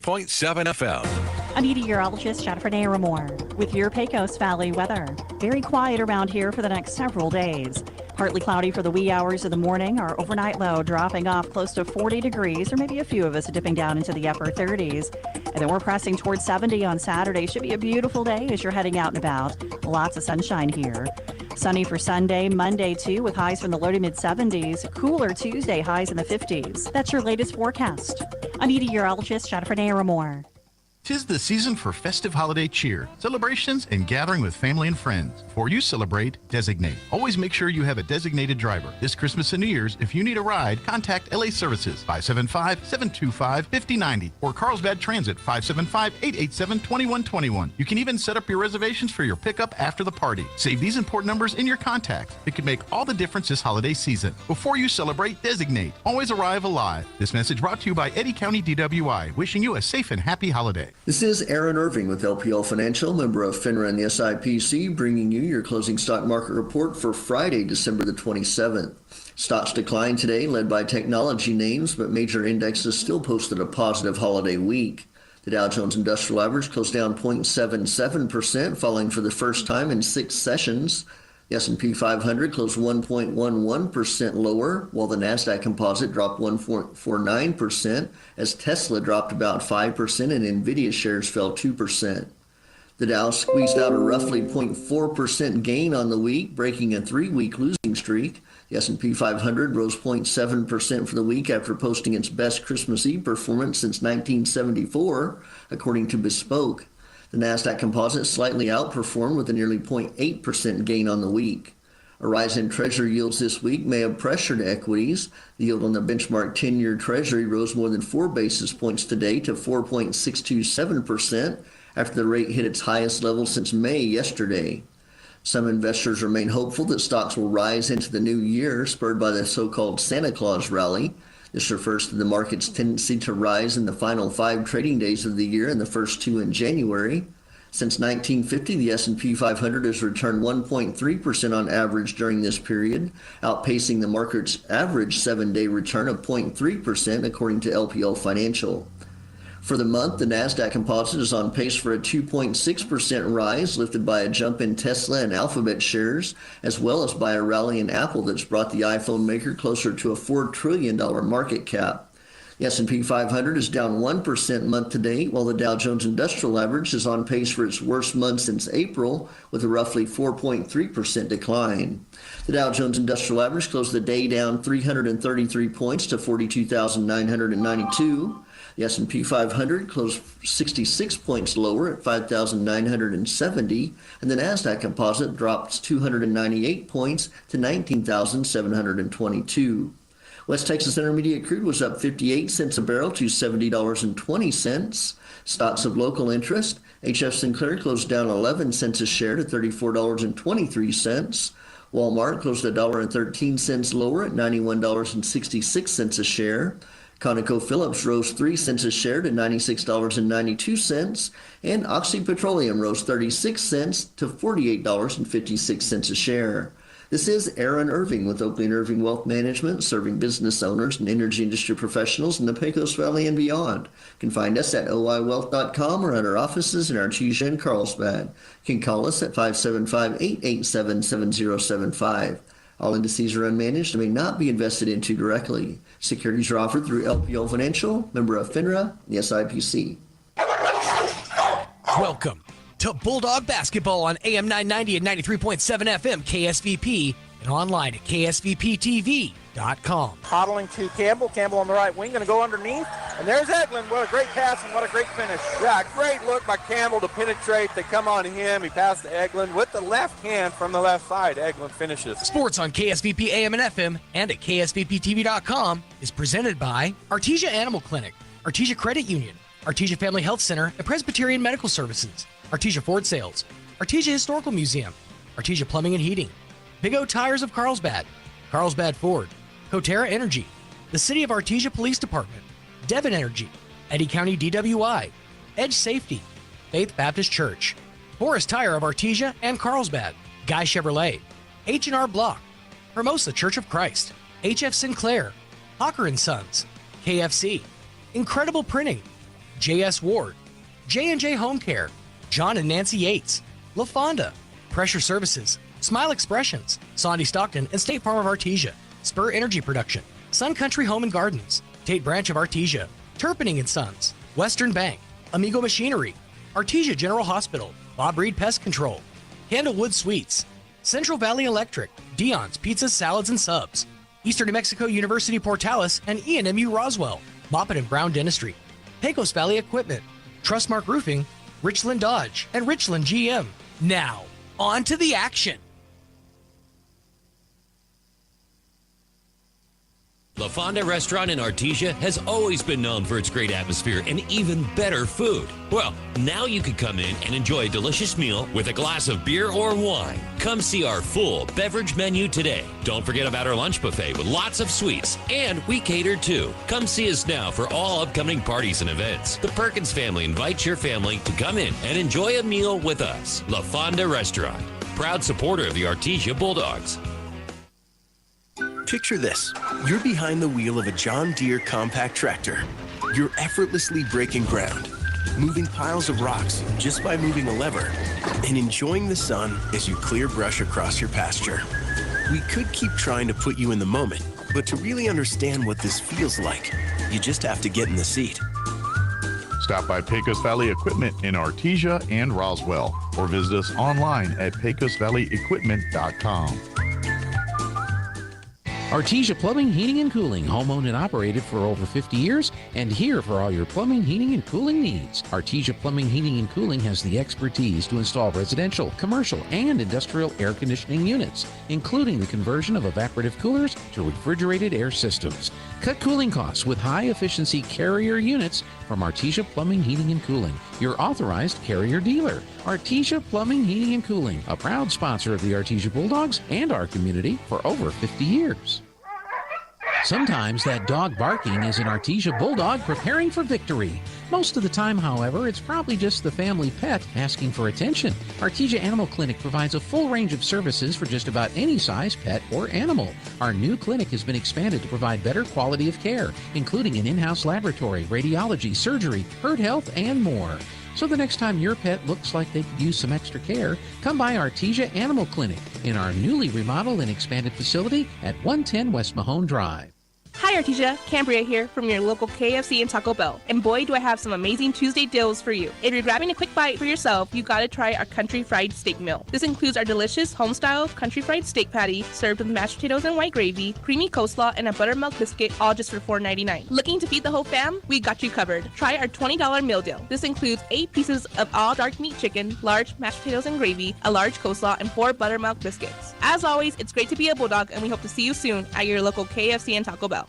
.7 FM. I'm meteorologist Jennifer Naramore with your Pecos Valley weather. Very quiet around here for the next several days. Partly cloudy for the wee hours of the morning. Our overnight low dropping off close to 40 degrees, or maybe a few of us dipping down into the upper 30s. And then we're pressing towards 70 on Saturday. Should be a beautiful day as you're heading out and about. Lots of sunshine here. Sunny for Sunday, Monday too, with highs from the low to mid 70s. Cooler Tuesday, highs in the 50s. That's your latest forecast. I'm meteorologist Jennifer Naramore. 'Tis the season for festive holiday cheer, celebrations, and gathering with family and friends. Before you celebrate, designate. Always make sure you have a designated driver. This Christmas and New Year's, if you need a ride, contact LA Services 575-725-5090 or Carlsbad Transit 575-887-2121. You can even set up your reservations for your pickup after the party. Save these important numbers in your contacts. It can make all the difference this holiday season. Before you celebrate, designate. Always arrive alive. This message brought to you by Eddy County DWI, wishing you a safe and happy holiday. This is Aaron Irving with LPL Financial, member of FINRA and the SIPC, bringing you your closing stock market report for Friday, December the 27th. Stocks declined today, led by technology names, but major indexes still posted a positive holiday week. The Dow Jones Industrial Average closed down 0.77%, falling for the first time in 6 sessions. The S&P 500 closed 1.11% lower, while the NASDAQ Composite dropped 1.49% as Tesla dropped about 5% and NVIDIA shares fell 2%. The Dow squeezed out a roughly 0.4% gain on the week, breaking a 3-week losing streak. The S&P 500 rose 0.7% for the week after posting its best Christmas Eve performance since 1974, according to Bespoke. The NASDAQ Composite slightly outperformed with a nearly 0.8% gain on the week. A rise in Treasury yields this week may have pressured equities. The yield on the benchmark 10-year Treasury rose more than 4 basis points today to 4.627% after the rate hit its highest level since May yesterday. Some investors remain hopeful that stocks will rise into the new year, spurred by the so-called Santa Claus rally. This refers to the market's tendency to rise in the final 5 trading days of the year and the first 2 in January. Since 1950, the S&P 500 has returned 1.3% on average during this period, outpacing the market's average 7-day return of 0.3%, according to LPL Financial. For the month, the NASDAQ Composite is on pace for a 2.6% rise, lifted by a jump in Tesla and Alphabet shares, as well as by a rally in Apple that's brought the iPhone maker closer to a $4 trillion market cap. The S&P 500 is down 1% month to date, while the Dow Jones Industrial Average is on pace for its worst month since April, with a roughly 4.3% decline. The Dow Jones Industrial Average closed the day down 333 points to 42,992. The S&P 500 closed 66 points lower at 5,970, and the NASDAQ Composite dropped 298 points to 19,722. West Texas Intermediate crude was up 58 cents a barrel to $70.20. Stocks of local interest, HF Sinclair closed down 11 cents a share to $34.23. Walmart closed $1.13 lower at $91.66 a share. ConocoPhillips rose 3 cents a share to $96.92, and Oxy Petroleum rose 36 cents to $48.56 a share. This is Aaron Irving with Oakley & Irving Wealth Management, serving business owners and energy industry professionals in the Pecos Valley and beyond. You can find us at oiwealth.com or at our offices in Artesia and Carlsbad. You can call us at 575-887-7075. All indices are unmanaged and may not be invested into directly. Securities are offered through LPL Financial, member of FINRA, and the SIPC. Welcome to Bulldog Basketball on AM 990 and 93.7 FM KSVP and online at ksvptv.com. Hoddling to Campbell. Campbell on the right wing, going to go underneath. And there's Eglin. What a great pass and what a great finish. Yeah, great look by Campbell to penetrate. They come on him. He passed to Eglin with the left hand from the left side. Eglin finishes. Sports on KSVP AM and FM and at ksvptv.com is presented by Artesia Animal Clinic, Artesia Credit Union, Artesia Family Health Center, and Presbyterian Medical Services, Artesia Ford Sales, Artesia Historical Museum, Artesia Plumbing and Heating, Big O Tires of Carlsbad, Carlsbad Ford, Coterra Energy, the City of Artesia Police Department, Devon Energy, Eddy County DWI, Edge Safety, Faith Baptist Church, Forest Tire of Artesia and Carlsbad, Guy Chevrolet, H&R Block, Hermosa Church of Christ, HF Sinclair, Hawker & Sons, KFC, Incredible Printing, J.S. Ward, J&J Home Care, John and Nancy Yates, La Fonda, Pressure Services, Smile Expressions, Sondy Stockton and State Farm of Artesia, Spur Energy Production, Sun Country Home and Gardens, Tate Branch of Artesia, Turpinning & Sons, Western Bank, Amigo Machinery, Artesia General Hospital, Bob Reed Pest Control, Candlewood Suites, Central Valley Electric, Dion's Pizzas, Salads, and Subs, Eastern New Mexico University Portales and ENMU Roswell, Moppet & Brown Dentistry, Pecos Valley Equipment, Trustmark Roofing, Richland Dodge, and Richland GM. Now, on to the action. La Fonda Restaurant in Artesia has always been known for its great atmosphere and even better food. Well, now you can come in and enjoy a delicious meal with a glass of beer or wine. Come see our full beverage menu today. Don't forget about our lunch buffet with lots of sweets, and we cater too. Come see us now for all upcoming parties and events. The Perkins family invites your family to come in and enjoy a meal with us. La Fonda Restaurant, proud supporter of the Artesia Bulldogs. Picture this. You're behind the wheel of a John Deere compact tractor. You're effortlessly breaking ground, moving piles of rocks just by moving a lever, and enjoying the sun as you clear brush across your pasture. We could keep trying to put you in the moment, but to really understand what this feels like, you just have to get in the seat. Stop by Pecos Valley Equipment in Artesia and Roswell, or visit us online at pecosvalleyequipment.com. Artesia Plumbing, Heating, and Cooling, home-owned and operated for over 50 years, and here for all your plumbing, heating, and cooling needs. Artesia Plumbing, Heating, and Cooling has the expertise to install residential, commercial, and industrial air conditioning units, including the conversion of evaporative coolers to refrigerated air systems. Cut cooling costs with high-efficiency Carrier units from Artesia Plumbing, Heating, and Cooling, your authorized Carrier dealer. Artesia Plumbing, Heating, and Cooling, a proud sponsor of the Artesia Bulldogs and our community for over 50 years. Sometimes that dog barking is an Artesia Bulldog preparing for victory. Most of the time, however, it's probably just the family pet asking for attention. Artesia Animal Clinic provides a full range of services for just about any size pet or animal. Our new clinic has been expanded to provide better quality of care, including an in-house laboratory, radiology, surgery, herd health, and more. So the next time your pet looks like they could use some extra care, come by Artesia Animal Clinic in our newly remodeled and expanded facility at 110 West Mahone Drive. Hi Artesia, Cambria here from your local KFC and Taco Bell. And boy, do I have some amazing Tuesday deals for you. If you're grabbing a quick bite for yourself, you gotta try our country fried steak meal. This includes our delicious home-style country fried steak patty served with mashed potatoes and white gravy, creamy coleslaw, and a buttermilk biscuit, all just for $4.99. Looking to feed the whole fam? We got you covered. Try our $20 meal deal. This includes 8 pieces of all dark meat chicken, large mashed potatoes and gravy, a large coleslaw, and 4 buttermilk biscuits. As always, it's great to be a Bulldog, and we hope to see you soon at your local KFC and Taco Bell.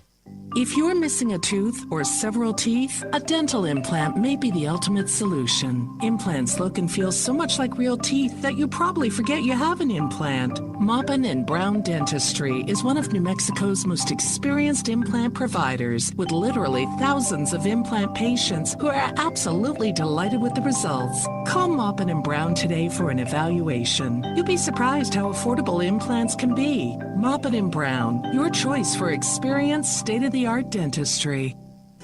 If you're missing a tooth or several teeth, a dental implant may be the ultimate solution. Implants look and feel so much like real teeth that you probably forget you have an implant. Moppin & Brown Dentistry is one of New Mexico's most experienced implant providers, with literally thousands of implant patients who are absolutely delighted with the results. Call Moppin & Brown today for an evaluation. You'll be surprised how affordable implants can be. Moppin & Brown, your choice for experienced, state-of-the-art dentistry.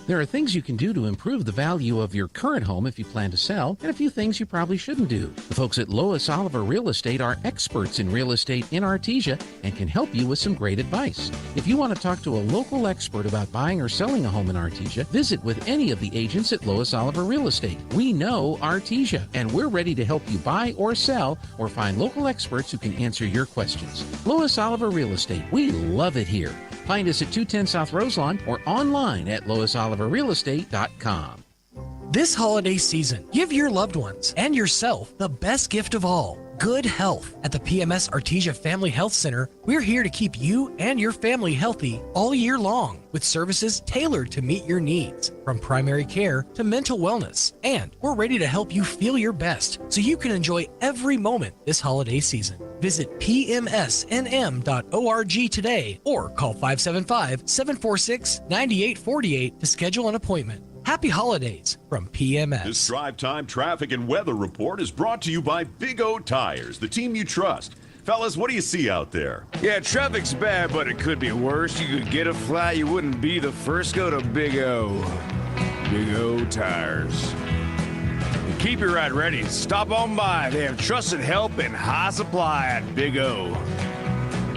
There are things you can do to improve the value of your current home if you plan to sell, and a few things you probably shouldn't do. The folks at Lois Oliver Real Estate are experts in real estate in Artesia and can help you with some great advice. If you want to talk to a local expert about buying or selling a home in Artesia, visit with any of the agents at Lois Oliver Real Estate. We know Artesia, and we're ready to help you buy or sell or find local experts who can answer your questions. Lois Oliver Real Estate, we love it here. Find us at 210 South Roselawn or online at loisoliverrealestate.com. This holiday season, give your loved ones and yourself the best gift of all, good health. At the PMS Artesia Family Health Center, we're here to keep you and your family healthy all year long with services tailored to meet your needs, from primary care to mental wellness. And we're ready to help you feel your best so you can enjoy every moment this holiday season. Visit pmsnm.org today or call 575-746-9848 to schedule an appointment. Happy holidays from PMS. This Drive Time traffic and weather report is brought to you by Big O Tires, the team you trust. Fellas, what do you see out there? Yeah, traffic's bad, but it could be worse. You could get a flat, you wouldn't be the first. Go to Big O. Big O Tires. To keep your ride ready, stop on by. They have trusted help and high supply at Big O.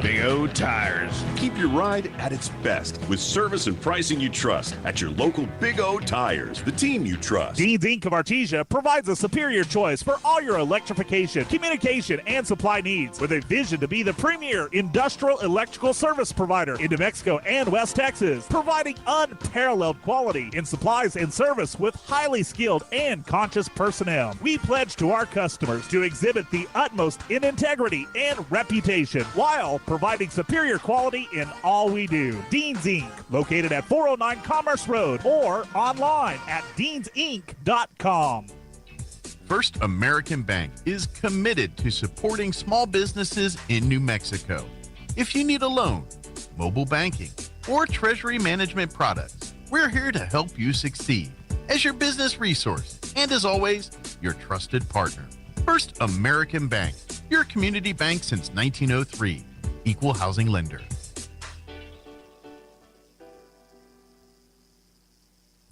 Big O Tires. Keep your ride at its best with service and pricing you trust at your local Big O Tires, the team you trust. Dean's Inc. of Artesia provides a superior choice for all your electrification, communication, and supply needs with a vision to be the premier industrial electrical service provider in New Mexico and West Texas, providing unparalleled quality in supplies and service with highly skilled and conscious personnel. We pledge to our customers to exhibit the utmost in integrity and reputation while providing superior quality in all we do. Dean's Inc., located at 409 Commerce Road or online at deansinc.com. First American Bank is committed to supporting small businesses in New Mexico. If you need a loan, mobile banking, or treasury management products, we're here to help you succeed as your business resource and, as always, your trusted partner. First American Bank, your community bank since 1903. Equal housing lender.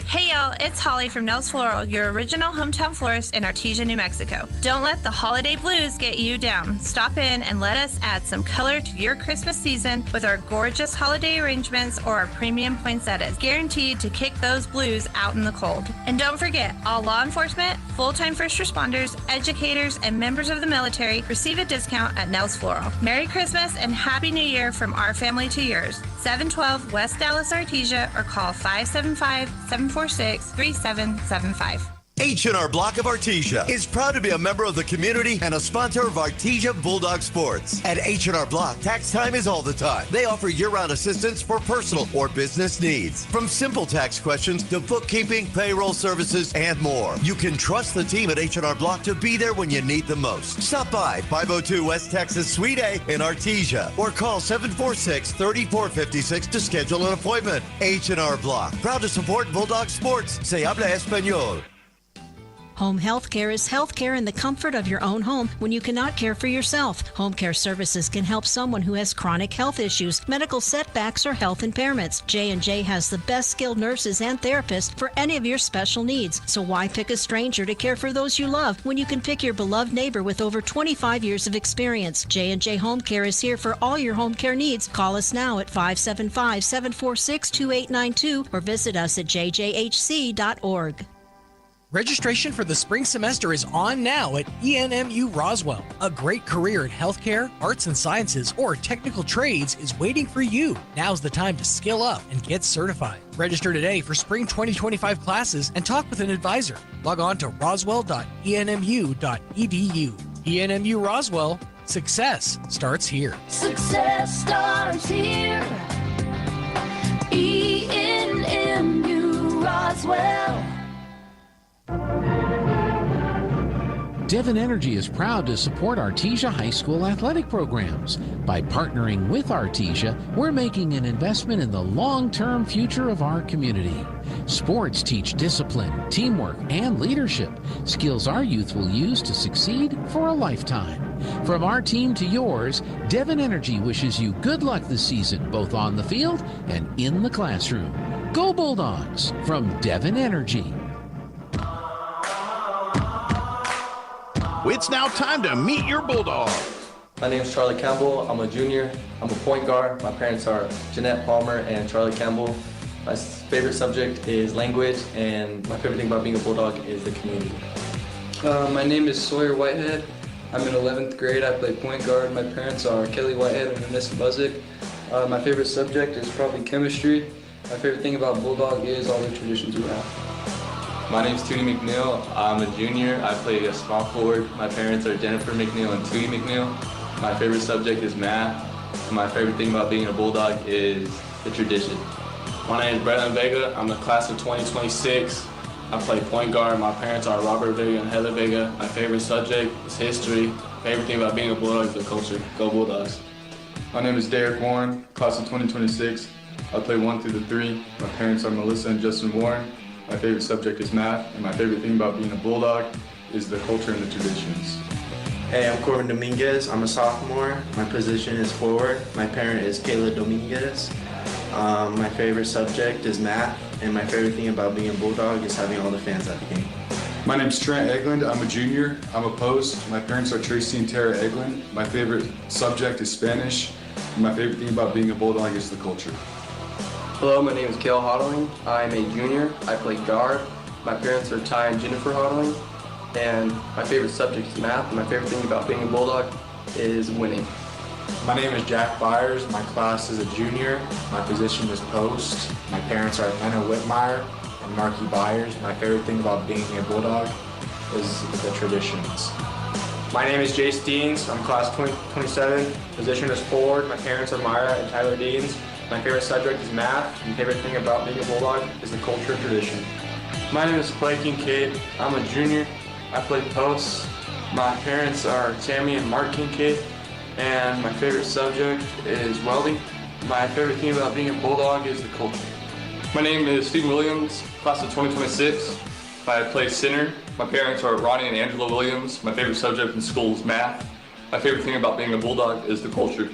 Hey y'all, it's Holly from Nels Floral, your original hometown florist in Artesia, New Mexico. Don't let the holiday blues get you down. Stop in and let us add some color to your Christmas season with our gorgeous holiday arrangements or our premium poinsettias, guaranteed to kick those blues out in the cold. And don't forget, all law enforcement, full-time first responders, educators, and members of the military receive a discount at Nels Floral. Merry Christmas and Happy New Year from our family to yours. 712 West Dallas, Artesia, or call 575-746-3775. H&R Block of Artesia is proud to be a member of the community and a sponsor of Artesia Bulldog Sports. At H&R Block, tax time is all the time. They offer year-round assistance for personal or business needs. From simple tax questions to bookkeeping, payroll services, and more. You can trust the team at H&R Block to be there when you need them most. Stop by 502 West Texas Suite A in Artesia or call 746-3456 to schedule an appointment. H&R Block, proud to support Bulldog Sports. Se habla español. Home health care is health care in the comfort of your own home when you cannot care for yourself. Home care services can help someone who has chronic health issues, medical setbacks, or health impairments. J&J has the best skilled nurses and therapists for any of your special needs. So why pick a stranger to care for those you love when you can pick your beloved neighbor with over 25 years of experience? J&J Home Care is here for all your home care needs. Call us now at 575-746-2892 or visit us at jjhc.org. Registration for the spring semester is on now at ENMU Roswell. A great career in healthcare, arts and sciences, or technical trades is waiting for you. Now's the time to skill up and get certified. Register today for spring 2025 classes and talk with an advisor. Log on to roswell.enmu.edu. ENMU Roswell, success starts here. Success starts here. ENMU Roswell. Devon Energy is proud to support Artesia High School athletic programs. By partnering with Artesia, we're making an investment in the long-term future of our community. Sports teach discipline, teamwork, and leadership, skills our youth will use to succeed for a lifetime. From our team to yours, Devon Energy wishes you good luck this season, both on the field and in the classroom. Go Bulldogs from Devon Energy. It's now time to meet your Bulldog. My name is Charlie Campbell. I'm a junior. I'm a point guard. My parents are Jeanette Palmer and Charlie Campbell. My favorite subject is language, and my favorite thing about being a Bulldog is the community. My name is Sawyer Whitehead. I'm in 11th grade. I play point guard. My parents are Kelly Whitehead and Vanessa Buzik. My favorite subject is probably chemistry. My favorite thing about Bulldog is all the traditions we have. My name is Tootie McNeil. I'm a junior. I play a small forward. My parents are Jennifer McNeil and Tootie McNeil. My favorite subject is math. And my favorite thing about being a Bulldog is the tradition. My name is Brennan Vega. I'm the class of 2026. I play point guard. My parents are Robert Vega and Heather Vega. My favorite subject is history. Favorite thing about being a Bulldog is the culture. Go Bulldogs. My name is Derek Warren, class of 2026. I play 1 through 3. My parents are Melissa and Justin Warren. My favorite subject is math, and my favorite thing about being a Bulldog is the culture and the traditions. Hey, I'm Corbin Dominguez. I'm a sophomore. My position is forward. My parent is Kayla Dominguez. My favorite subject is math, and my favorite thing about being a Bulldog is having all the fans at the game. My name's Trent Eglund. I'm a junior. I'm a post. My parents are Tracy and Tara Eglund. My favorite subject is Spanish. And my favorite thing about being a Bulldog is the culture. Hello, my name is Kale Hodling. I'm a junior. I play guard. My parents are Ty and Jennifer Hodling. And my favorite subject is math. And my favorite thing about being a Bulldog is winning. My name is Jack Byers. My class is a junior. My position is post. My parents are Anna Whitmire and Marky Byers. My favorite thing about being a Bulldog is the traditions. My name is Jace Deans. I'm class 2027. Position is forward. My parents are Myra and Tyler Deans. My favorite subject is math. My favorite thing about being a Bulldog is the culture and tradition. My name is Clay Kincaid. I'm a junior. I play post. My parents are Tammy and Mark Kincaid. And my favorite subject is welding. My favorite thing about being a Bulldog is the culture. My name is Stephen Williams, class of 2026. I play center. My parents are Ronnie and Angela Williams. My favorite subject in school is math. My favorite thing about being a Bulldog is the culture.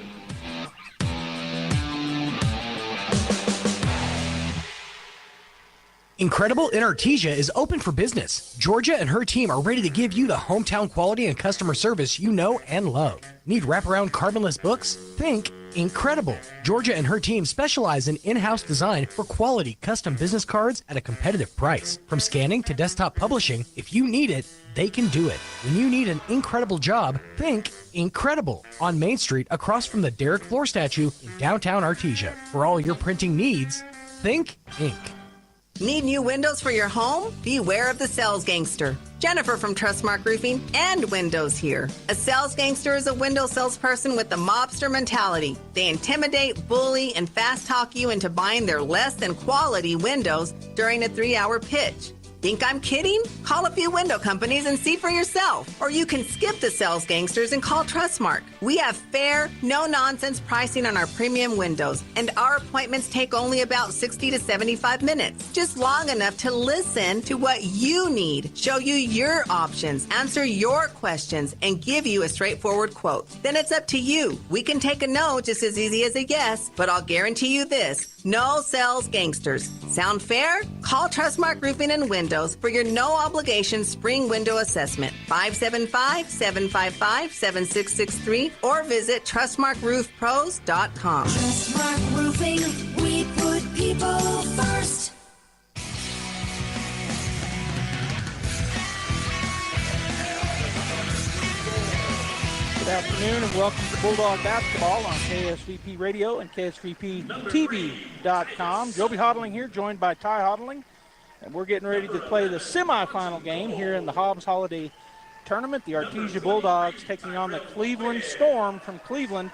Incredible in Artesia is open for business. Georgia and her team are ready to give you the hometown quality and customer service you know and love. Need wraparound carbonless books? Think Incredible. Georgia and her team specialize in in-house design for quality custom business cards at a competitive price. From scanning to desktop publishing, if you need it, they can do it. When you need an incredible job, think Incredible on Main Street across from the Derek Floor statue in downtown Artesia. For all your printing needs, think Inc. Need new windows for your home? Beware of the sales gangster. Jennifer from Trustmark Roofing and Windows here. A sales gangster is a window salesperson with the mobster mentality. They intimidate, bully, and fast talk you into buying their less than quality windows during a 3-hour pitch. Think I'm kidding? Call a few window companies and see for yourself. Or you can skip the sales gangsters and call Trustmark. We have fair, no-nonsense pricing on our premium windows, and our appointments take only about 60 to 75 minutes. Just long enough to listen to what you need, show you your options, answer your questions, and give you a straightforward quote. Then it's up to you. We can take a no just as easy as a yes, but I'll guarantee you this. No sales gangsters. Sound fair? Call Trustmark Roofing and Windows for your no-obligation spring window assessment. 575-755-7663 or visit TrustmarkRoofPros.com. Trustmark Roofing, we put people first. Good afternoon and welcome to Bulldog Basketball on KSVP Radio and KSVPTV.com. Joby Hodling here, joined by Ty Hodling, and we're getting ready to play the semifinal game here in the Hobbs Holiday Tournament. The Artesia Bulldogs taking on the Cleveland Storm from Cleveland.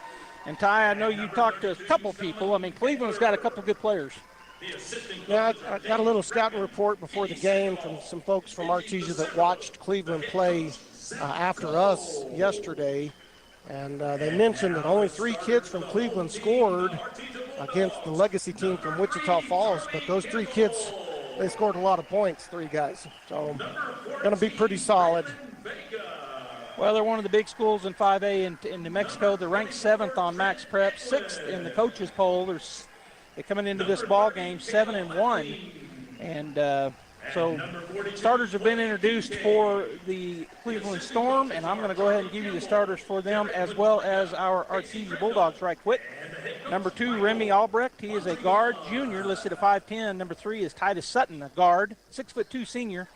And Ty, I know you talked to a couple people. I mean, Cleveland's got a couple good players. Yeah, I got a little scouting report before the game from some folks from Artesia that watched Cleveland play after us yesterday. And they mentioned that only 3 kids from Cleveland scored against the legacy team from Wichita Falls. But those 3 kids, they scored a lot of points, 3 guys. So going to be pretty solid. Well, they're one of the big schools in 5A in New Mexico. They're ranked 7th on Max Prep, 6th in the coaches poll. They're coming into this ball game 7-1. And so starters have been introduced for the Cleveland Storm, and I'm going to go ahead and give you the starters for them as well as our Artesia Bulldogs right quick. Number 2, Remy Albrecht. He is a guard junior listed at 5'10". Number 3 is Titus Sutton, a guard, 6'2" senior.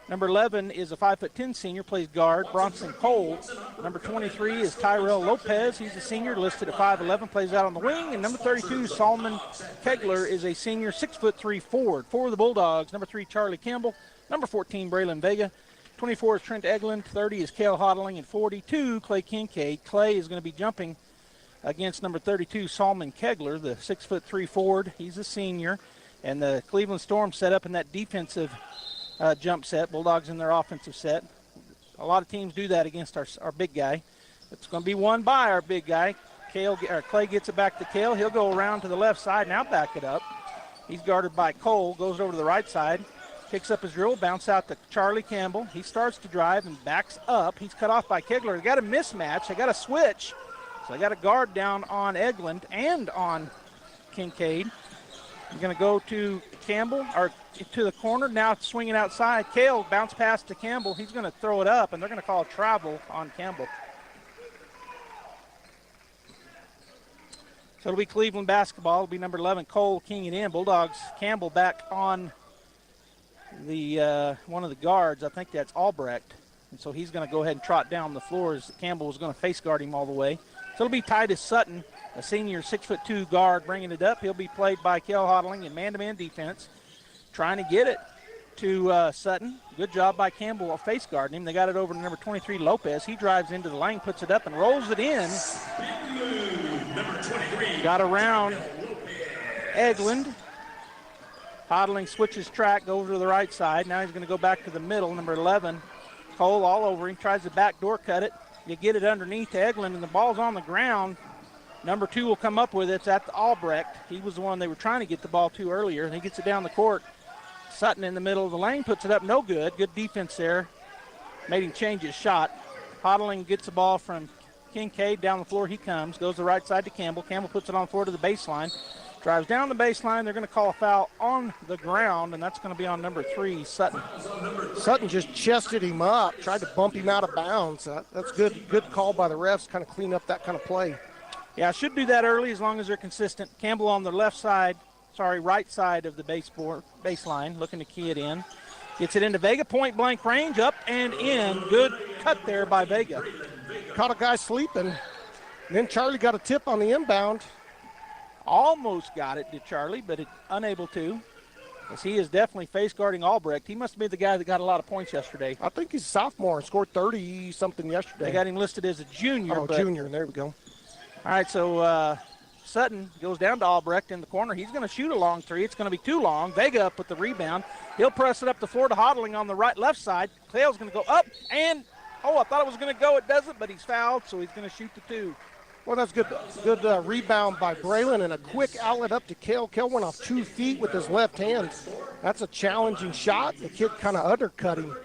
Number 11 is a 5'10" senior, plays guard, Bronson Cole. Number 23 is Tyrell Lopez. He's a senior, listed at 5'11", plays out on the wing. And number 32, Solomon Kegler, is a senior, 6'3" forward. For the Bulldogs, number 3, Charlie Campbell. Number 14, Braylon Vega. 24 is Trent Eglund. 30 is Cale Hodling. And 42, Clay Kincaid. Clay is going to be jumping against number 32, Solomon Kegler, the 6'3" forward. He's a senior. And the Cleveland Storm set up in that defensive jump set. Bulldogs in their offensive set. A lot of teams do that against our big guy. It's going to be won by our big guy. Clay gets it back to Cale. He'll go around to the left side. Now back it up. He's guarded by Cole. Goes over to the right side. Picks up his dribble. Bounce out to Charlie Campbell. He starts to drive and backs up. He's cut off by Kegler. They got a mismatch. They got a switch. So they got a guard down on Eglund and on Kincaid. He's going to go to Campbell, or to the corner. Now it's swinging outside. Kale bounce pass to Campbell. He's going to throw it up, and they're going to call a travel on Campbell. So it'll be Cleveland basketball. It'll be number 11, Cole, keying it in. Bulldogs, Campbell back on the one of the guards. I think that's Albrecht. And so he's going to go ahead and trot down the floor as Campbell was going to face guard him all the way. So it'll be Titus Sutton, a senior 6'2" guard, bringing it up. He'll be played by Kel Hodling in man-to-man defense, trying to get it to Sutton. Good job by Campbell face guarding him. They got it over to number 23, Lopez. He drives into the lane, puts it up, and rolls it in. Got around Eglund. Hodling switches track, goes to the right side. Now he's going to go back to the middle, number 11. Cole all over him, tries to backdoor cut it. You get it underneath to Eglund, and the ball's on the ground. Number 2 will come up with it. It's at the Albrecht. He was the one they were trying to get the ball to earlier, and he gets it down the court. Sutton in the middle of the lane puts it up, no good. Good defense there. Made him change his shot. Hodling gets the ball from Kincaid. Down the floor he comes. Goes the right side to Campbell. Campbell puts it on the floor to the baseline. Drives down the baseline. They're going to call a foul on the ground, and that's going to be on number 3, Sutton. Sutton just chested him up, tried to bump him out of bounds. That's good call by the refs, kind of clean up that kind of play. Yeah, should do that early as long as they're consistent. Campbell on the right side of the baseline, looking to key it in. Gets it into Vega, point blank range, up and in. Good cut there by Vega. Caught a guy sleeping. And then Charlie got a tip on the inbound. Almost got it to Charlie, but unable to, as he is definitely face guarding Albrecht. He must be the guy that got a lot of points yesterday. I think he's a sophomore and scored 30-something yesterday. They got him listed as a junior. Oh, junior, there we go. All right, so Sutton goes down to Albrecht in the corner. He's going to shoot a long three. It's going to be too long. Vega up with the rebound. He'll press it up the floor to Hodling on the left side. Cale's going to go up, and, I thought it was going to go. It doesn't, but he's fouled, so he's going to shoot the 2. Well, that's good rebound by Braylon and a quick outlet up to Kel. Kel went off 2 feet with his left hand. That's a challenging shot. The kid kind of undercut him.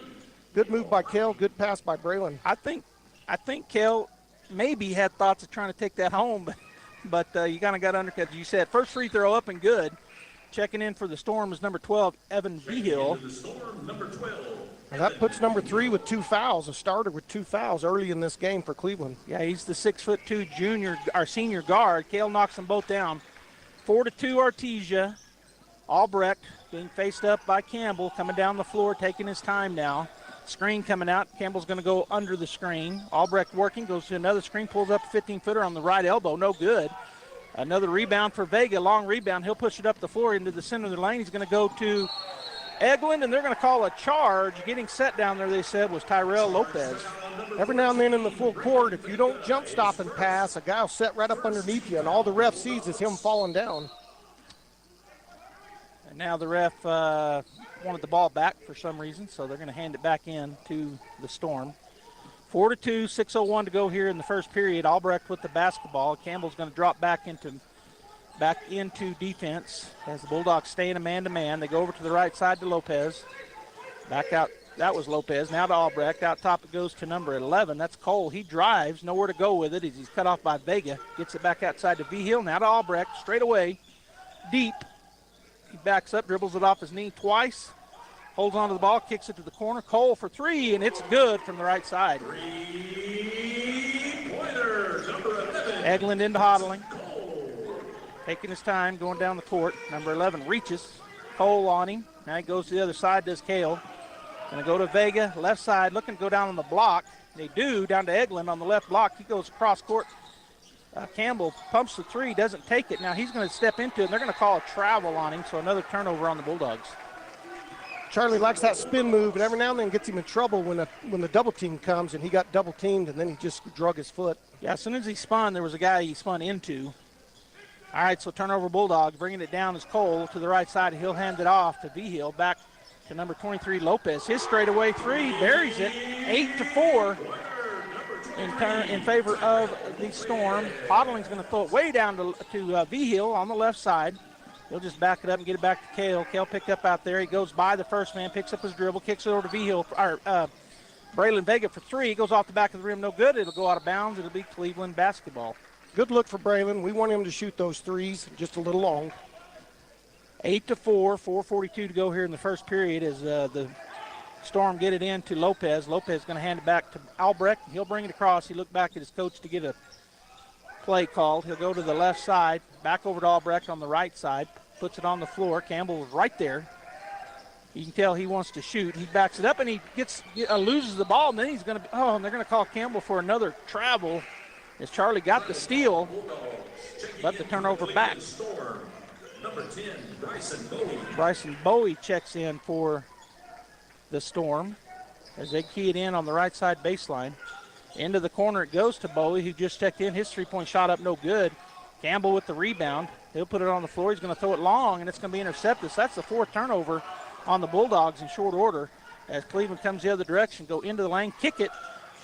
Good move by Kel. Good pass by Braylon. I think Kel maybe had thoughts of trying to take that home, but you kind of got undercut. You said first free throw up and good. Checking in for the Storm is number 12, Evan Behill. And that puts number 3 with 2 fouls, a starter with 2 fouls early in this game for Cleveland. Yeah, he's the 6'2" senior guard. Cale knocks them both down. 4-2 Artesia. Albrecht being faced up by Campbell, coming down the floor, taking his time now. Screen coming out. Campbell's going to go under the screen. Albrecht working, goes to another screen, pulls up a 15-footer on the right elbow, no good. Another rebound for Vega, long rebound. He'll push it up the floor into the center of the lane. He's going to go to Eglund, and they're going to call a charge. Getting set down there, they said, was Tyrell Lopez. Every now and then in the full court, if you don't jump stop and pass, a guy will set right up underneath you, and all the ref sees is him falling down. And now the ref wanted the ball back for some reason, so they're going to hand it back in to the Storm. 4-2, 6:01 to go here in the first period. Albrecht with the basketball. Campbell's going to drop back into defense as the Bulldogs stay in a man-to-man. They go over to the right side to Lopez. Back out. That was Lopez. Now to Albrecht. Out top it goes to number 11. That's Cole. He drives. Nowhere to go with it. He's cut off by Vega. Gets it back outside to Behill. Now to Albrecht. Straight away. Deep. He backs up. Dribbles it off his knee twice. Holds onto the ball. Kicks it to the corner. Cole for 3, and it's good from the right side. Eglund into Hodling. Taking his time, going down the court. Number 11 reaches. Cole on him. Now he goes to the other side, does Cale. Going to go to Vega, left side, looking to go down on the block. They do, down to Eglund on the left block. He goes across court. Campbell pumps the 3, doesn't take it. Now he's going to step into it, and they're going to call a travel on him, so another turnover on the Bulldogs. Charlie likes that spin move, and every now and then gets him in trouble when the double team comes, and he got double teamed, and then he just drug his foot. Yeah, as soon as he spun, there was a guy he spun into. All right, so turnover Bulldogs. Bringing it down is Cole to the right side. He'll hand it off to Behill. Back to number 23, Lopez. His straightaway 3, buries it. 8-4 in favor of the Storm. Hodling's going to throw it way down to Behill on the left side. He'll just back it up and get it back to Cale. Cale picked up out there. He goes by the first man, picks up his dribble, kicks it over to Braylon Vega for 3. He goes off the back of the rim. No good. It'll go out of bounds. It'll be Cleveland basketball. Good look for Braylon. We want him to shoot those 3s just a little long. 8-4, 4:42 to go here in the first period as the Storm get it in to Lopez. Lopez going to hand it back to Albrecht. He'll bring it across. He looked back at his coach to get a play called. He'll go to the left side, back over to Albrecht on the right side, puts it on the floor. Campbell is right there. You can tell he wants to shoot. He backs it up and he loses the ball, and then he's going to, and they're going to call Campbell for another travel as Charlie got the steal, but the turnover back. Number 10, Bryson Bowie. Bryson Bowie checks in for the Storm as they key it in on the right side baseline. Into the corner it goes to Bowie, who just checked in. His three-point shot up no good. Campbell with the rebound. He'll put it on the floor. He's going to throw it long, and it's going to be intercepted. So that's the fourth turnover on the Bulldogs in short order as Cleveland comes the other direction. Go into the lane, kick it.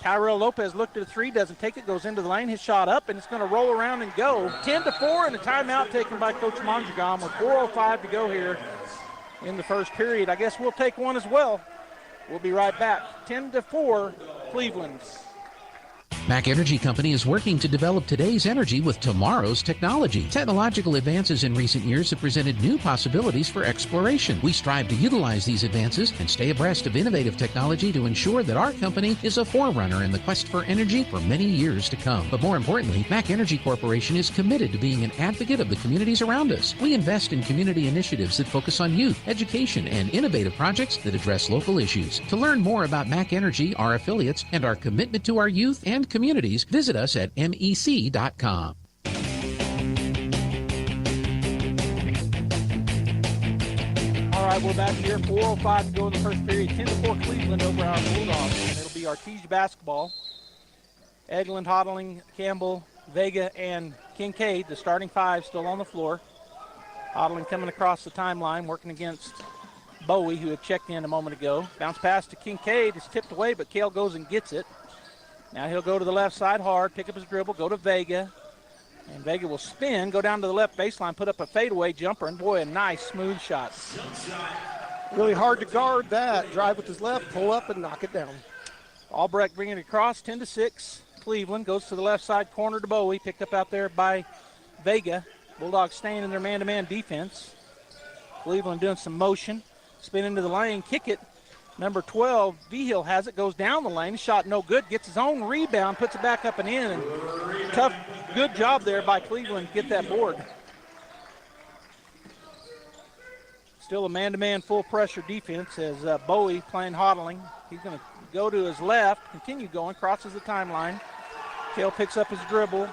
Tyrell Lopez looked at a three, doesn't take it, goes into the lane. His shot up, and it's going to roll around and go. 10-4, and a timeout taken by Coach Mondragon with 4:05 to go here in the first period. I guess we'll take one as well. We'll be right back. 10-4, Cleveland. Mac Energy Company is working to develop today's energy with tomorrow's technology. Technological advances in recent years have presented new possibilities for exploration. We strive to utilize these advances and stay abreast of innovative technology to ensure that our company is a forerunner in the quest for energy for many years to come. But more importantly, Mac Energy Corporation is committed to being an advocate of the communities around us. We invest in community initiatives that focus on youth, education, and innovative projects that address local issues. To learn more about Mac Energy, our affiliates, and our commitment to our youth and communities, visit us at mec.com. All right, we're back here. 4:05 to go in the first period. 10-4 Cleveland over our Bulldogs. And it'll be Artesia basketball. Eglin, Hodling, Campbell, Vega, and Kincaid, the starting five, still on the floor. Hodling coming across the timeline, working against Bowie, who had checked in a moment ago. Bounce pass to Kincaid. It's tipped away, but Cale goes and gets it. Now he'll go to the left side hard, pick up his dribble, go to Vega. And Vega will spin, go down to the left baseline, put up a fadeaway jumper, and boy, a nice smooth shot. Really hard to guard that. Drive with his left, pull up, and knock it down. Albrecht bringing it across, 10-6. Cleveland goes to the left side corner to Bowie, picked up out there by Vega. Bulldogs staying in their man-to-man defense. Cleveland doing some motion. Spin into the lane, kick it. Number 12, Vigil has it, goes down the lane, shot no good, gets his own rebound, puts it back up and in, and tough, good job there by Cleveland to get that board. Still a man-to-man full pressure defense as Bowie playing Hodling. He's going to go to his left, continue going, crosses the timeline. Cale picks up his dribble,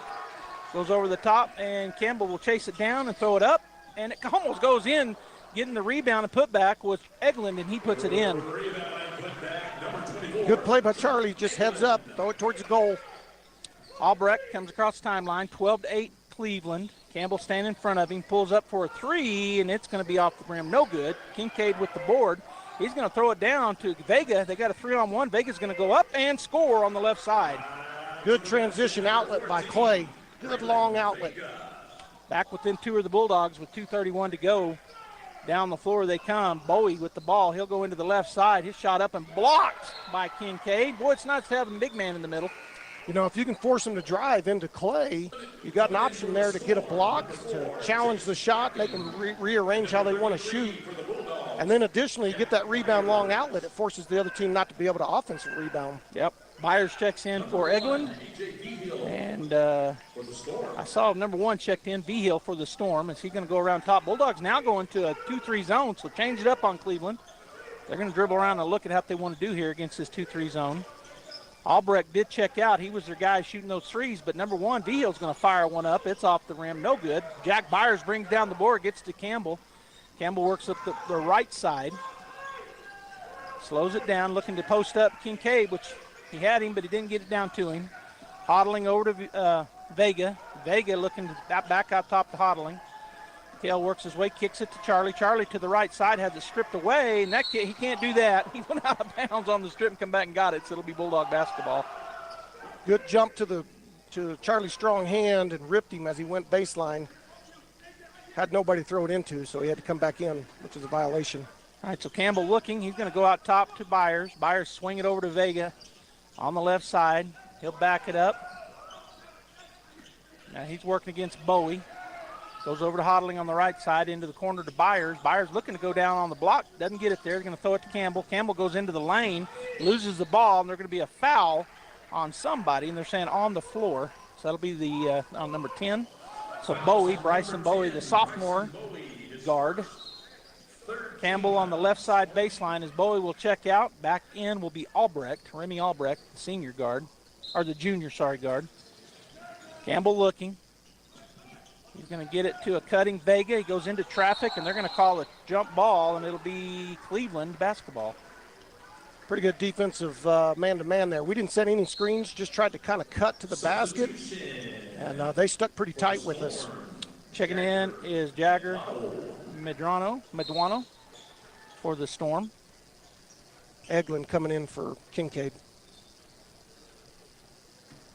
goes over the top, and Campbell will chase it down and throw it up, and it almost goes in. Getting the rebound and put back was Eglin, and he puts it in. Good play by Charlie. Just heads up, throw it towards the goal. Albrecht comes across the timeline, 12-8 Cleveland. Campbell standing in front of him, pulls up for a three, and it's going to be off the rim. No good. Kincaid with the board. He's going to throw it down to Vega. They got a 3-on-1. Vega's going to go up and score on the left side. Good transition outlet by Clay. Good long outlet. Back within two of the Bulldogs with 2:31 to go. Down the floor they come. Bowie with the ball. He'll go into the left side. His shot up and blocked by Kincaid. Boy, it's nice to have a big man in the middle. You know, if you can force him to drive into Clay, you've got an option there to get a block, to challenge the shot, make them rearrange how they want to shoot. And then additionally, you get that rebound long outlet. It forces the other team not to be able to offensive rebound. Yep. Byers checks in for Eglin. And I saw number 1 checked in, Vigil for the Storm. Is he going to go around top? Bulldogs now going to a 2-3 zone, so change it up on Cleveland. They're going to dribble around and look at what they want to do here against this 2-3 zone. Albrecht did check out. He was their guy shooting those threes, but number 1, Vigil's going to fire one up. It's off the rim, no good. Jack Byers brings down the board, gets to Campbell. Campbell works up the right side. Slows it down, looking to post up Kincaid, which he had him, but he didn't get it down to him. Hodling over to Vega. Vega looking to back out top to Hodling. Cale works his way, kicks it to Charlie. Charlie to the right side, has it stripped away, and he can't do that. He went out of bounds on the strip and come back and got it, so it'll be Bulldog basketball. Good jump to Charlie's strong hand and ripped him as he went baseline. Had nobody throw it into, so he had to come back in, which is a violation. All right, so Campbell looking. He's going to go out top to Byers. Byers swing it over to Vega on the left side. He'll back it up. Now he's working against Bowie. Goes over to Hodling on the right side into the corner to Byers. Byers looking to go down on the block. Doesn't get it there. They're going to throw it to Campbell. Campbell goes into the lane, loses the ball, and they're going to be a foul on somebody, and they're saying on the floor. So that'll be the on number 10. So Bowie, Bryson Bowie, the sophomore guard. Campbell on the left side baseline as Bowie will check out. Back in will be Albrecht, Remy Albrecht, the senior guard, or the junior, guard. Campbell looking. He's going to get it to a cutting Vega. He goes into traffic, and they're going to call a jump ball, and it'll be Cleveland basketball. Pretty good defensive man-to-man there. We didn't set any screens, just tried to kind of cut to the basket, and they stuck pretty tight with us. Checking in is Jagger Medrano for the Storm. Eglin coming in for Kincaid.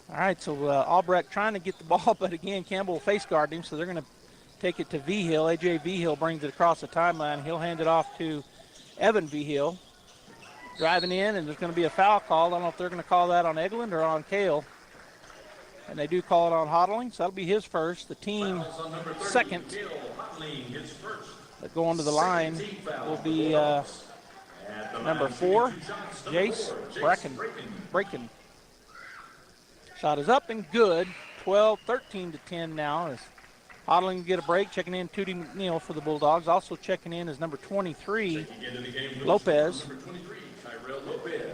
All right, so Albrecht trying to get the ball, but again, Campbell will face guard him, so they're going to take it to Vigil. A.J. Vigil brings it across the timeline. He'll hand it off to Evan Vigil. Driving in, and there's going to be a foul call. I don't know if they're going to call that on Eglin or on Kale. And they do call it on Hodling, so that'll be his first. The team second that go onto the line will be number 4, Jace Bracken. Shot is up and good. 13 to 10 now as Hodling will get a break. Checking in Tootie McNeil for the Bulldogs. Also checking in is number 23, Lopez.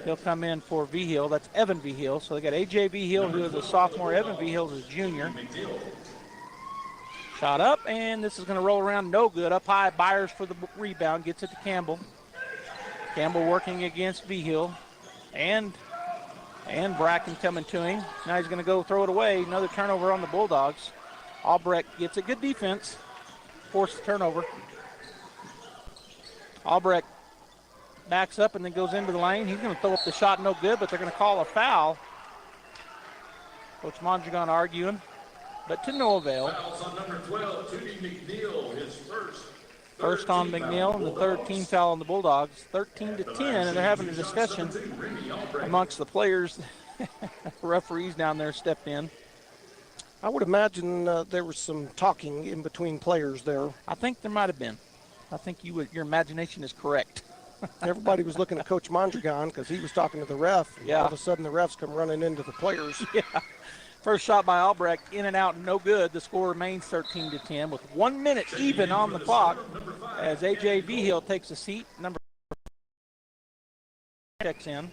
He'll come in for Vigil. That's Evan Vigil. So they got A.J. Vigil, who is a sophomore. Evan Vigil is a junior. Shot up, and this is going to roll around. No good. Up high, Byers for the rebound. Gets it to Campbell. Campbell working against Vigil. And Bracken coming to him. Now he's going to go throw it away. Another turnover on the Bulldogs. Albrecht gets it. Good defense. Forced the turnover. Albrecht backs up and then goes into the lane. He's going to throw up the shot, no good, but they're going to call a foul. Coach Mondragon arguing, but to no avail. Fouls on number 12, Tootie McNeil, his first. First on McNeil, and the third team foul on the Bulldogs, 13 to 10, and they're having a discussion amongst the players. Referees down there stepped in. I would imagine there was some talking in between players there. I think there might have been. I think your imagination is correct. Everybody was looking at Coach Mondragon because he was talking to the ref. Yeah. All of a sudden, the refs come running into the players. Yeah. First shot by Albrecht, in and out, no good. The score remains 13 to 10 with 1 minute even on the clock as A.J. Vigil takes a seat. Number checks in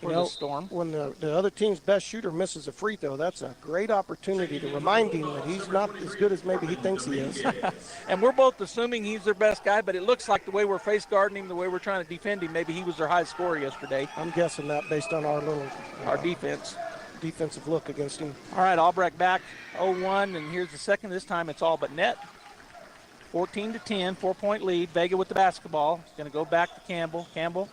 for the Storm. When the other team's best shooter misses a free throw, that's a great opportunity to remind him that he's not as good as maybe he thinks he is. And we're both assuming he's their best guy, but it looks like the way we're face guarding him, the way we're trying to defend him, maybe he was their highest scorer yesterday. I'm guessing that based on our our defensive look against him. All right, Albrecht back 0-1, and here's the second. This time it's all but net. 14 to 10, 4-point lead. Vega with the basketball. He's going to go back to Campbell. Campbell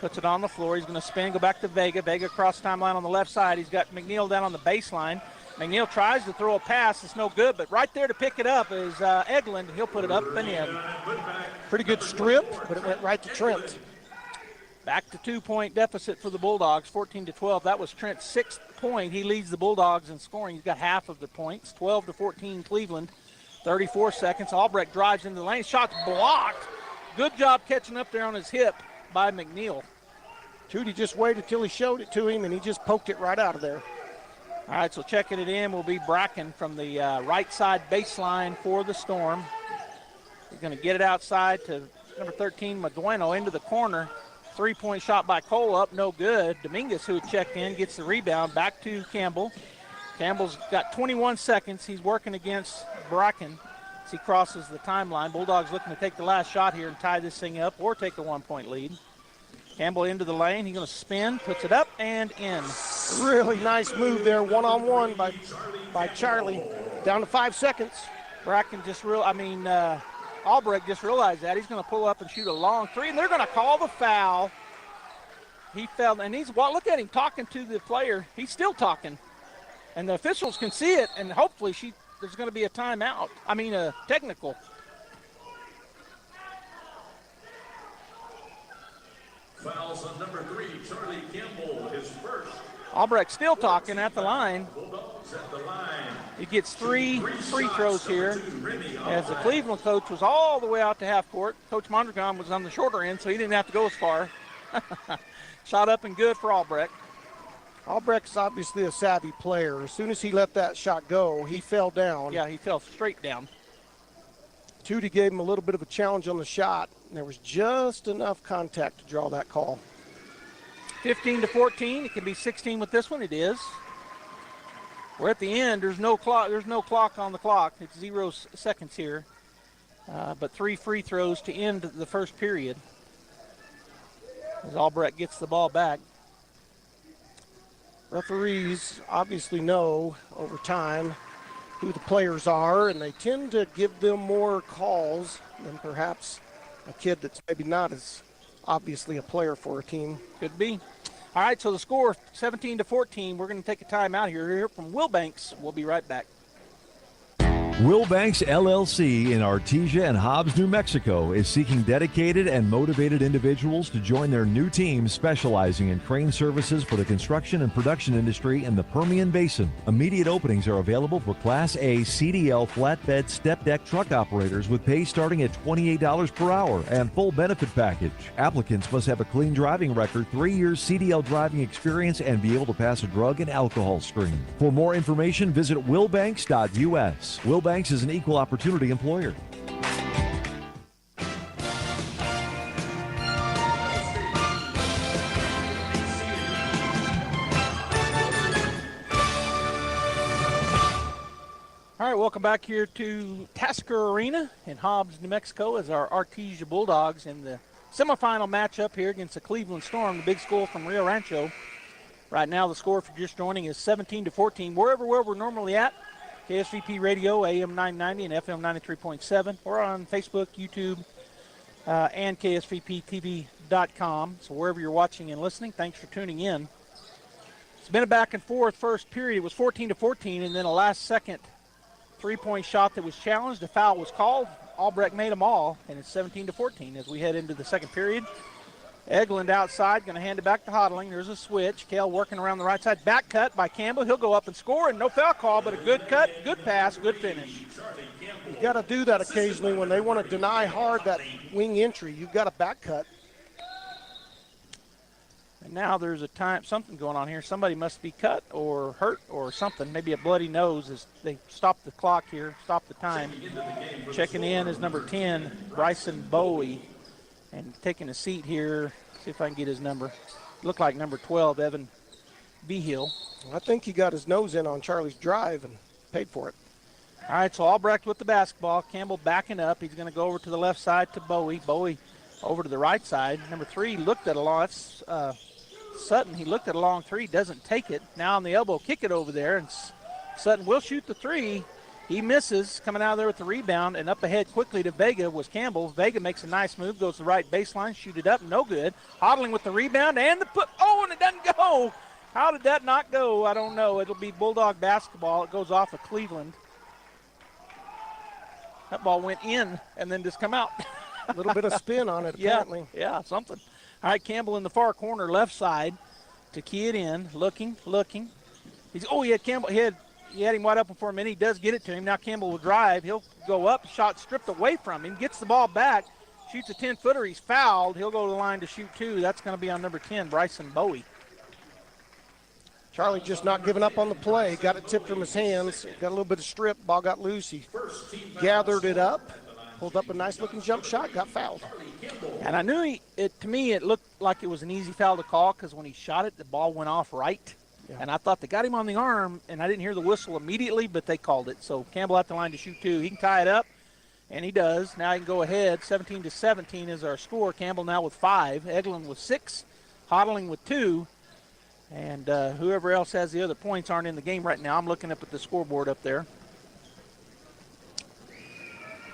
puts it on the floor. He's going to spin, go back to Vega. Vega across the timeline on the left side. He's got McNeil down on the baseline. McNeil tries to throw a pass. It's no good, but right there to pick it up is Eglin. He'll put it up and in. Pretty good strip, but it went right to Trent. Back to 2-point deficit for the Bulldogs, 14 to 12. That was Trent's 6th point. He leads the Bulldogs in scoring. He's got half of the points. 12 to 14 Cleveland. 34 seconds. Albrecht drives into the lane. Shot's blocked. Good job catching up there on his hip by McNeil. Tootie just waited till he showed it to him, and he just poked it right out of there. All right, so checking it in will be Bracken from the right side baseline for the Storm. He's going to get it outside to number 13, Madueno, into the corner. 3-point shot by Cole up, no good. Dominguez, who had checked in, gets the rebound back to Campbell. Campbell's got 21 seconds. He's working against Bracken as he crosses the timeline. Bulldogs looking to take the last shot here and tie this thing up or take a 1-point lead. Campbell into the lane. He's going to spin, puts it up and in. Really nice move there, one-on-one by Charlie. Down to 5 seconds. Bracken Albrecht just realized that. He's going to pull up and shoot a long three, and they're going to call the foul. He fell, and look at him talking to the player. He's still talking. And the officials can see it, and hopefully there's going to be a timeout. A technical. Fouls on number 3, Charlie Campbell, his first. Albrecht still talking at the line. He gets 3 free throws here, as the Cleveland coach was all the way out to half court. Coach Mondragon was on the shorter end, so he didn't have to go as far. Shot up and good for Albrecht. Albrecht's obviously a savvy player. As soon as he let that shot go, he fell down. Yeah, he fell straight down. Tootie gave him a little bit of a challenge on the shot, and there was just enough contact to draw that call. 15-14. It can be 16 with this one. It is. We're at the end. There's no clock. There's no clock on the clock. It's 0 seconds here. But 3 free throws to end the first period. As Albrecht gets the ball back. Referees obviously know over time who the players are, and they tend to give them more calls than perhaps a kid that's maybe not as obviously a player for a team. Could be. All right, so the score 17-14. We're going to take a timeout here. We'll hear from Will Banks. We'll be right back. Will Banks LLC in Artesia and Hobbs, New Mexico is seeking dedicated and motivated individuals to join their new team specializing in crane services for the construction and production industry in the Permian Basin. Immediate openings are available for Class A CDL flatbed step deck truck operators with pay starting at $28 per hour and full benefit package. Applicants must have a clean driving record, 3 years CDL driving experience, and be able to pass a drug and alcohol screen. For more information, visit willbanks.us. Will Banks is an equal opportunity employer. All right, welcome back here to Tasker Arena in Hobbs, New Mexico, as our Artesia Bulldogs in the semifinal matchup here against the Cleveland Storm, the big school from Rio Rancho. Right now, the score for just joining is 17-14. Where we're normally at, KSVP Radio, AM 990 and FM 93.7. We're on Facebook, YouTube, and KSVPTV.com. So wherever you're watching and listening, thanks for tuning in. It's been a back and forth first period. It was 14-14, and then a last-second three-point shot that was challenged. A foul was called. Albrecht made them all, and it's 17-14 as we head into the second period. Eglund outside, going to hand it back to Hodling. There's a switch. Kale working around the right side. Back cut by Campbell. He'll go up and score, and no foul call, but a good cut, good pass, good finish. You got to do that occasionally when they want to deny hard that wing entry. You've got a back cut. And now there's something going on here. Somebody must be cut or hurt or something. Maybe a bloody nose as they stop the clock here, stop the time. Checking in is number 10, Bryson Bowie. And taking a seat here, see if I can get his number. Looked like number 12, Evan Vigil. I think he got his nose in on Charlie's drive and paid for it. All right, so Albrecht with the basketball. Campbell backing up. He's going to go over to the left side to Bowie. Bowie over to the right side. Number 3 looked at a long, that's Sutton. He looked at a long 3, doesn't take it. Now on the elbow, kick it over there, and Sutton will shoot the 3. He misses, coming out of there with the rebound, and up ahead quickly to Vega was Campbell. Vega makes a nice move, goes to the right baseline, shoot it up, no good. Hodling with the rebound and the put. Oh, and it doesn't go. How did that not go? I don't know. It'll be Bulldog basketball. It goes off of Cleveland. That ball went in and then just come out. A little bit of spin on it, apparently. Yeah, something. All right, Campbell in the far corner, left side, to key it in, looking. He had Campbell. He had him wide open for a minute. He does get it to him. Now Campbell will drive. He'll go up. Shot stripped away from him. Gets the ball back. Shoots a 10-footer. He's fouled. He'll go to the line to shoot 2. That's going to be on number 10, Bryson Bowie. Charlie just not giving up on the play. Got it tipped from his hands. Got a little bit of strip. Ball got loose. He gathered it up. Pulled up a nice-looking jump shot. Got fouled. And I knew to me it looked like it was an easy foul to call because when he shot it, the ball went off right. Yeah. And I thought they got him on the arm, and I didn't hear the whistle immediately, but they called it. So Campbell at the line to shoot 2. He can tie it up, and he does. Now he can go ahead. 17-17 is our score. Campbell now with 5. Eglund with 6. Hodling with 2. And whoever else has the other points aren't in the game right now. I'm looking up at the scoreboard up there.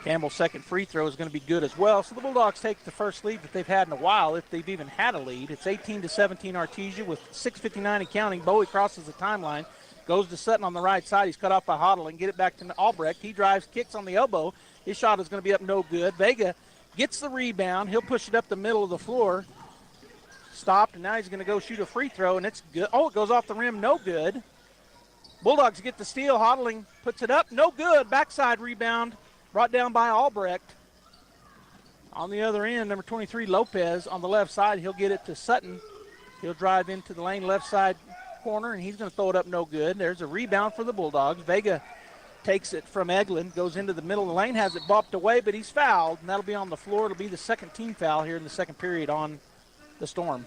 Campbell's second free throw is going to be good as well. So the Bulldogs take the first lead that they've had in a while, if they've even had a lead. It's 18-17 Artesia with 6:59 and counting. Bowie crosses the timeline, goes to Sutton on the right side. He's cut off by Hodling. Get it back to Albrecht. He drives, kicks on the elbow. His shot is going to be up no good. Vega gets the rebound. He'll push it up the middle of the floor. stopped, and now he's going to go shoot a free throw, and it's good. Oh, it goes off the rim, no good. Bulldogs get the steal. Hodling puts it up, no good. Backside rebound brought down by Albrecht. On the other end, number 23, Lopez, on the left side. He'll get it to Sutton. He'll drive into the lane, left side corner, and he's going to throw it up no good. There's a rebound for the Bulldogs. Vega takes it from Eglin, goes into the middle of the lane, has it bopped away, but he's fouled, and that'll be on the floor. It'll be the second team foul here in the second period on the Storm.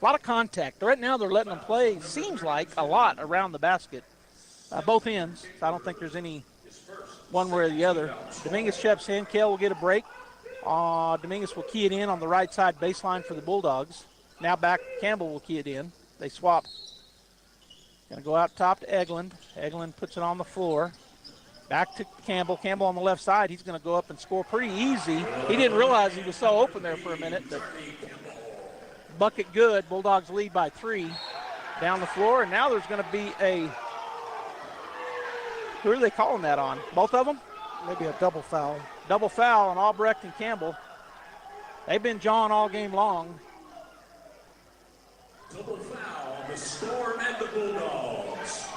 A lot of contact. Right now they're letting them play, seems like, a lot around the basket. Both ends, so I don't think there's any one way or the other. Dominguez checks in. Kale will get a break. Dominguez will key it in on the right side baseline for the Bulldogs. Now back, Campbell will key it in. They swap. Going to go out top to Eglin. Eglin puts it on the floor. Back to Campbell. Campbell on the left side. He's going to go up and score pretty easy. He didn't realize he was so open there for a minute. But bucket good. Bulldogs lead by 3 down the floor. And now there's going to be a, who are they calling that on? Both of them? Maybe a double foul. Double foul on Albrecht and Campbell. They've been jawing all game long. Double foul on the Storm and the Bulldogs.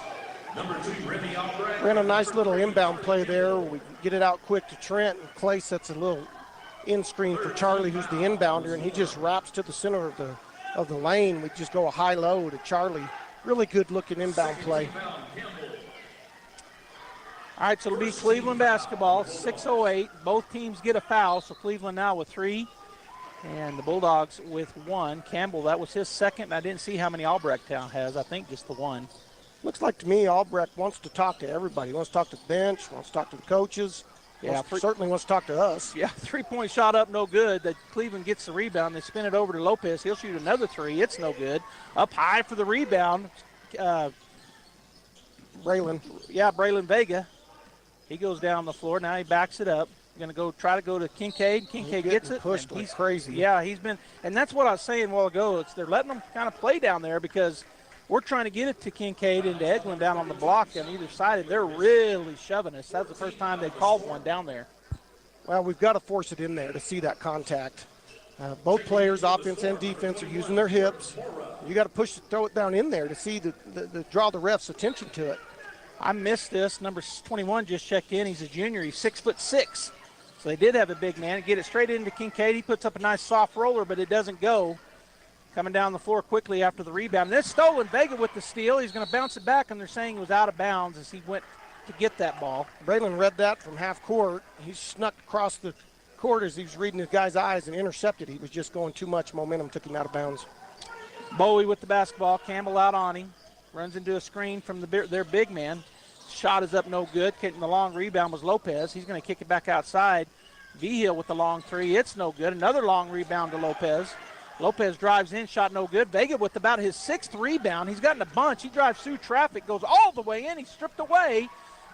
Number 2, Remy Albrecht. Ran a nice little inbound play there. We get it out quick to Trent, and Clay sets a little in screen for Charlie, who's the inbounder, and he just wraps to the center of the lane. We just go a high-low to Charlie. Really good-looking inbound play. All right, so it'll be Cleveland basketball, 6:08. Both teams get a foul, so Cleveland now with 3, and the Bulldogs with 1. Campbell, that was his second. I didn't see how many Albrecht has. I think just the 1. Looks like to me Albrecht wants to talk to everybody. He wants to talk to the bench, wants to talk to the coaches. Yeah, certainly wants to talk to us. Yeah, 3-point shot up, no good. That Cleveland gets the rebound. They spin it over to Lopez. He'll shoot another 3. It's no good. Up high for the rebound. Braylon Vega. He goes down the floor. Now he backs it up. Going to try to go to Kincaid. Kincaid gets it. Pushed like crazy. Yeah, he's been, and that's what I was saying a while ago. They're letting them kind of play down there because we're trying to get it to Kincaid and to Eglin down on the block on either side, and they're really shoving us. That's the first time they called one down there. Well, we've got to force it in there to see that contact. Both players, offense and defense, are using their hips. You got to push it, throw it down in there to see draw the ref's attention to it. I missed this. Number 21 just checked in. He's a junior. He's 6'6". So they did have a big man. Get it straight into Kincaid. He puts up a nice soft roller, but it doesn't go. Coming down the floor quickly after the rebound. And it's stolen. Vega with the steal. He's going to bounce it back, and they're saying it was out of bounds as he went to get that ball. Braylon read that from half court. He snuck across the court as he was reading his guy's eyes and intercepted. He was just going too much momentum, took him out of bounds. Bowie with the basketball. Campbell out on him. Runs into a screen from their big man. Shot is up no good. Getting the long rebound was Lopez. He's going to kick it back outside. Vigil with the long 3. It's no good. Another long rebound to Lopez. Lopez drives in. Shot no good. Vega with about his 6th rebound. He's gotten a bunch. He drives through traffic. Goes all the way in. He's stripped away.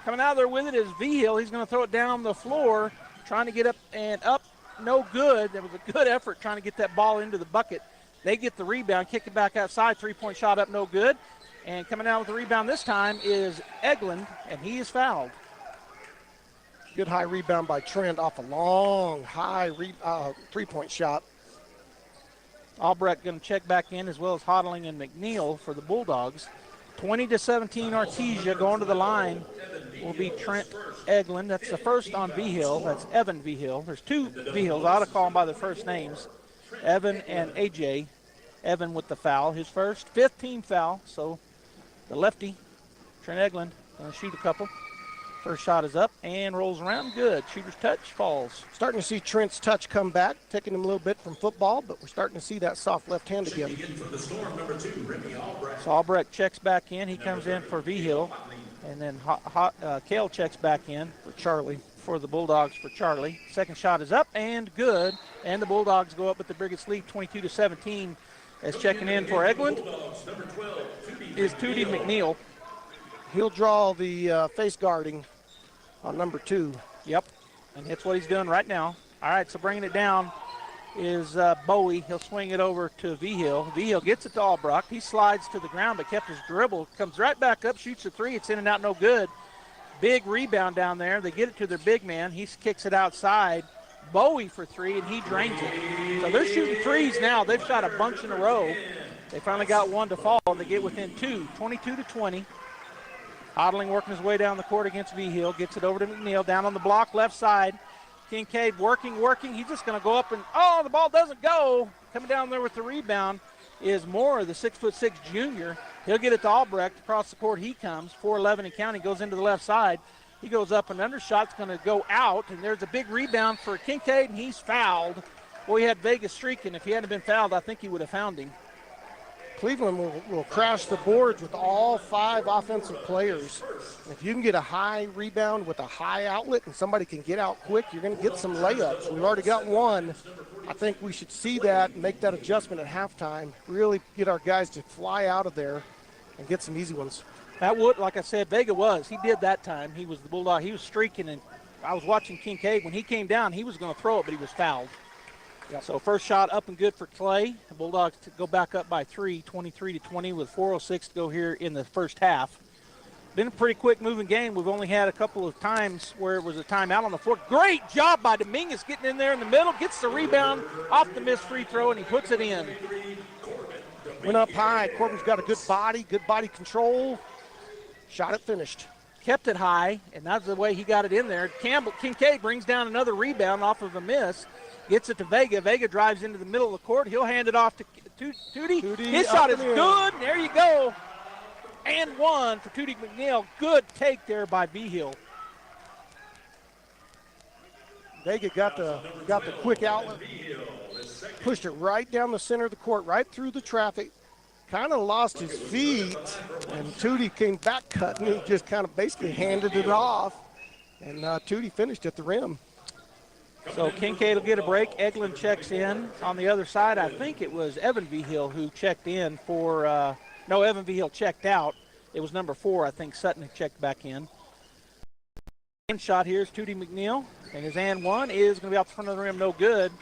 Coming out of there with it is Vigil. He's going to throw it down the floor. Trying to get up and up. No good. There was a good effort trying to get that ball into the bucket. They get the rebound. Kick it back outside. 3-point shot up no good. And coming out with the rebound this time is Eglin, and he is fouled. Good high rebound by Trent off a long, high 3-point shot. Albrecht going to check back in, as well as Hodling and McNeil for the Bulldogs. 20-17 Artesia going to the line will be Trent Eglin. That's the first on Vigil. That's Evan Vigil. There's 2 Vigils. I ought to call them by their first names. Evan and AJ. Evan with the foul. His first, 5th team foul. So the lefty, Trent Eglin, going to shoot a couple. First shot is up and rolls around. Good. Shooter's touch, falls. Starting to see Trent's touch come back, taking him a little bit from football, but we're starting to see that soft left hand again. So Albrecht checks back in. He comes in for Vigil. And then Kale checks back in for Charlie, for the Bulldogs for Charlie. Second shot is up and good. And the Bulldogs go up with the biggest lead, 22-17. As checking in for Eglin is Tootie McNeil. He'll draw the face guarding on number 2. Yep, and that's what he's doing right now. All right, so bringing it down is Bowie. He'll swing it over to Vigil. Vigil gets it to Albrecht. He slides to the ground but kept his dribble. Comes right back up, shoots a 3. It's in and out, no good. Big rebound down there. They get it to their big man. He kicks it outside. Bowie for three, and he drains it. So they're shooting threes now. They've shot a bunch in a row. They finally got one to fall, and they get within two, 22-20. Hodling working his way down the court against V-Hill. Gets it over to McNeil. Down on the block, left side. Kincaid working. He's just going to go up and, the ball doesn't go. Coming down there with the rebound is Moore, the 6'6" junior. He'll get it to Albrecht. Across the court he comes. 4'11" and counting. Goes into the left side. He goes up and under. Shot's going to go out, and there's a big rebound for Kincaid, and he's fouled. Boy, he had Vegas streaking. If he hadn't been fouled, I think he would have found him. Cleveland will crash the boards with all 5 offensive players. If you can get a high rebound with a high outlet and somebody can get out quick, you're going to get some layups. We've already got one. I think we should see that and make that adjustment at halftime, really get our guys to fly out of there and get some easy ones. That would, like I said, Vega was. He did that time. He was the Bulldog. He was streaking, and I was watching Kincaid. When he came down, he was going to throw it, but he was fouled. Yep. So first shot up and good for Clay. The Bulldogs go back up by 3, 23-20 with 4:06 to go here in the first half. Been a pretty quick moving game. We've only had a couple of times where it was a timeout on the floor. Great job by Dominguez getting in there in the middle, gets the rebound off the missed free throw, and he puts it in. Went up high. Corbin's got a good body control. Shot it finished. Kept it high, and that's the way he got it in there. Kincaid brings down another rebound off of a miss. Gets it to Vega. Vega drives into the middle of the court. He'll hand it off to Tootie. His shot is good. There you go. And one for Tootie McNeil. Good take there by V-Hill. Vega got the quick outlet. Pushed it right down the center of the court, right through the traffic. Kind of lost his feet, and Tootie came back cutting. He just kind of basically handed it off, and Tootie finished at the rim. So Kincaid will get a break. Eglin checks in on the other side. I think it was Evan V-Hill who checked in for, Evan V-Hill checked out. It was number 4, I think Sutton had checked back in. And shot here is Tootie McNeil, and his and one is going to be off the front of the rim, no good.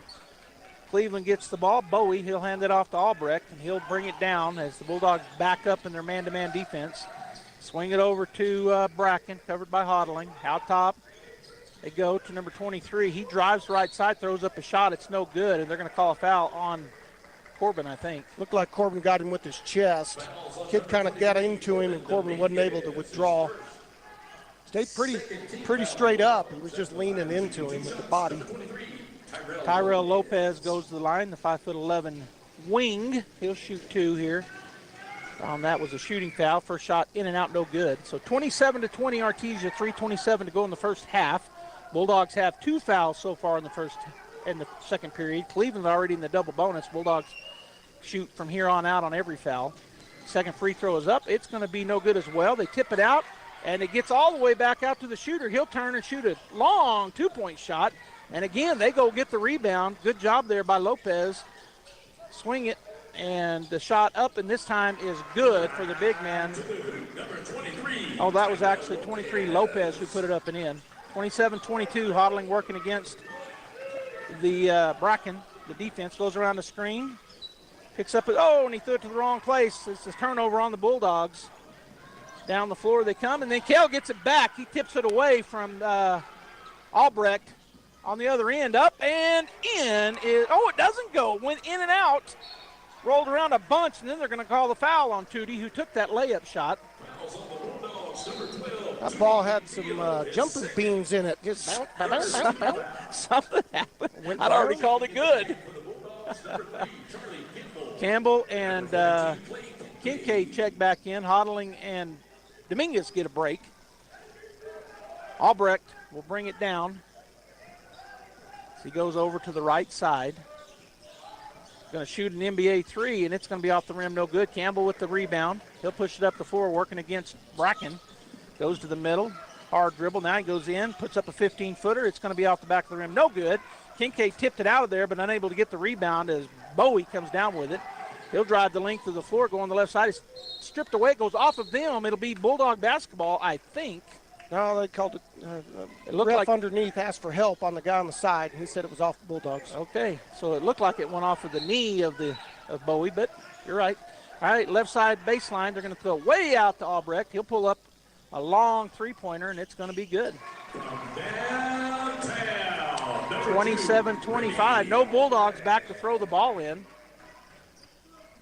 Cleveland gets the ball. Bowie, he'll hand it off to Albrecht, and he'll bring it down as the Bulldogs back up in their man-to-man defense. Swing it over to Bracken, covered by Hodling. Out top. They go to number 23. He drives right side, throws up a shot. It's no good, and they're going to call a foul on Corbin, I think. Looked like Corbin got him with his chest. Kid kind of got into him, and Corbin wasn't able to withdraw. Stayed pretty straight up. He was just leaning into him with the body. Tyrell Lopez goes to the line, the 5'11" wing. He'll shoot 2 here. That was a shooting foul. First shot in and out, no good. So 27-20 Artesia, 3:27 to go in the first half. Bulldogs have 2 fouls so far in the second period. Cleveland already in the double bonus. Bulldogs shoot from here on out on every foul. Second free throw is up. It's going to be no good as well. They tip it out, and it gets all the way back out to the shooter. He'll turn and shoot a long 2-point shot. And again, they go get the rebound. Good job there by Lopez. Swing it, and the shot up, and this time is good for the big man. Oh, that was actually 23 Lopez who put it up and in. 27-22, Hodling working against the Bracken. The defense goes around the screen. Picks up it, and he threw it to the wrong place. It's a turnover on the Bulldogs. Down the floor they come, and then Kell gets it back. He tips it away from Albrecht. On the other end, up and in. It doesn't go. Went in and out. Rolled around a bunch, and then they're going to call the foul on Tootie, who took that layup shot. That ball had some jumping beans in it. Just something happened. I'd already called it good. Campbell and Kincaid check back in. Hodling and Dominguez get a break. Albrecht will bring it down. He goes over to the right side. Going to shoot an NBA 3, and it's going to be off the rim, no good. Campbell with the rebound. He'll push it up the floor, working against Bracken. Goes to the middle. Hard dribble. Now he goes in, puts up a 15-footer. It's going to be off the back of the rim, no good. Kincaid tipped it out of there, but unable to get the rebound as Bowie comes down with it. He'll drive the length of the floor, go on the left side. It's stripped away. It goes off of them. It'll be Bulldog basketball, I think. No, they called it. It looked ref like underneath asked for help on the guy on the side, and he said it was off the Bulldogs. Okay, so it looked like it went off of the knee of Bowie, but you're right. All right, left side baseline. They're going to throw way out to Albrecht. He'll pull up a long 3-pointer, and it's going to be good. 27-25. No Bulldogs back to throw the ball in.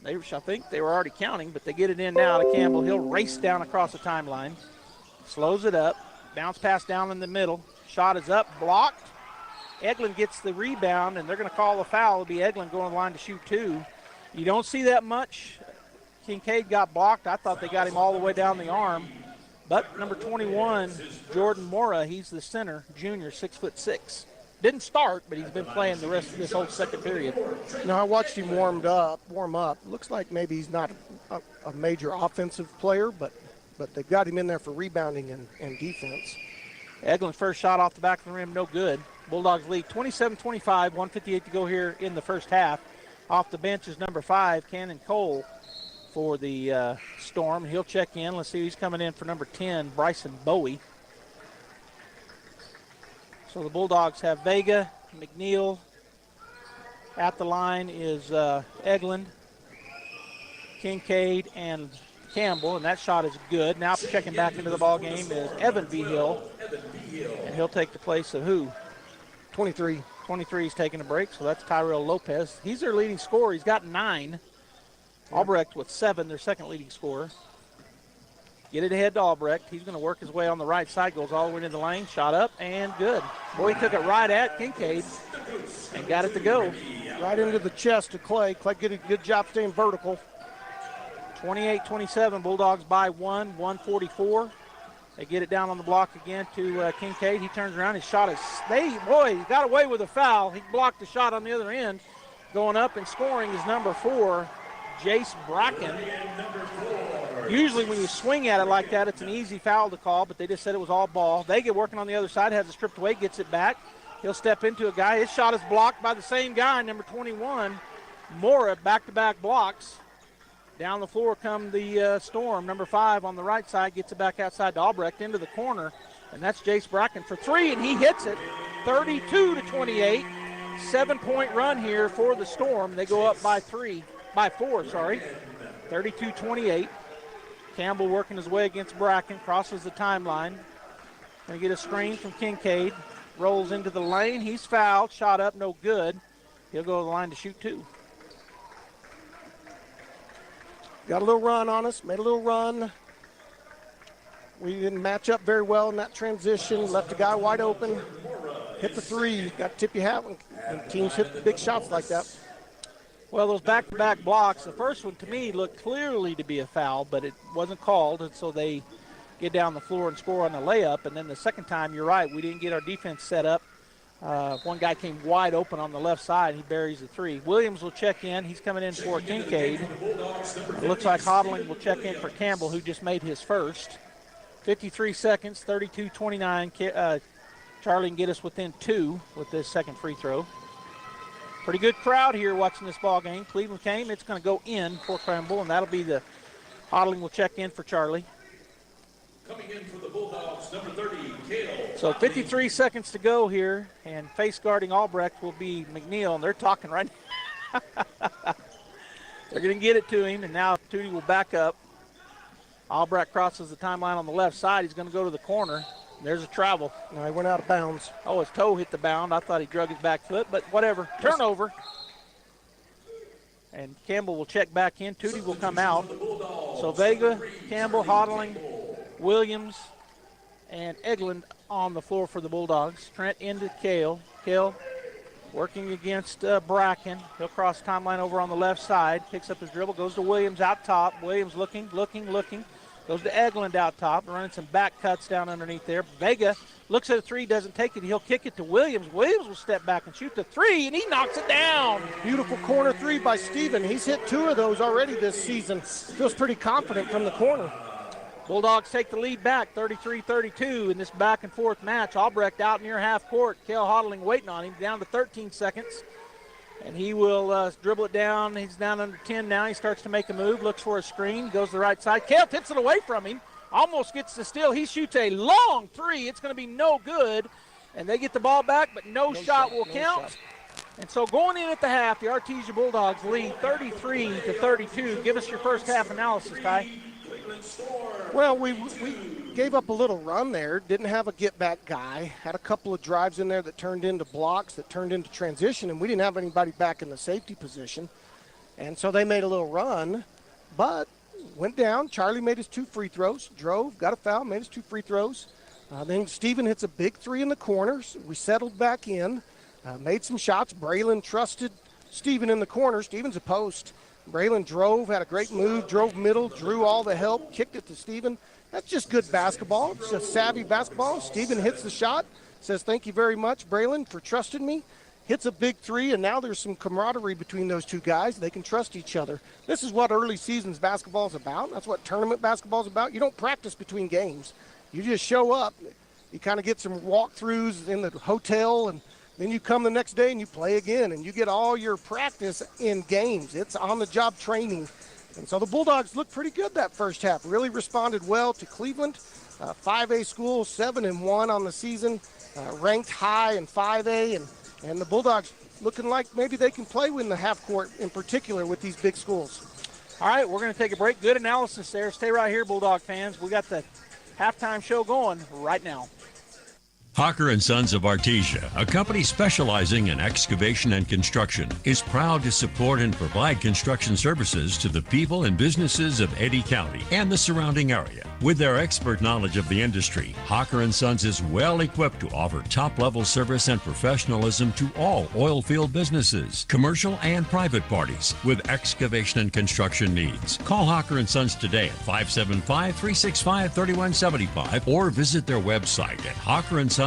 I think they were already counting, but they get it in now to Campbell. He'll race down across the timeline. Slows it up. Bounce pass down in the middle. Shot is up, blocked. Eglin gets the rebound, and they're going to call a foul. It'll be Eglin going to the line to shoot two. You don't see that much. Kincaid got blocked. I thought they got him all the way down the arm. But number 21, Jordan Mora, he's the center, junior, 6'6". Didn't start, but he's been playing the rest of this whole second period. No, I watched him warm up. Looks like maybe he's not a major offensive player, but they've got him in there for rebounding and defense. Eglin's first shot off the back of the rim, no good. Bulldogs lead 27-25, 1:58 to go here in the first half. Off the bench is number 5, Cannon Cole, for the Storm. He'll check in. Let's see who's coming in for number 10, Bryson Bowie. So the Bulldogs have Vega, McNeil. At the line is Eglin, Kincaid, and Campbell, and that shot is good. Now checking back into the ball game is Evan Vigil, and he'll take the place of who? 23. 23 is taking a break, so that's Tyrell Lopez. He's their leading scorer. He's got 9. Albrecht with 7, their second leading scorer. Get it ahead to Albrecht. He's going to work his way on the right side, goes all the way into the lane, shot up, and good. Boy, he took it right at Kincaid and got it to go. Right into the chest of Clay. Clay did a good job staying vertical. 28-27, Bulldogs by 1:44. They get it down on the block again to Kincaid. He turns around, his shot is, he got away with a foul. He blocked the shot on the other end. Going up and scoring is number 4, Jace Bracken. Usually when you swing at it like that, it's an easy foul to call, but they just said it was all ball. They get working on the other side, has it stripped away, gets it back. He'll step into a guy. His shot is blocked by the same guy, number 21, Mora, back-to-back blocks. Down the floor come the Storm. Number 5 on the right side gets it back outside to Albrecht into the corner, and that's Jace Bracken for 3, and he hits it. 32-28. 7-point run here for the Storm. They go up by 4. 32-28. Campbell working his way against Bracken, crosses the timeline. Going to get a screen from Kincaid. Rolls into the lane. He's fouled. Shot up, no good. He'll go to the line to shoot 2. Got a little run on us, made a little run. We didn't match up very well in that transition. Left the guy wide open. Hit the 3. Got to tip your hat when teams hit big shots like that. Well, those back-to-back blocks, the first one to me looked clearly to be a foul, but it wasn't called, and so they get down the floor and score on the layup. And then the second time, you're right, we didn't get our defense set up. One guy came wide open on the left side. He buries the 3. Williams will check in. He's coming in for Kincaid. It looks like Hodling will check in for Campbell, who just made his first. 53 seconds, 32-29. Charlie can get us within 2 with this second free throw. Pretty good crowd here watching this ball game. Cleveland came. It's going to go in for Campbell, and that'll be the Hodling will check in for Charlie. Coming in for the Bulldogs, number 30, Cale. So 53 seconds to go here, and face guarding Albrecht will be McNeil, and they're talking right now. They're going to get it to him, and now Tootie will back up. Albrecht crosses the timeline on the left side. He's going to go to the corner. There's a travel. No, he went out of bounds. Oh, his toe hit the bound. I thought he drug his back foot, but whatever. Turnover. And Campbell will check back in. Tootie will come out. So Vega, Campbell, Hodling, Williams, and Eglin on the floor for the Bulldogs. Trent into Cale. Cale working against Bracken. He'll cross the timeline over on the left side. Picks up his dribble. Goes to Williams out top. Williams looking. Goes to Eglin out top, running some back cuts down underneath there. Vega looks at a 3, doesn't take it. He'll kick it to Williams. Williams will step back and shoot the 3, and he knocks it down. Beautiful corner 3 by Steven. He's hit 2 of those already this season. Feels pretty confident from the corner. Bulldogs take the lead back, 33-32 in this back and forth match. Albrecht out near half court. Cale Hodling waiting on him, down to 13 seconds. And he will dribble it down. He's down under 10 now. He starts to make a move, looks for a screen, goes to the right side. Cale tips it away from him, almost gets the steal. He shoots a long 3. It's going to be no good. And they get the ball back, but no shot will count. And so going in at the half, the Artesia Bulldogs lead 33-32. Give us your first half analysis, Ty. Well, we gave up a little run there, didn't have a get-back guy, had a couple of drives in there that turned into blocks, that turned into transition, and we didn't have anybody back in the safety position. And so they made a little run, but went down. Charlie made his 2 free throws, drove, got a foul, made his 2 free throws. Then Steven hits a big 3 in the corners. We settled back in, made some shots. Braylon trusted Steven in the corner. Steven's a post. Braylon drove, had a great move, drove middle, drew all the help, kicked it to Steven. That's just good basketball. It's just savvy basketball. Steven hits the shot, says, "Thank you very much, Braylon, for trusting me." Hits a big 3, and now there's some camaraderie between those two guys. They can trust each other. This is what early seasons basketball is about. That's what tournament basketball is about. You don't practice between games. You just show up. You kind of get some walkthroughs in the hotel, and then you come the next day and you play again, and you get all your practice in games. It's on-the-job training. And so the Bulldogs looked pretty good that first half, really responded well to Cleveland. 5A school, 7-1 on the season, ranked high in 5A, and the Bulldogs looking like maybe they can play in the half court in particular with these big schools. All right, we're going to take a break. Good analysis there. Stay right here, Bulldog fans. We got the halftime show going right now. Hocker & Sons of Artesia, a company specializing in excavation and construction, is proud to support and provide construction services to the people and businesses of Eddy County and the surrounding area. With their expert knowledge of the industry, Hocker & Sons is well equipped to offer top-level service and professionalism to all oil field businesses, commercial and private parties with excavation and construction needs. Call Hocker & Sons today at 575-365-3175 or visit their website at hockerandsons.com.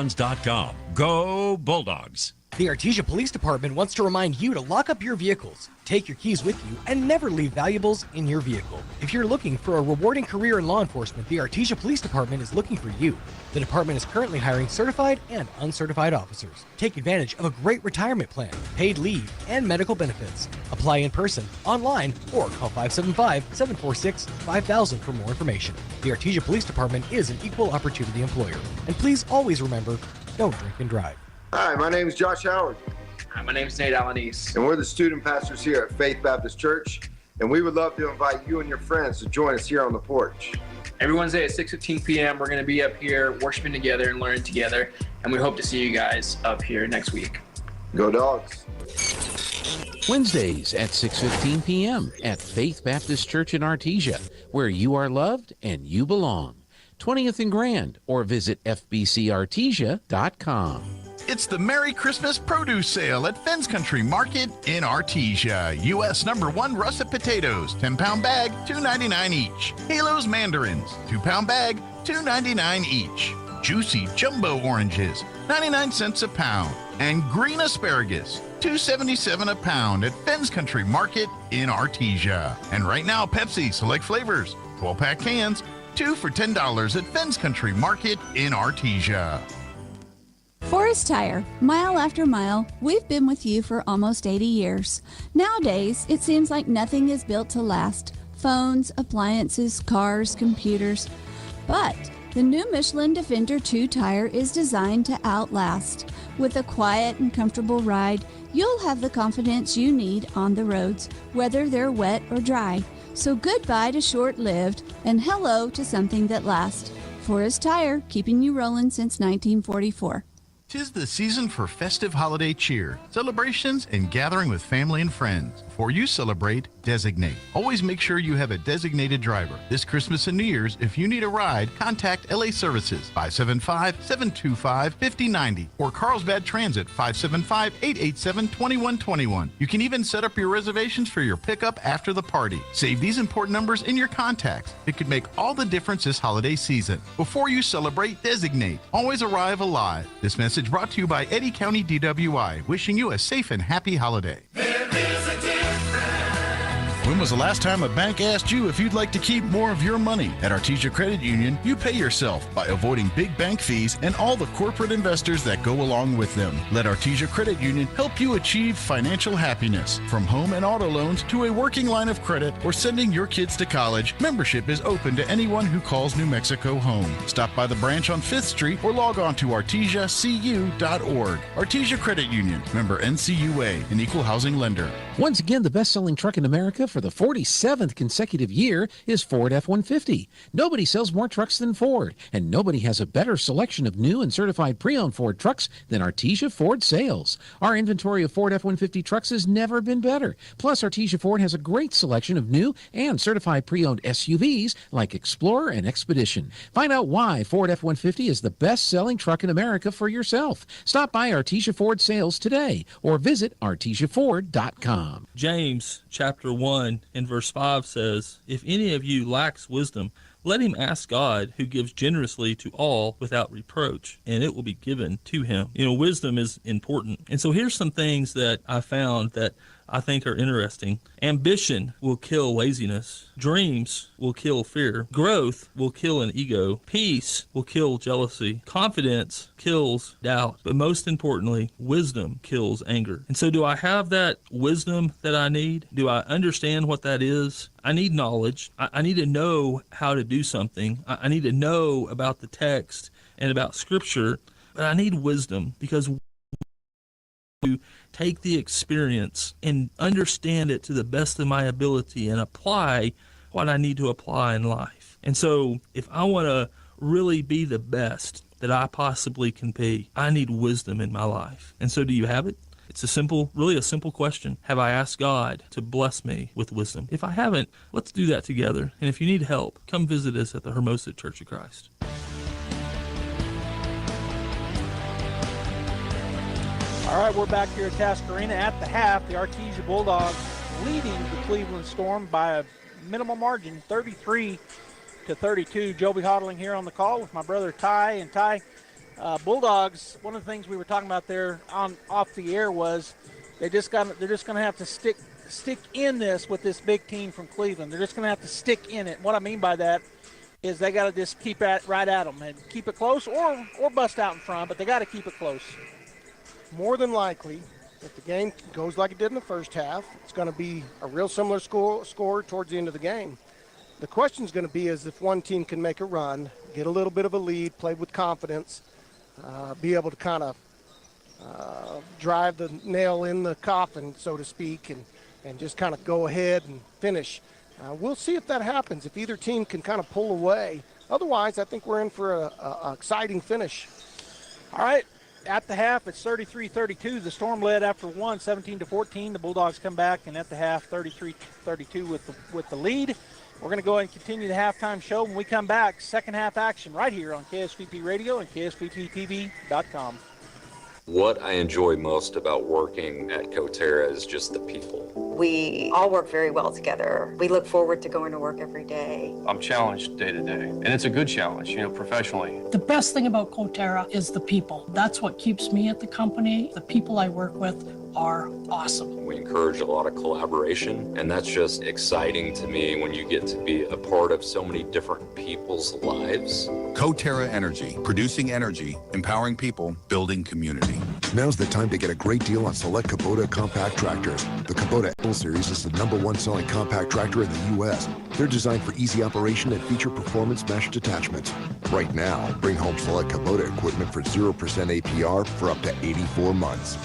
Go Bulldogs! The Artesia Police Department wants to remind you to lock up your vehicles, take your keys with you, and never leave valuables in your vehicle. If you're looking for a rewarding career in law enforcement, the Artesia Police Department is looking for you. The department is currently hiring certified and uncertified officers. Take advantage of a great retirement plan, paid leave, and medical benefits. Apply in person, online, or call 575-746-5000 for more information. The Artesia Police Department is an equal opportunity employer. And please always remember, don't drink and drive. Hi, my name is Josh Howard. Hi, my name is Nate Alanis. And we're the student pastors here at Faith Baptist Church. And we would love to invite you and your friends to join us here on the porch. Every Wednesday at 6:15 p.m., we're going to be up here worshiping together and learning together. And we hope to see you guys up here next week. Go Dogs. Wednesdays at 6:15 p.m. at Faith Baptist Church in Artesia, where you are loved and you belong. 20th and Grand, or visit fbcartesia.com. It's the Merry Christmas Produce Sale at Fens Country Market in Artesia. U.S. #1 russet potatoes, 10-pound bag, $2.99 each. Halos mandarins, 2-pound bag, $2.99 each. Juicy jumbo oranges, 99 cents a pound. And green asparagus, $2.77 a pound at Fens Country Market in Artesia. And right now, Pepsi select flavors, 12-pack cans, 2 for $10 at Fens Country Market in Artesia. Forest Tire, mile after mile, we've been with you for almost 80 years. Nowadays, it seems like nothing is built to last. Phones, appliances, cars, computers. But the new Michelin Defender 2 tire is designed to outlast. With a quiet and comfortable ride, you'll have the confidence you need on the roads, whether they're wet or dry. So goodbye to short-lived and hello to something that lasts. Forest Tire, keeping you rolling since 1944. 'Tis the season for festive holiday cheer, celebrations, and gathering with family and friends. Before you celebrate, designate. Always make sure you have a designated driver. This Christmas and New Year's, if you need a ride, contact LA Services, 575-725-5090, or Carlsbad Transit, 575-887-2121. You can even set up your reservations for your pickup after the party. Save these important numbers in your contacts. It could make all the difference this holiday season. Before you celebrate, designate. Always arrive alive. This message brought to you by Eddy County DWI, wishing you a safe and happy holiday. When was the last time a bank asked you if you'd like to keep more of your money? At Artesia Credit Union, you pay yourself by avoiding big bank fees and all the corporate investors that go along with them. Let Artesia Credit Union help you achieve financial happiness. From home and auto loans to a working line of credit or sending your kids to college, membership is open to anyone who calls New Mexico home. Stop by the branch on 5th Street or log on to artesiacu.org. Artesia Credit Union, member NCUA, an equal housing lender. Once again, the best-selling truck in America for the 47th consecutive year is Ford F-150. Nobody sells more trucks than Ford, and nobody has a better selection of new and certified pre-owned Ford trucks than Artesia Ford Sales. Our inventory of Ford F-150 trucks has never been better. Plus, Artesia Ford has a great selection of new and certified pre-owned SUVs like Explorer and Expedition. Find out why Ford F-150 is the best-selling truck in America for yourself. Stop by Artesia Ford Sales today or visit artesiaford.com. James chapter 1 and verse 5 says, "If any of you lacks wisdom, let him ask God, who gives generously to all without reproach, and it will be given to him." Wisdom is important. And so here's some things that I found that I think are interesting. Ambition will kill laziness. Dreams will kill fear. Growth will kill an ego. Peace will kill jealousy. Confidence kills doubt. But most importantly, wisdom kills anger. And so do I have that wisdom that I need? Do I understand what that is? I need knowledge. I need to know how to do something. I need to know about the text and about Scripture. But I need wisdom, because to take the experience and understand it to the best of my ability and apply what I need to apply in life. And so if I want to really be the best that I possibly can be, I need wisdom in my life. And so do you have it? It's really a simple question. Have I asked God to bless me with wisdom? If I haven't, let's do that together. And if you need help, come visit us at the Hermosa Church of Christ. All right, we're back here at Task Arena at the half. The Artesia Bulldogs leading the Cleveland Storm by a minimal margin, 33-32. Joby Hodling here on the call with my brother Ty. And Ty, Bulldogs, one of the things we were talking about there off the air was they're just going to have to stick in this with this big team from Cleveland. They're just going to have to stick in it. What I mean by that is they got to just keep right at them and keep it close, or bust out in front, but they got to keep it close. More than likely, if the game goes like it did in the first half, it's going to be a real similar score towards the end of the game. The question is going to be is if one team can make a run, get a little bit of a lead, play with confidence, be able to kind of drive the nail in the coffin, so to speak, and just kind of go ahead and finish. We'll see if that happens, if either team can kind of pull away. Otherwise, I think we're in for an exciting finish. All right. At the half, it's 33-32. The Storm led after one, 17-14. The Bulldogs come back, and at the half, 33-32 with the lead. We're going to go ahead and continue the halftime show. When we come back, second half action right here on KSVP Radio and KSVPTV.com. What I enjoy most about working at Coterra is just the people. We all work very well together. We look forward to going to work every day. I'm challenged day to day, and it's a good challenge, professionally. The best thing about Coterra is the people. That's what keeps me at the company. The people I work with are awesome. We encourage a lot of collaboration, and that's just exciting to me when you get to be a part of so many different people's lives. Coterra Energy, producing energy, empowering people, building community. Now's the time to get a great deal on select Kubota compact tractors. The Kubota L Series is the #1 selling compact tractor in the U.S. They're designed for easy operation and feature performance meshed attachments. Right now, bring home select Kubota equipment for 0% APR for up to 84 months.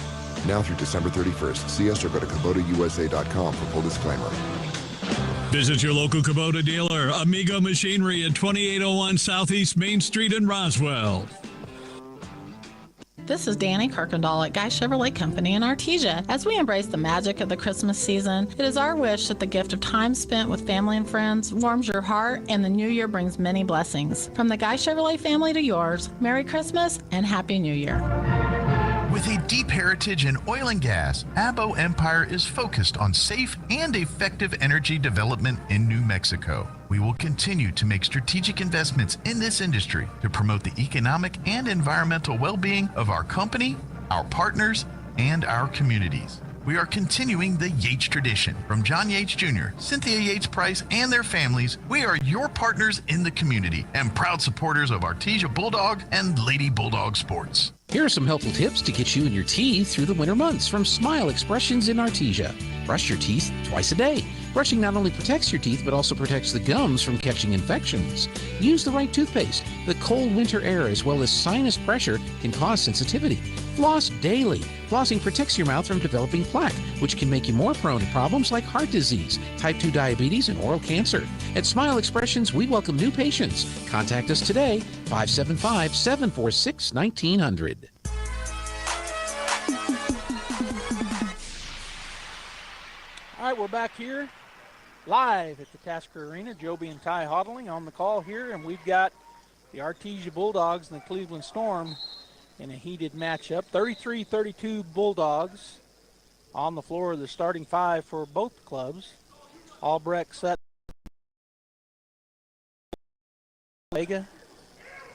Now through December 31st. See us or go to KubotaUSA.com for full disclaimer. Visit your local Kubota dealer, Amigo Machinery at 2801 Southeast Main Street in Roswell. This is Danny Kirkendall at Guy Chevrolet Company in Artesia. As we embrace the magic of the Christmas season, it is our wish that the gift of time spent with family and friends warms your heart and the new year brings many blessings. From the Guy Chevrolet family to yours, Merry Christmas and Happy New Year. With a deep heritage in oil and gas, Abo Empire is focused on safe and effective energy development in New Mexico. We will continue to make strategic investments in this industry to promote the economic and environmental well-being of our company, our partners, and our communities. We are continuing the Yates tradition. From John Yates Jr., Cynthia Yates Price, and their families, we are your partners in the community and proud supporters of Artesia Bulldog and Lady Bulldog Sports. Here are some helpful tips to get you and your teeth through the winter months from Smile Expressions in Artesia. Brush your teeth twice a day. Brushing not only protects your teeth, but also protects the gums from catching infections. Use the right toothpaste. The cold winter air as well as sinus pressure can cause sensitivity. Floss daily. Flossing protects your mouth from developing plaque, which can make you more prone to problems like heart disease, type 2 diabetes, and oral cancer. At Smile Expressions, we welcome new patients. Contact us today, 575-746-1900. All right, we're back here live at the Tasker Arena. Joby and Ty Hodling on the call here, and we've got the Artesia Bulldogs and the Cleveland Storm in a heated matchup. 33-32 Bulldogs on the floor of the starting five for both clubs. Albrecht, Sutton, Vega,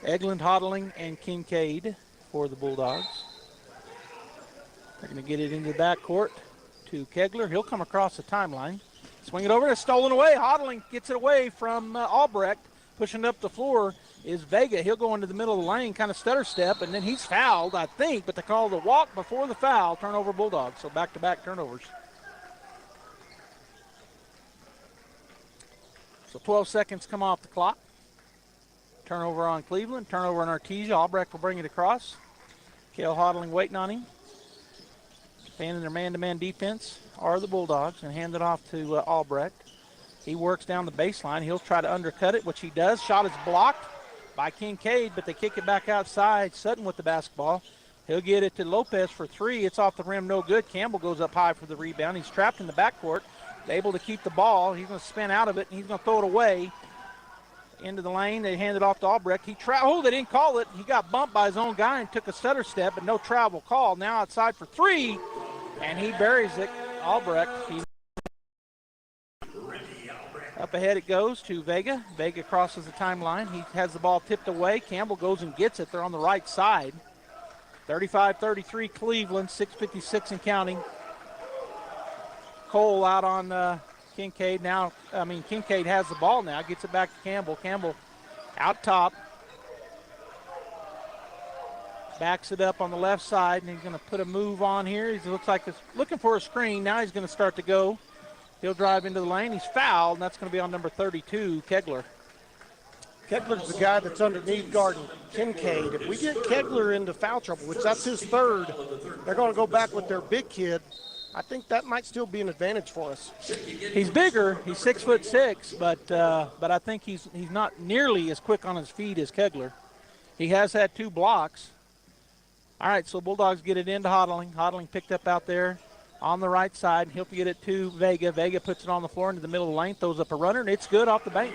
Eglin, Hodling, and Kincaid for the Bulldogs. They're going to get it into the backcourt to Kegler. He'll come across the timeline. Swing it over. It's stolen away. Hodling gets it away from Albrecht. Pushing up the floor is Vega. He'll go into the middle of the lane, kind of stutter step, and then he's fouled, I think, but they call the walk before the foul, turnover Bulldogs. So back-to-back turnovers. So 12 seconds come off the clock. Turnover on Cleveland, turnover on Artesia. Albrecht will bring it across. Cale Hodling waiting on him. Standing their man-to-man defense are the Bulldogs, and hand it off to Albrecht. He works down the baseline. He'll try to undercut it, which he does. Shot is blocked by Kincaid, but they kick it back outside. Sutton with the basketball. He'll get it to Lopez for three. It's off the rim, no good. Campbell goes up high for the rebound. He's trapped in the backcourt, able to keep the ball. He's going to spin out of it, and he's going to throw it away into the lane. They hand it off to Albrecht. They didn't call it. He got bumped by his own guy and took a stutter step, but no travel call. Now outside for three, and he buries it. Albrecht. Up ahead it goes to Vega. Vega crosses the timeline. He has the ball tipped away. Campbell goes and gets it. They're on the right side. 35-33 Cleveland, 6:56 and counting. Cole out on Kincaid now. Kincaid has the ball now. Gets it back to Campbell. Campbell out top. Backs it up on the left side, and he's going to put a move on here. He looks like he's looking for a screen. Now he's going to start to go. He'll drive into the lane. He's fouled, and that's going to be on number 32, Kegler. Kegler's the guy that's underneath guarding Kincaid. If we get Kegler into foul trouble, which that's his third, they're going to go back with their big kid. I think that might still be an advantage for us. He's bigger. He's 6'6", but I think he's not nearly as quick on his feet as Kegler. He has had two blocks. All right, so Bulldogs get it into Hodling. Hodling picked up out there on the right side. He'll get it to Vega. Vega puts it on the floor into the middle of the lane, throws up a runner, and it's good off the bank.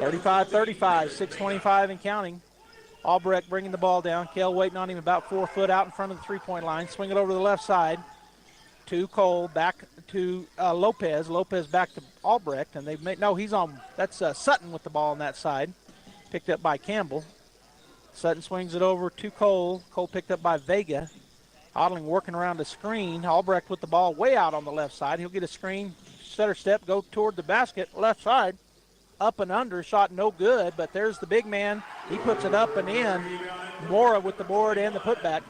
35-35, 6:25 and counting. Albrecht bringing the ball down. Cale waiting on him about 4 foot out in front of the three-point line. Swing it over to the left side to Cole, back to Lopez. Lopez back to Albrecht, and they've made, no, he's on, that's Sutton with the ball on that side. Picked up by Campbell. Sutton swings it over to Cole. Cole picked up by Vega. Hodling working around the screen. Albrecht with the ball way out on the left side. He'll get a screen, stutter step, go toward the basket, left side. Up and under, shot no good, but there's the big man. He puts it up and in. Mora with the board and the putback.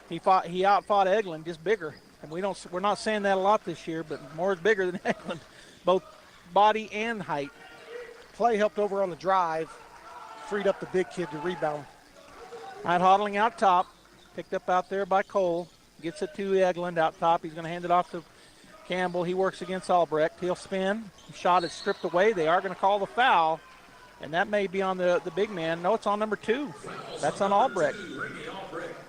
He out-fought Eglin, just bigger. And we're not saying that a lot this year, but Mora's bigger than Eglin, both body and height. Play helped over on the drive, freed up the big kid to rebound. All right, Hodling out top, picked up out there by Cole. Gets it to Eglin out top. He's going to hand it off to Campbell. He works against Albrecht. He'll spin. Shot is stripped away. They are going to call the foul, and that may be on the big man. No, it's on number 2. That's on Albrecht.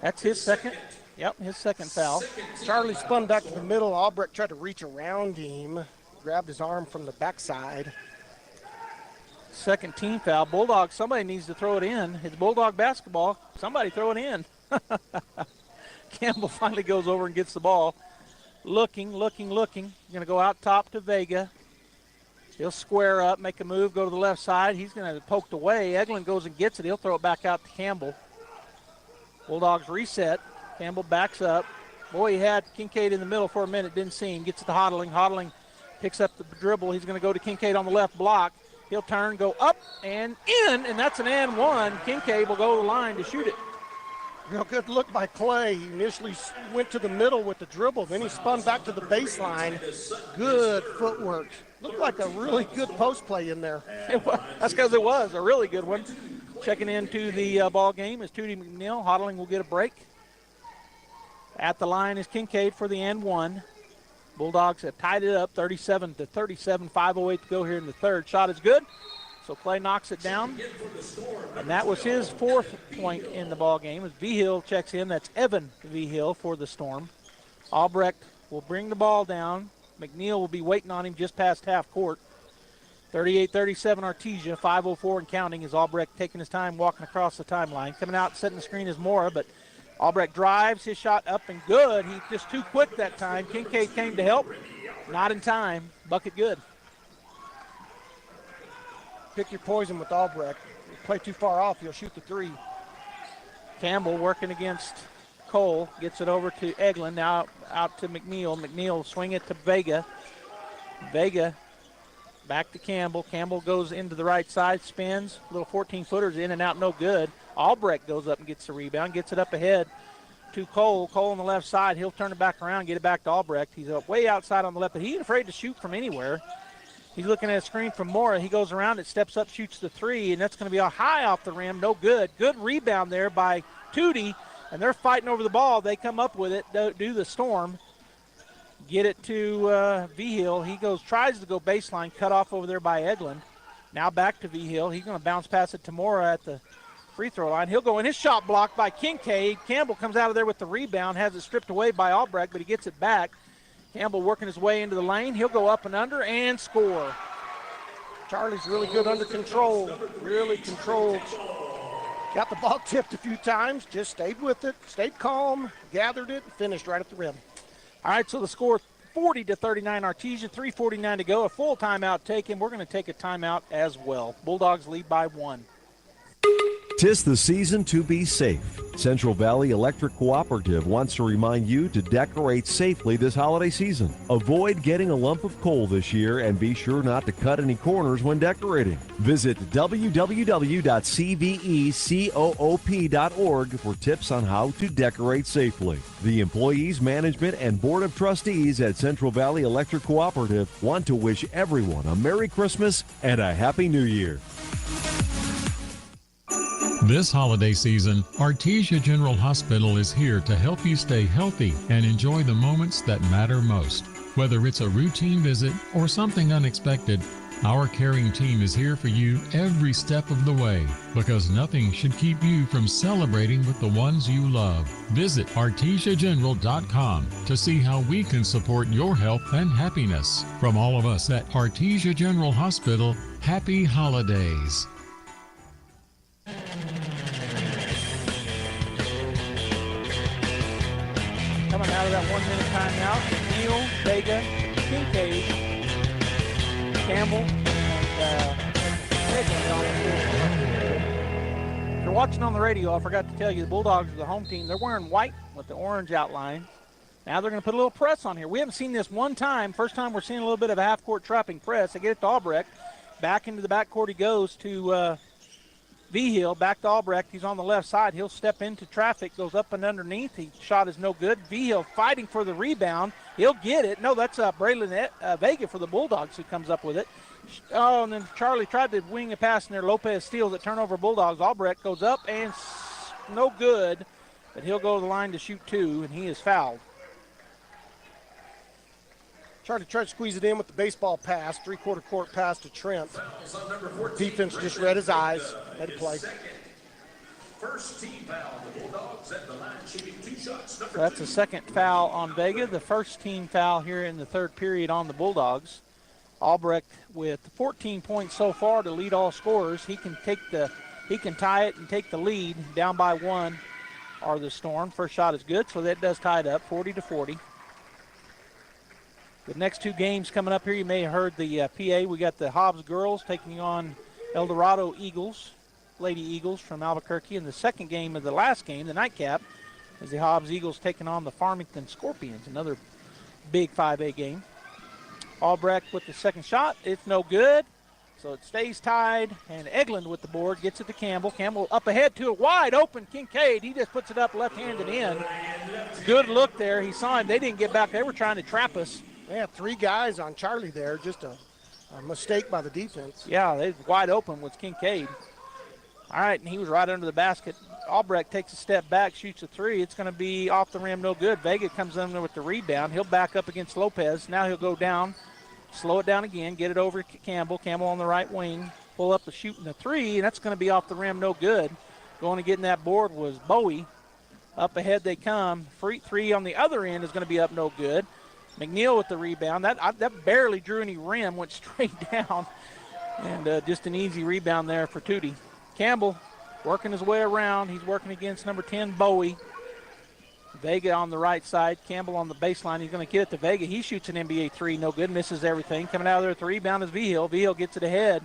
That's his second. Yep, his second foul. Charlie spun back to the middle. Albrecht tried to reach around him, grabbed his arm from the backside. Second team foul. Bulldog, somebody needs to throw it in. It's Bulldog basketball. Somebody throw it in. Campbell finally goes over and gets the ball. Looking. Going to go out top to Vega. He'll square up, make a move, go to the left side. He's going to poke away. Eglin goes and gets it. He'll throw it back out to Campbell. Bulldogs reset. Campbell backs up. Boy, he had Kincaid in the middle for a minute. Didn't see him. Gets it to Hodling. Hodling picks up the dribble. He's going to go to Kincaid on the left block. He'll turn, go up and in, and that's an and one. Kincaid will go to the line to shoot it. Real good look by Clay. He initially went to the middle with the dribble. Then he spun back to the baseline. Good footwork. Looked like a really good post play in there. That's because it was a really good one. Checking into the ball game is Tootie McNeil. Hodling will get a break. At the line is Kincaid for the and one. Bulldogs have tied it up 37-37, 5:08 to go here in the third. Shot is good, so Clay knocks it down. And that was his 4th point in the ball game as Vigil checks in. That's Evan Vigil for the Storm. Albrecht will bring the ball down. McNeil will be waiting on him just past half court. 38-37 Artesia, 5:04 and counting as Albrecht taking his time walking across the timeline. Coming out, setting the screen is Mora, but Albrecht drives his shot up and good. He's just too quick that time. Kincaid came to help. Not in time. Bucket good. Pick your poison with Albrecht. You play too far off, you'll shoot the three. Campbell working against Cole. Gets it over to Eglin. Now out to McNeil. McNeil swing it to Vega. Vega back to Campbell. Campbell goes into the right side, spins. Little 14-footers in and out, no good. Albrecht goes up and gets the rebound, gets it up ahead to Cole. Cole on the left side. He'll turn it back around, get it back to Albrecht. He's up way outside on the left, but he ain't afraid to shoot from anywhere. He's looking at a screen from Mora. He goes around it, steps up, shoots the three, and that's going to be a high off the rim. No good. Good rebound there by Tootie, and they're fighting over the ball. They come up with it, do the Storm. Get it to Vigil. He tries to go baseline, cut off over there by Eglin. Now back to Vigil. He's going to bounce pass it to Mora at the free throw line. He'll go in. His shot blocked by Kincaid. Campbell comes out of there with the rebound, has it stripped away by Albrecht, but he gets it back. Campbell working his way into the lane. He'll go up and under and score. Charlie's really good under control. Really controlled. Got the ball tipped a few times, just stayed with it, stayed calm, gathered it, and finished right at the rim. All right, so the score 40-39 Artesia, 3:49 to go. A full timeout taken. We're going to take a timeout as well. Bulldogs lead by 1. 'Tis the season to be safe. Central Valley Electric Cooperative wants to remind you to decorate safely this holiday season. Avoid getting a lump of coal this year and be sure not to cut any corners when decorating. Visit www.cvecoop.org for tips on how to decorate safely. The employees, management, and Board of Trustees at Central Valley Electric Cooperative want to wish everyone a Merry Christmas and a Happy New Year. This holiday season, Artesia General Hospital is here to help you stay healthy and enjoy the moments that matter most. Whether it's a routine visit or something unexpected, our caring team is here for you every step of the way because nothing should keep you from celebrating with the ones you love. Visit artesiageneral.com to see how we can support your health and happiness. From all of us at Artesia General Hospital, happy holidays. Coming out of that 1 minute timeout, Neal, Vega, Kincaid, Campbell, and if you're watching on the radio, I forgot to tell you, the Bulldogs are the home team. They're wearing white with the orange outline. Now they're going to put a little press on here. We haven't seen this one time. First time we're seeing a little bit of a half-court trapping press. They get it to Albrecht. Back into the backcourt he goes to Vigil, back to Albrecht. He's on the left side. He'll step into traffic, goes up and underneath. His shot is no good. Vigil fighting for the rebound. He'll get it. No, that's Braylon Vega for the Bulldogs who comes up with it. Oh, and then Charlie tried to wing a pass in there. Lopez steals it, turnover Bulldogs. Albrecht goes up and no good, but he'll go to the line to shoot two, and he is fouled. Tried to squeeze it in with the baseball pass, three-quarter court pass to Trent. Defense just read his eyes, had to play. First team foul, the Bulldogs at the line shooting 2 shots. That's a second foul on Vega, the first team foul here in the third period on the Bulldogs. Albrecht with 14 points so far to lead all scorers. He can tie it and take the lead. Down by 1 are the Storm. First shot is good, so that does tie it up 40-40. The next 2 games coming up here, you may have heard the PA. We got the Hobbs girls taking on El Dorado Eagles, Lady Eagles from Albuquerque. And the second game of the last game, the nightcap, is the Hobbs Eagles taking on the Farmington Scorpions, another big 5A game. Albrecht with the second shot. It's no good, so it stays tied. And Eglin with the board gets it to Campbell. Campbell up ahead to a wide open Kincaid. He just puts it up left-handed in. Good look there. He saw him. They didn't get back. They were trying to trap us. They had 3 guys on Charlie there. Just a mistake by the defense. Yeah, they wide open with Kincaid. All right, and he was right under the basket. Albrecht takes a step back, shoots a three. It's going to be off the rim, no good. Vega comes in there with the rebound. He'll back up against Lopez. Now he'll go down, slow it down again, get it over to Campbell. Campbell on the right wing, pull up the shooting the three, and that's going to be off the rim, no good. Going to getting that board was Bowie. Up ahead they come. Free three on the other end is going to be up, no good. McNeil with the rebound. That barely drew any rim, went straight down. And just an easy rebound there for Tootie. Campbell working his way around. He's working against number 10, Bowie. Vega on the right side. Campbell on the baseline. He's going to get it to Vega. He shoots an NBA three. No good. Misses everything. Coming out of there with the rebound is Vigil. Vigil gets it ahead.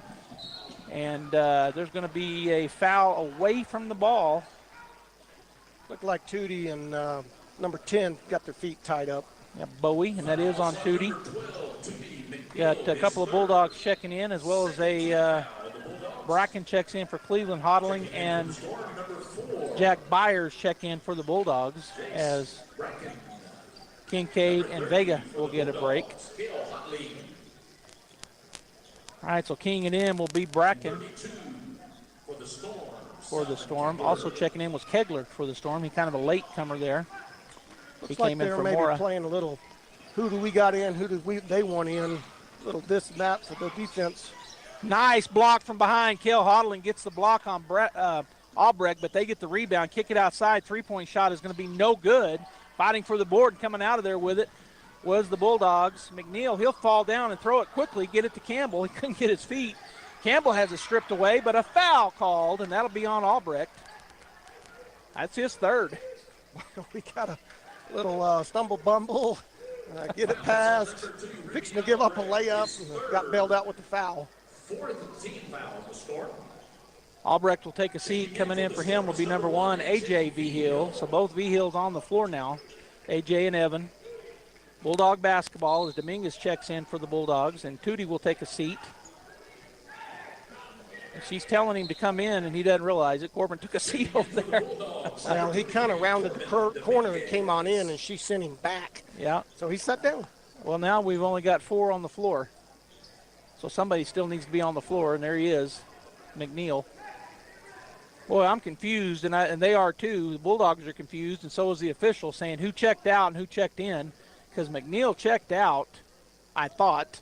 And there's going to be a foul away from the ball. Looked like Tootie and number 10 got their feet tied up. Yeah, Bowie, and that is on Tootie. Got a couple of Bulldogs checking in, as well as a Bracken checks in for Cleveland. Hodling and Jack Byers check in for the Bulldogs, as Kincaid and Vega will get a break. All right, so keying it in will be Bracken for the Storm. Also checking in was Kegler for the Storm. He's kind of a late comer there. Looks like they were maybe playing a little, who do we got in, who do they want in, a little this and that for the defense. Nice block from behind. Cale Hodling gets the block on Albrecht, but they get the rebound, kick it outside. Three-point shot is going to be no good. Fighting for the board and coming out of there with it was the Bulldogs. McNeil, he'll fall down and throw it quickly, get it to Campbell. He couldn't get his feet. Campbell has it stripped away, but a foul called, and that'll be on Albrecht. That's his third. We got a little stumble bumble, get it past, fixing to give up a layup, and got bailed out with the foul. Fourth team foul on the Storm. Albrecht will take a seat. Coming in for him will be number 1, A.J. Vigil. So both Vigils on the floor now, A.J. and Evan. Bulldog basketball as Dominguez checks in for the Bulldogs, and Tootie will take a seat. She's telling him to come in, and he doesn't realize it. Corbin took a seat over there. Well, he kind of rounded the corner and came on in, and she sent him back. Yeah. So he sat down. Well, now we've only got 4 on the floor. So somebody still needs to be on the floor, and there he is, McNeil. Boy, I'm confused, and they are too. The Bulldogs are confused, and so is the official, saying who checked out and who checked in, because McNeil checked out, I thought,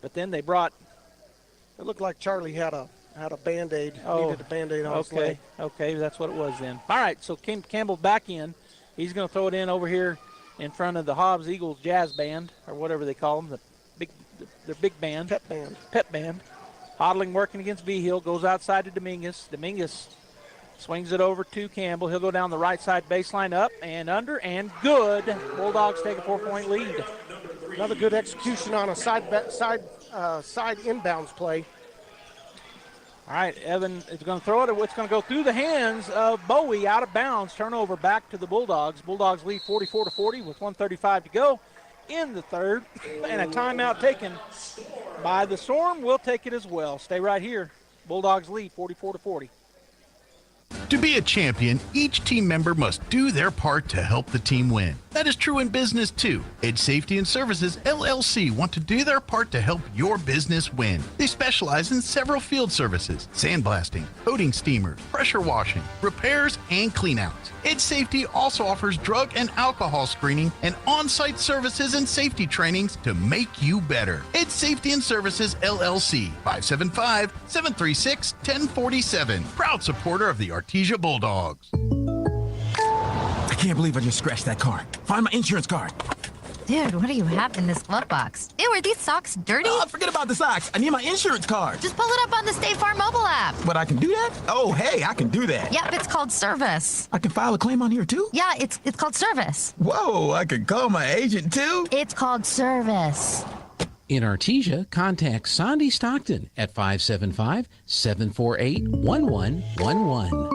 but then they brought. It looked like Charlie had a Band-Aid, needed a Band-Aid on his leg. Okay, that's what it was then. All right, so Campbell back in. He's going to throw it in over here in front of the Hobbs Eagles Jazz Band, or whatever they call them, their big band. Pep band. Hodling working against Vigil, goes outside to Dominguez. Dominguez swings it over to Campbell. He'll go down the right side baseline, up and under, and good. Bulldogs take a 4-point lead. Another good execution on a side inbounds play. All right, Evan is going to throw it. It's going to go through the hands of Bowie, out of bounds. Turnover back to the Bulldogs. Bulldogs lead 44-40 with 1:35 to go in the third. And a timeout taken by the Storm. We'll take it as well. Stay right here. Bulldogs lead 44-40. To be a champion, each team member must do their part to help the team win. That is true in business too. Edge Safety and Services LLC want to do their part to help your business win. They specialize in several field services: sandblasting, coating steamers, pressure washing, repairs, and cleanouts. Edge Safety also offers drug and alcohol screening and on-site services and safety trainings to make you better. Edge Safety and Services LLC, 575-736-1047. Proud supporter of the Artesia Bulldogs. I can't believe I just scratched that car. Find my insurance card. Dude, what do you have in this glove box? Ew, are these socks dirty? Forget about the socks. I need my insurance card. Just pull it up on the State Farm mobile app. But I can do that? Oh, hey, I can do that. Yep, it's called service. I can file a claim on here, too? Yeah, it's called service. Whoa, I can call my agent, too? It's called service. In Artesia, contact Sandy Stockton at 575-748-1111.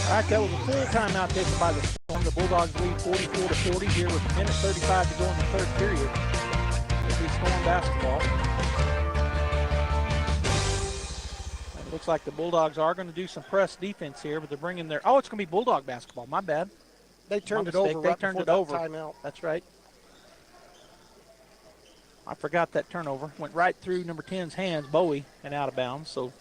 All right, that was a full timeout taken by the Storm. The Bulldogs lead 44-40 here with a minute 35 to go in the third period. It'll be Storm basketball. It looks like the Bulldogs are going to do some press defense here, but they're bringing their. Oh, it's going to be Bulldog basketball. My bad. They turned it over. They turned it over. Timeout. That's right. I forgot that turnover. Went right through number 10's hands, Bowie, and out of bounds. So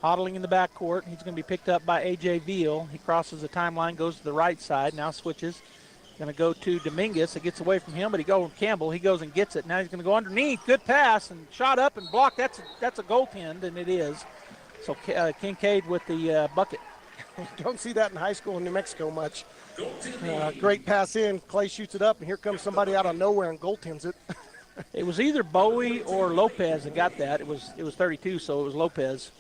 Hodling in the backcourt. He's going to be picked up by A.J. Veal. He crosses the timeline, goes to the right side, now switches. Going to go to Dominguez. It gets away from him, but he goes Campbell. He goes and gets it. Now he's going to go underneath. Good pass and shot up and blocked. That's a goaltend, and it is. So Kincaid with the bucket. Don't see that in high school in New Mexico much. Great pass in. Clay shoots it up, and here comes somebody out of nowhere and goaltends it. It was either Bowie or Lopez that got that. It was 32, so it was Lopez.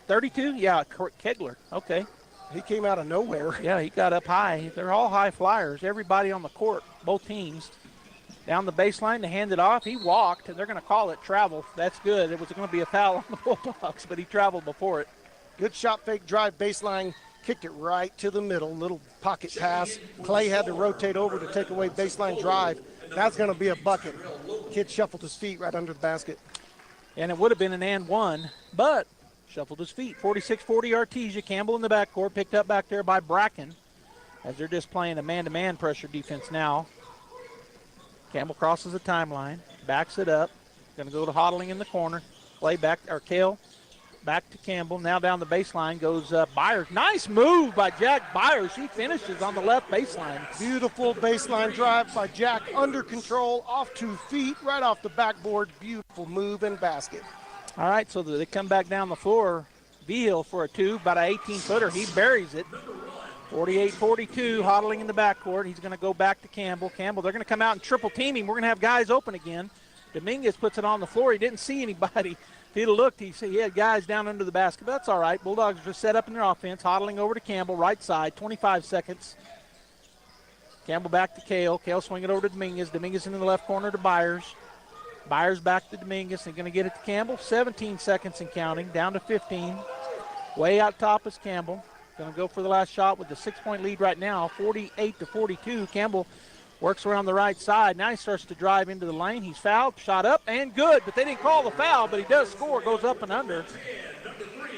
32? Yeah, Kegler. Okay. He came out of nowhere. Yeah, he got up high. They're all high flyers. Everybody on the court, both teams. Down the baseline to hand it off. He walked, and they're going to call it travel. That's good. It was going to be a foul on the Bulldogs, but he traveled before it. Good shot fake drive baseline. Kicked it right to the middle. Little pocket pass. Clay had to rotate over to take away baseline drive. That's going to be a bucket. Kid shuffled his feet right under the basket. And it would have been an and one, but shuffled his feet. 46-40 Artesia. Campbell in the backcourt, picked up back there by Bracken, as they're just playing a man-to-man pressure defense now. Campbell crosses the timeline, backs it up. Going to go to Hodling in the corner. Play back, or Kale, back to Campbell. Now down the baseline goes Byers. Nice move by Jack Byers. He finishes on the left baseline. Beautiful baseline drive by Jack, under control, off 2 feet, right off the backboard. Beautiful move and basket. All right, so they come back down the floor. Beal for a 2, about an 18-footer. He buries it. 48-42, Hodling in the backcourt. He's going to go back to Campbell. Campbell, they're going to come out and triple team him. We're going to have guys open again. Dominguez puts it on the floor. He didn't see anybody. If he'd have looked, he had guys down under the basket. But that's all right. Bulldogs are just set up in their offense. Hodling over to Campbell, right side, 25 seconds. Campbell back to Kale. Kale swing it over to Dominguez. Dominguez into the left corner to Byers. Byers back to Dominguez. They're going to get it to Campbell. 17 seconds and counting, down to 15. Way out top is Campbell. Going to go for the last shot with the 6-point lead right now, 48-42. Campbell works around the right side. Now he starts to drive into the lane. He's fouled, shot up, and good. But they didn't call the foul, but he does score. Goes up and under.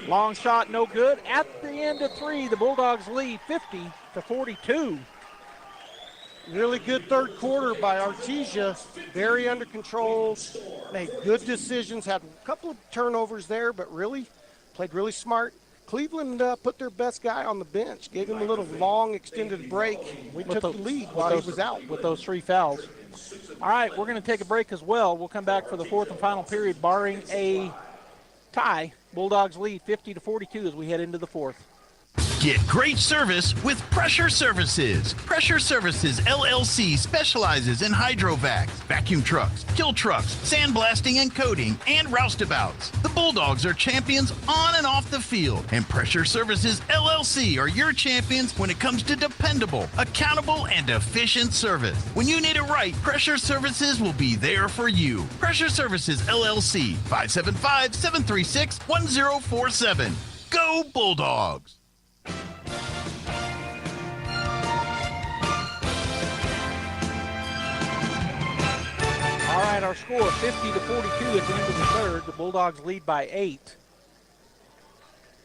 Long shot, no good. At the end of 3, the Bulldogs lead 50-42. Really good third quarter by Artesia. Very under control. Made good decisions. Had a couple of turnovers there, but really played really smart. Cleveland put their best guy on the bench. Gave him a little long extended break. We took the lead while he was out. With those 3 fouls. All right, we're going to take a break as well. We'll come back for the 4th and final period, barring a tie. Bulldogs lead 50-42 as we head into the 4th. Get great service with Pressure Services. Pressure Services LLC specializes in hydrovacs, vacuum trucks, kill trucks, sandblasting and coating, and roustabouts. The Bulldogs are champions on and off the field, and Pressure Services LLC are your champions when it comes to dependable, accountable, and efficient service. When you need it right, Pressure Services will be there for you. Pressure Services LLC, 575-736-1047. Go Bulldogs! All right, our score 50-42 at the end of the 3rd. The Bulldogs lead by 8.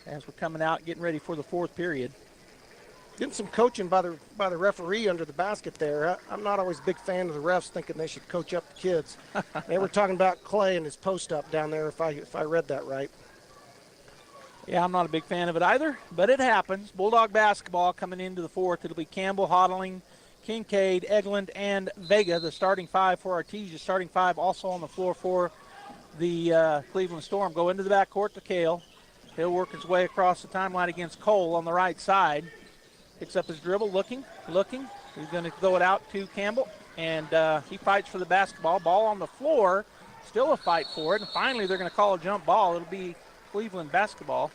As we're coming out, getting ready for the 4th period. Getting some coaching by the referee under the basket there. I'm not always a big fan of the refs thinking they should coach up the kids. They were talking about Clay and his post-up down there, if I read that right. Yeah, I'm not a big fan of it either, but it happens. Bulldog basketball coming into the 4th. It'll be Campbell, Hodling, Kincaid, Egeland, and Vega, the starting 5 for Artesia. Starting 5 also on the floor for the Cleveland Storm. Go into the backcourt to Kale. He'll work his way across the timeline against Cole on the right side. Picks up his dribble, looking. He's going to throw it out to Campbell, and he fights for the basketball. Ball on the floor, still a fight for it, and finally they're going to call a jump ball. It'll be Cleveland basketball,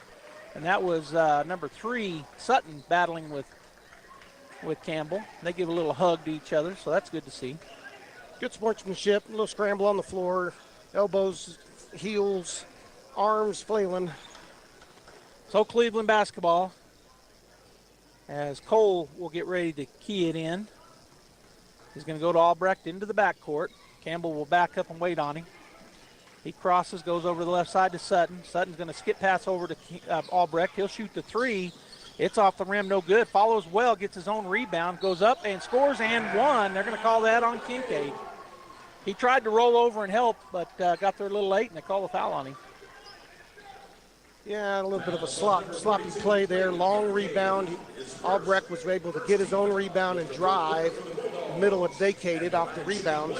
and that was number 3, Sutton, battling with Campbell. They give a little hug to each other, so that's good to see. Good sportsmanship, a little scramble on the floor, elbows, heels, arms flailing. So Cleveland basketball, as Cole will get ready to key it in. He's going to go to Albrecht into the backcourt. Campbell will back up and wait on him. He crosses, goes over to the left side to Sutton. Sutton's going to skip pass over to Albrecht. He'll shoot the 3, It's off the rim, no good. Follows well, gets his own rebound, goes up and scores and one. They're going to call that on Kincaid. He tried to roll over and help, but got there a little late, and they called a foul on him. Yeah, a little bit of a sloppy play there. Long rebound. Albrecht was able to get his own rebound and drive. Middle had vacated off the rebound.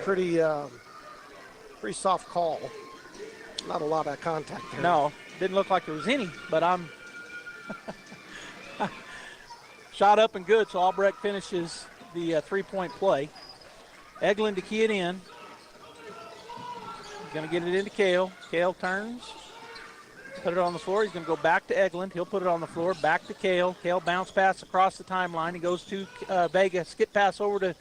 Pretty soft call. Not a lot of contact there. No, didn't look like there was any, but I'm shot up and good, so Albrecht finishes the three-point play. Eglin to key it in. He's going to get it into Kale. Kale turns, put it on the floor. He's going to go back to Eglin. He'll put it on the floor, back to Kale. Kale bounce pass across the timeline. He goes to Vega, skip pass over to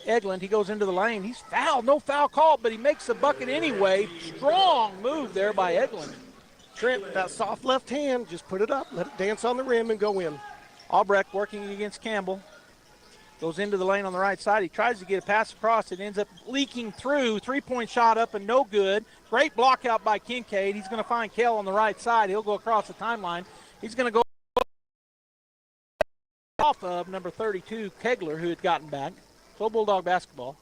Eglin. He goes into the lane. He's fouled, no foul called, but he makes the bucket anyway. Strong move there by Eglin. Trent, that soft left hand, just put it up, let it dance on the rim and go in. Albrecht working against Campbell. Goes into the lane on the right side. He tries to get a pass across. It ends up leaking through. Three-point shot up and no good. Great block out by Kincaid. He's going to find Kale on the right side. He'll go across the timeline. He's going to go off of number 32, Kegler, who had gotten back. So Bulldog basketball.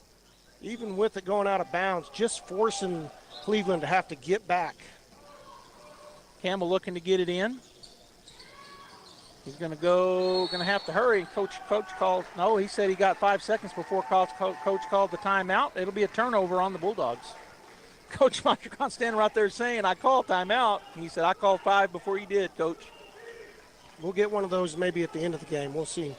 Even with it going out of bounds, just forcing Cleveland to have to get back. Campbell looking to get it in. He's going to have to hurry. Coach called, no, he said he got 5 seconds before Coach called the timeout. It'll be a turnover on the Bulldogs. Coach Montracon standing right there saying, I called timeout. He said, I called 5 before you did, Coach. We'll get one of those maybe at the end of the game. We'll see.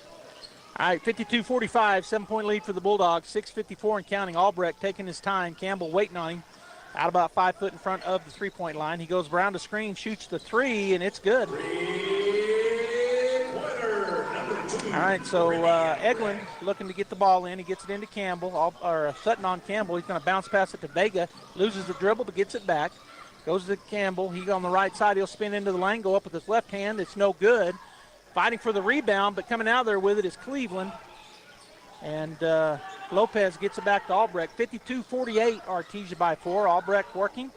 All right, 52-45, 7-point lead for the Bulldogs. 6:54 and counting. Albrecht taking his time. Campbell waiting on him. Out about 5 foot in front of the three-point line. He goes around the screen, shoots the three, and it's good. All right, so Eglin looking to get the ball in. He gets it into Campbell, or Sutton on Campbell. He's going to bounce pass it to Vega. Loses the dribble, but gets it back. Goes to Campbell. He's on the right side. He'll spin into the lane, go up with his left hand. It's no good. Fighting for the rebound, but coming out there with it is Cleveland. And Lopez gets it back to Albrecht. 52-48, Artesia by 4. Albrecht working.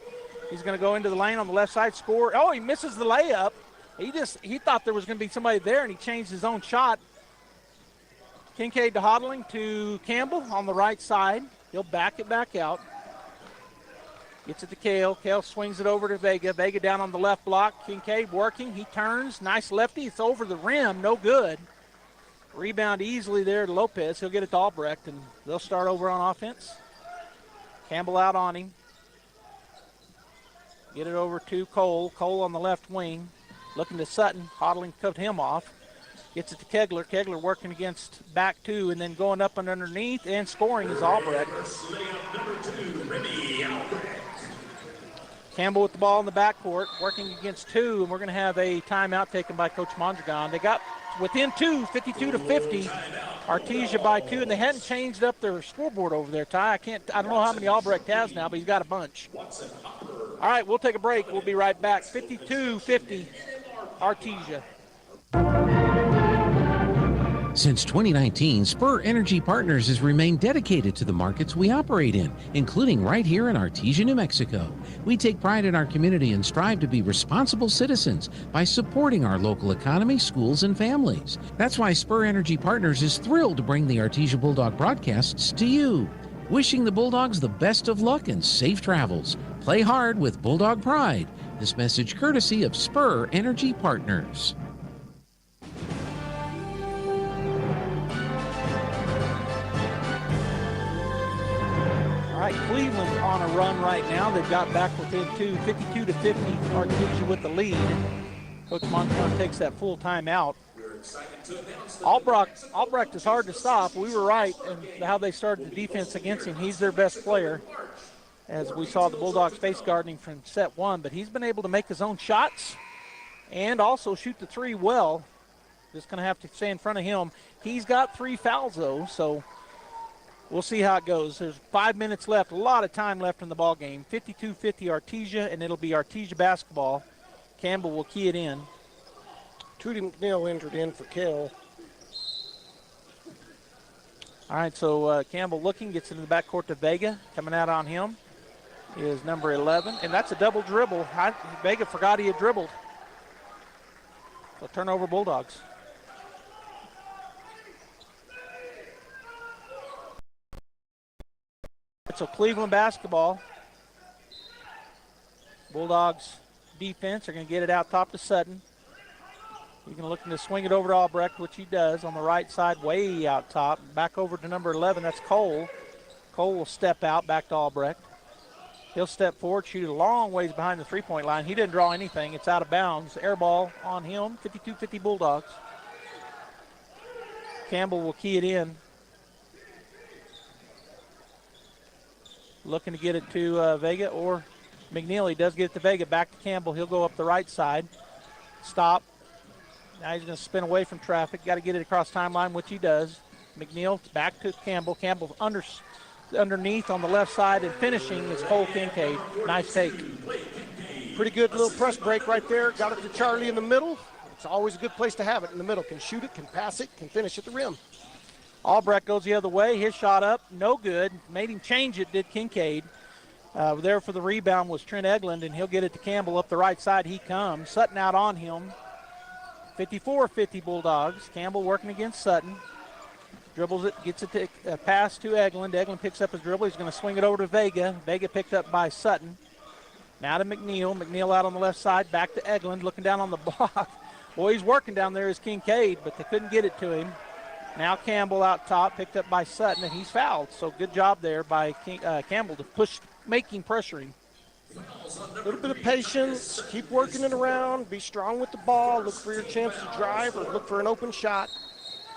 He's going to go into the lane on the left side, score. Oh, he misses the layup. He thought there was going to be somebody there, and he changed his own shot. Kincaid to Hodling to Campbell on the right side. He'll back it back out. Gets it to Kale. Kale swings it over to Vega. Vega down on the left block. Kincaid working. He turns. Nice lefty. It's over the rim. No good. Rebound easily there to Lopez. He'll get it to Albrecht, and they'll start over on offense. Campbell out on him. Get it over to Cole. Cole on the left wing. Looking to Sutton. Hodling cut him off. Gets it to Kegler. Kegler working against back two and then going up and underneath and scoring is Albrecht. Campbell with the ball in the backcourt, working against two, and we're going to have a timeout taken by Coach Mondragon. They got within two, 52-50. Artesia by 2, and they hadn't changed up their scoreboard over there, Ty. I don't know how many Albrecht has now, but he's got a bunch. All right, we'll take a break. We'll be right back. 52-50, Artesia. Since 2019, Spur Energy Partners has remained dedicated to the markets we operate in, including right here in Artesia, New Mexico. We take pride in our community and strive to be responsible citizens by supporting our local economy, schools, and families. That's why Spur Energy Partners is thrilled to bring the Artesia Bulldog broadcasts to you. Wishing the Bulldogs the best of luck and safe travels. Play hard with Bulldog pride. This message courtesy of Spur Energy Partners. All right, Cleveland on a run right now. They've got back within 2, 52-50. Artesia with the lead. Coach Mondragon takes that full timeout. Albrecht is hard to stop. We were right in how they started the defense against him. He's their best player, as we saw the Bulldogs face guarding from set one. But he's been able to make his own shots and also shoot the three well. Just going to have to stay in front of him. He's got 3 fouls, though, so we'll see how it goes. There's 5 minutes left, a lot of time left in the ball game. 52-50 Artesia, and it'll be Artesia basketball. Campbell will key it in. Trudy McNeil entered in for Kell. All right, so Campbell looking, gets into the backcourt to Vega. Coming out on him is number 11, and that's a double dribble. Vega forgot he had dribbled. So turnover Bulldogs. So Cleveland basketball. Bulldogs defense are going to get it out top to Sutton. He's going to look to swing it over to Albrecht, which he does on the right side, way out top. Back over to number 11, that's Cole. Cole will step out back to Albrecht. He'll step forward, shoot a long ways behind the three-point line. He didn't draw anything. It's out of bounds. Air ball on him, 52-50 Bulldogs. Campbell will key it in. Looking to get it to Vega or McNeil. He does get it to Vega. Back to Campbell. He'll go up the right side. Stop. Now he's going to spin away from traffic. Got to get it across timeline, which he does. McNeil back to Campbell. Campbell underneath on the left side, and finishing is Cole Kincaid. Nice take. Pretty good little press break right there. Got it to Charlie in the middle. It's always a good place to have it in the middle. Can shoot it, can pass it, can finish at the rim. Albrecht goes the other way. His shot up, no good. Made him change it, did Kincaid. There for the rebound was Trent Eglund, and he'll get it to Campbell up the right side. He comes. Sutton out on him. 54-50 Bulldogs. Campbell working against Sutton. Dribbles it, gets it to pass to Eglund. Eglund picks up his dribble. He's going to swing it over to Vega. Vega picked up by Sutton. Now to McNeil. McNeil out on the left side. Back to Eglund, looking down on the block. Boy, he's working down there is Kincaid, but they couldn't get it to him. Now Campbell out top, picked up by Sutton, and he's fouled. So good job there by Campbell to push, making pressure him. A little bit of patience, keep working it around, be strong with the ball, look for your chance to drive or look for an open shot,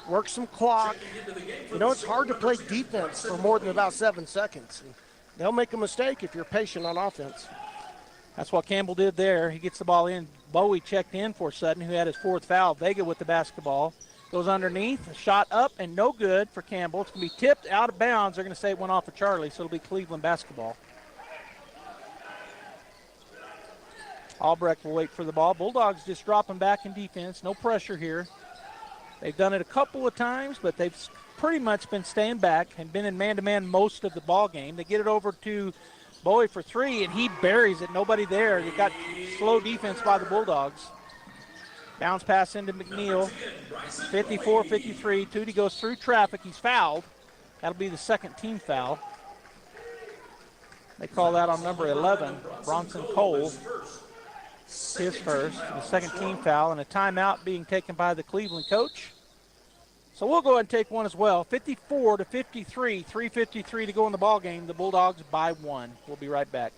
work some clock. You know, it's hard to play defense for more than about 7 seconds. They'll make a mistake if you're patient on offense. That's what Campbell did there. He gets the ball in. Bowie checked in for Sutton, who had his fourth foul. Vega with the basketball. Goes underneath, a shot up, and no good for Campbell. It's going to be tipped out of bounds. They're going to say it went off of Charlie, so it'll be Cleveland basketball. Albrecht will wait for the ball. Bulldogs just dropping back in defense. No pressure here. They've done it a couple of times, but they've pretty much been staying back and been in man-to-man most of the ball game. They get it over to Bowie for three, and he buries it. Nobody there. They got slow defense by the Bulldogs. Bounce pass into McNeil. 54-53. Tootie goes through traffic. He's fouled. That'll be the second team foul. They call that on number 11, Bronson Cole. His first. The second team foul, and a timeout being taken by the Cleveland coach. So we'll go ahead and take one as well. 54-53. 3:53 to go in the ball game. The Bulldogs by one. We'll be right back.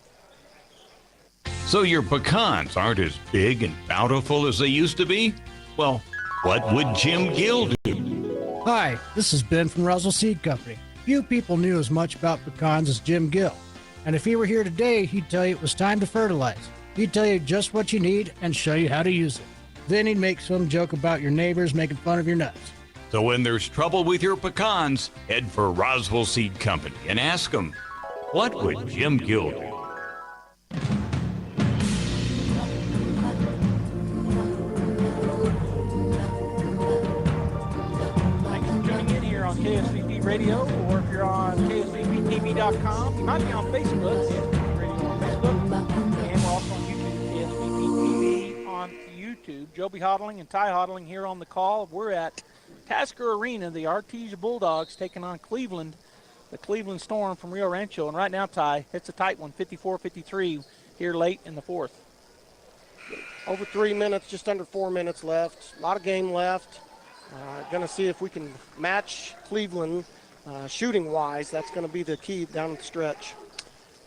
So your pecans aren't as big and bountiful as they used to be? Well, what would Jim Gill do? Hi, this is Ben from Russell Seed Company. Few people knew as much about pecans as Jim Gill. And if he were here today, he'd tell you it was time to fertilize. He'd tell you just what you need and show you how to use it. Then he'd make some joke about your neighbors making fun of your nuts. So when there's trouble with your pecans, head for Roswell Seed Company and ask them, what would Jim Gill do? KSVP Radio, or if you're on KSVPTV.com, you might be on Facebook, KSVP Radio on Facebook, and we're also on YouTube, KSVP TV on YouTube. Joby Hodling and Ty Hodling here on the call. We're at Tasker Arena, the Artesia Bulldogs taking on Cleveland, the Cleveland Storm from Rio Rancho. And right now, Ty, it's a tight one, 54-53 here late in the fourth. Over 3 minutes, just under 4 minutes left. A lot of game left. Going to see if we can match Cleveland shooting-wise. That's going to be the key down the stretch.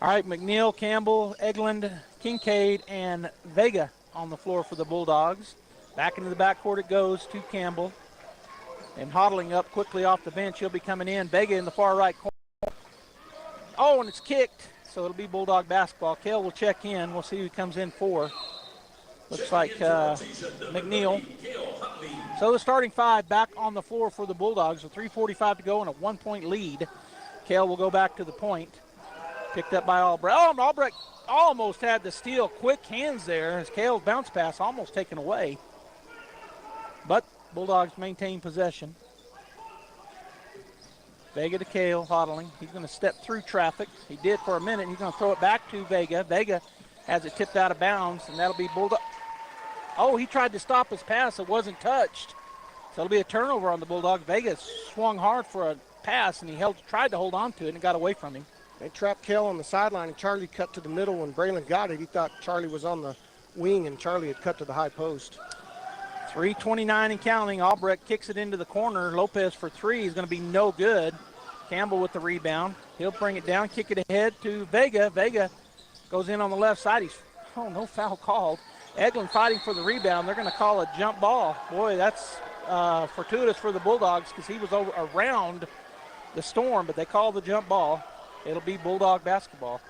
All right, McNeil, Campbell, Eglund, Kincaid, and Vega on the floor for the Bulldogs. Back into the backcourt it goes to Campbell. And hodling up quickly off the bench. He'll be coming in. Vega in the far right corner. Oh, and it's kicked. So it'll be Bulldog basketball. Kale will check in. We'll see who comes in for. Looks like McNeil. So the starting five back on the floor for the Bulldogs with 3:45 to go and a 1-point lead. Kale will go back to the point. Picked up by Albrecht. Oh, and Albrecht almost had the steal. Quick hands there as Kale's bounce pass almost taken away. But Bulldogs maintain possession. Vega to Kale, hodling. He's going to step through traffic. He did for a minute. He's going to throw it back to Vega. Vega has it tipped out of bounds, and that'll be Bulldog. Oh, he tried to stop his pass. It wasn't touched. So it'll be a turnover on the Bulldogs. Vegas swung hard for a pass, and he tried to hold on to it and got away from him. They trapped Kell on the sideline, and Charlie cut to the middle. When Braylon got it, he thought Charlie was on the wing, and Charlie had cut to the high post. 3:29 and counting. Albrecht kicks it into the corner. Lopez for three is going to be no good. Campbell with the rebound. He'll bring it down, kick it ahead to Vega. Vega goes in on the left side. No foul called. Eglin fighting for the rebound. They're going to call a jump ball. Boy, that's fortuitous for the Bulldogs because he was around the Storm, but they call the jump ball. It'll be Bulldog basketball.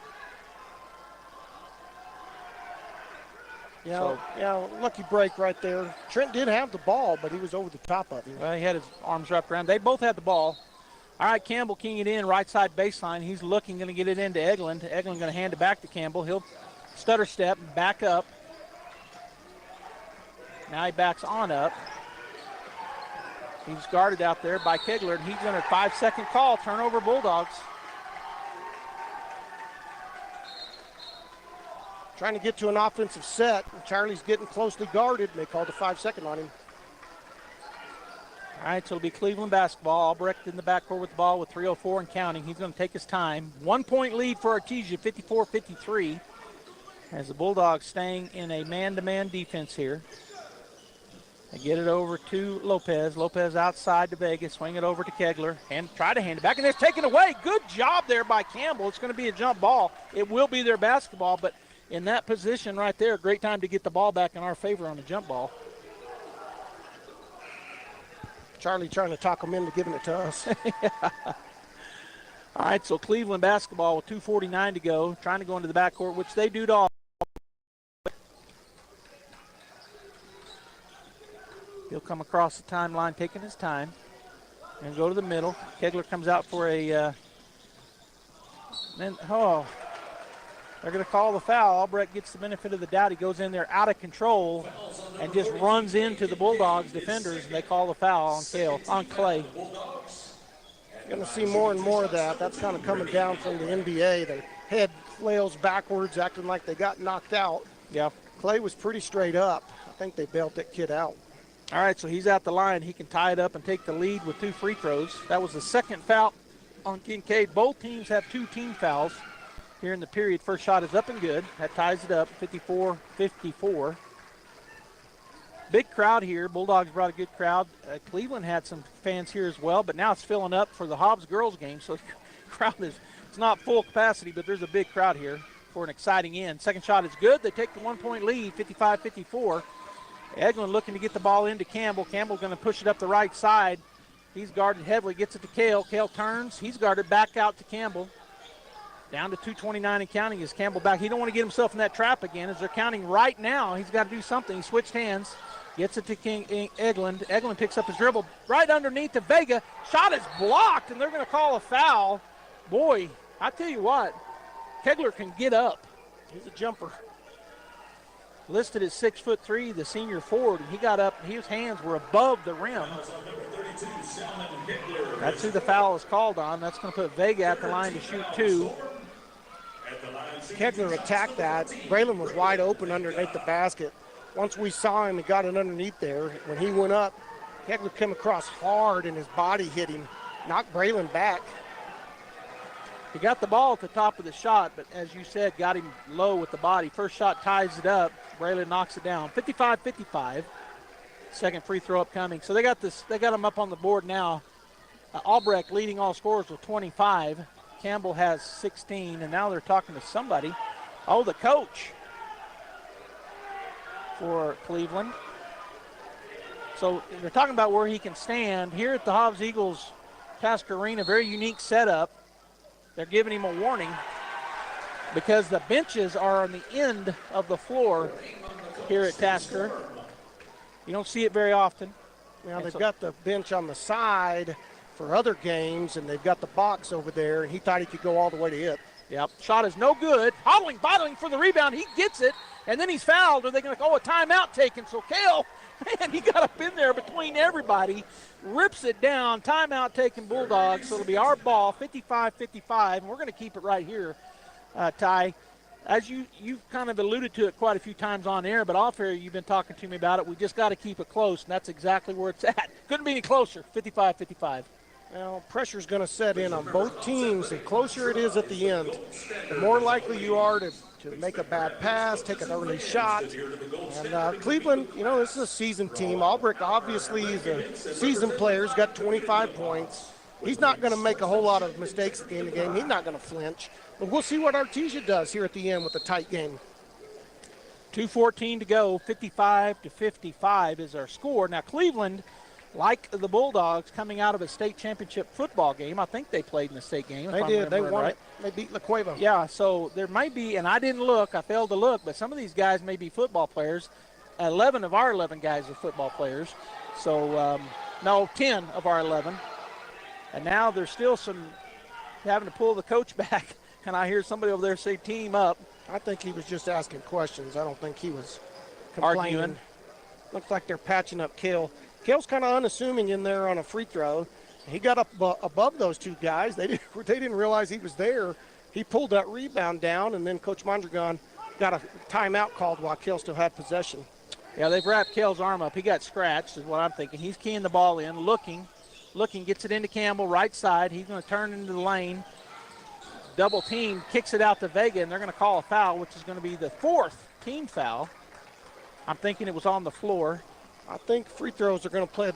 Lucky break right there. Trent did have the ball, but he was over the top of him. Well, he had his arms wrapped around. They both had the ball. All right, Campbell keying it in, right side baseline. He's looking, going to get it into Eglin. Eglin going to hand it back to Campbell. He'll stutter step and back up. Now he backs on up. He's guarded out there by Kegler, and he's going to 5-second call, turnover Bulldogs. Trying to get to an offensive set. Charlie's getting closely guarded, and they called a 5-second on him. All right, so it'll be Cleveland basketball. Albrecht in the backcourt with the ball with 3:04 and counting. He's going to take his time. 1 point lead for Artesia, 54-53. As the Bulldogs staying in a man-to-man defense here. They get it over to Lopez. Lopez outside to Vegas. Swing it over to Kegler. And try to hand it back, and it's taken away. Good job there by Campbell. It's going to be a jump ball. It will be their basketball, but in that position right there, great time to get the ball back in our favor on a jump ball. Charlie trying to talk him into giving it to us. Yeah. All right, so Cleveland basketball with 2:49 to go. Trying to go into the backcourt, which they do to all. He'll come across the timeline, taking his time, and go to the middle. Kegler comes out for a they're going to call the foul. Albrecht gets the benefit of the doubt. He goes in there out of control and just runs into the Bulldogs defenders, and they call the foul on Clay. Going to see more and more of that. That's kind of coming down from the NBA. Their head flails backwards, acting like they got knocked out. Yeah. Clay was pretty straight up. I think they bailed that kid out. All right, so he's at the line. He can tie it up and take the lead with 2 free throws. That was the second foul on Kincaid. Both teams have 2 team fouls here in the period. First shot is up and good. That ties it up, 54-54. Big crowd here. Bulldogs brought a good crowd. Cleveland had some fans here as well, but now it's filling up for the Hobbs girls game. So the crowd it's not full capacity, but there's a big crowd here for an exciting end. Second shot is good. They take the 1 point lead, 55-54. Eglin looking to get the ball into Campbell. Campbell going to push it up the right side. He's guarded heavily, gets it to Kale. Kale turns. He's guarded back out to Campbell. Down to 2:29 and counting is Campbell back. He don't want to get himself in that trap again as they're counting right now. He's got to do something. He switched hands. Gets it to Eglin. Eglin picks up his dribble right underneath the Vega. Shot is blocked, and they're going to call a foul. Boy, I tell you what, Kegler can get up. He's a jumper. Listed at 6'3", the senior forward. He got up, and his hands were above the rim. That's who the foul is called on. That's going to put Vega at the line to shoot 2. Kegler attacked that. Braylon was wide open underneath the basket. Once we saw him, he got it underneath there. When he went up, Kegler came across hard, and his body hit him. Knocked Braylon back. He got the ball at the top of the shot, but as you said, got him low with the body. First shot ties it up. Braylon knocks it down. 55-55. Second free throw upcoming. So they got him up on the board now. Albrecht leading all scorers with 25. Campbell has 16, and now they're talking to somebody. Oh, the coach for Cleveland. So they're talking about where he can stand. Here at the Hobbs Eagles Tasker Arena, very unique setup. They're giving him a warning because the benches are on the end of the floor here at Tasker. You don't see it very often. Now they've got the bench on the side for other games, and they've got the box over there, and he thought he could go all the way to it. Yep, shot is no good. Bottling for the rebound. He gets it, and then he's fouled. Are they going to a timeout taken? So Kale, man, he got up in there between everybody, rips it down. Timeout taken Bulldogs. So it'll be our ball, 55-55, and we're going to keep it right here, Ty. as you've kind of alluded to it quite a few times on air, but off air you've been talking to me about it. We just got to keep it close, and that's exactly where it's at. Couldn't be any closer, 55-55. Well, pressure's going to set in on both teams. The closer it is at the end, the more likely you are to make a bad pass, take an early shot. And Cleveland, this is a seasoned team. Albrecht obviously is a seasoned player. He's got 25 points. He's not going to make a whole lot of mistakes at the end of the game. He's not going to flinch. But we'll see what Artesia does here at the end with a tight game. 2:14 to go, 55-55 is our score. Now, Cleveland, like the Bulldogs, coming out of a state championship football game. I think they played in the state game. They did. They won it. They beat La Cueva. Yeah, so there might be, and I didn't look. I failed to look, but some of these guys may be football players. 11 of our 11 guys are football players. So, 10 of our 11. And now there's still some having to pull the coach back. And I hear somebody over there say team up. I think he was just asking questions. I don't think he was complaining. Arguing. Looks like they're patching up Kale. Kale's kind of unassuming in there on a free throw. He got up above those two guys. They didn't realize he was there. He pulled that rebound down, and then Coach Mondragon got a timeout called while Kale still had possession. Yeah, they've wrapped Kale's arm up. He got scratched is what I'm thinking. He's keying the ball in, looking, gets it into Campbell, right side. He's going to turn into the lane. Double team, kicks it out to Vega, and they're going to call a foul, which is going to be the fourth team foul. I'm thinking it was on the floor. I think free throws are going to play.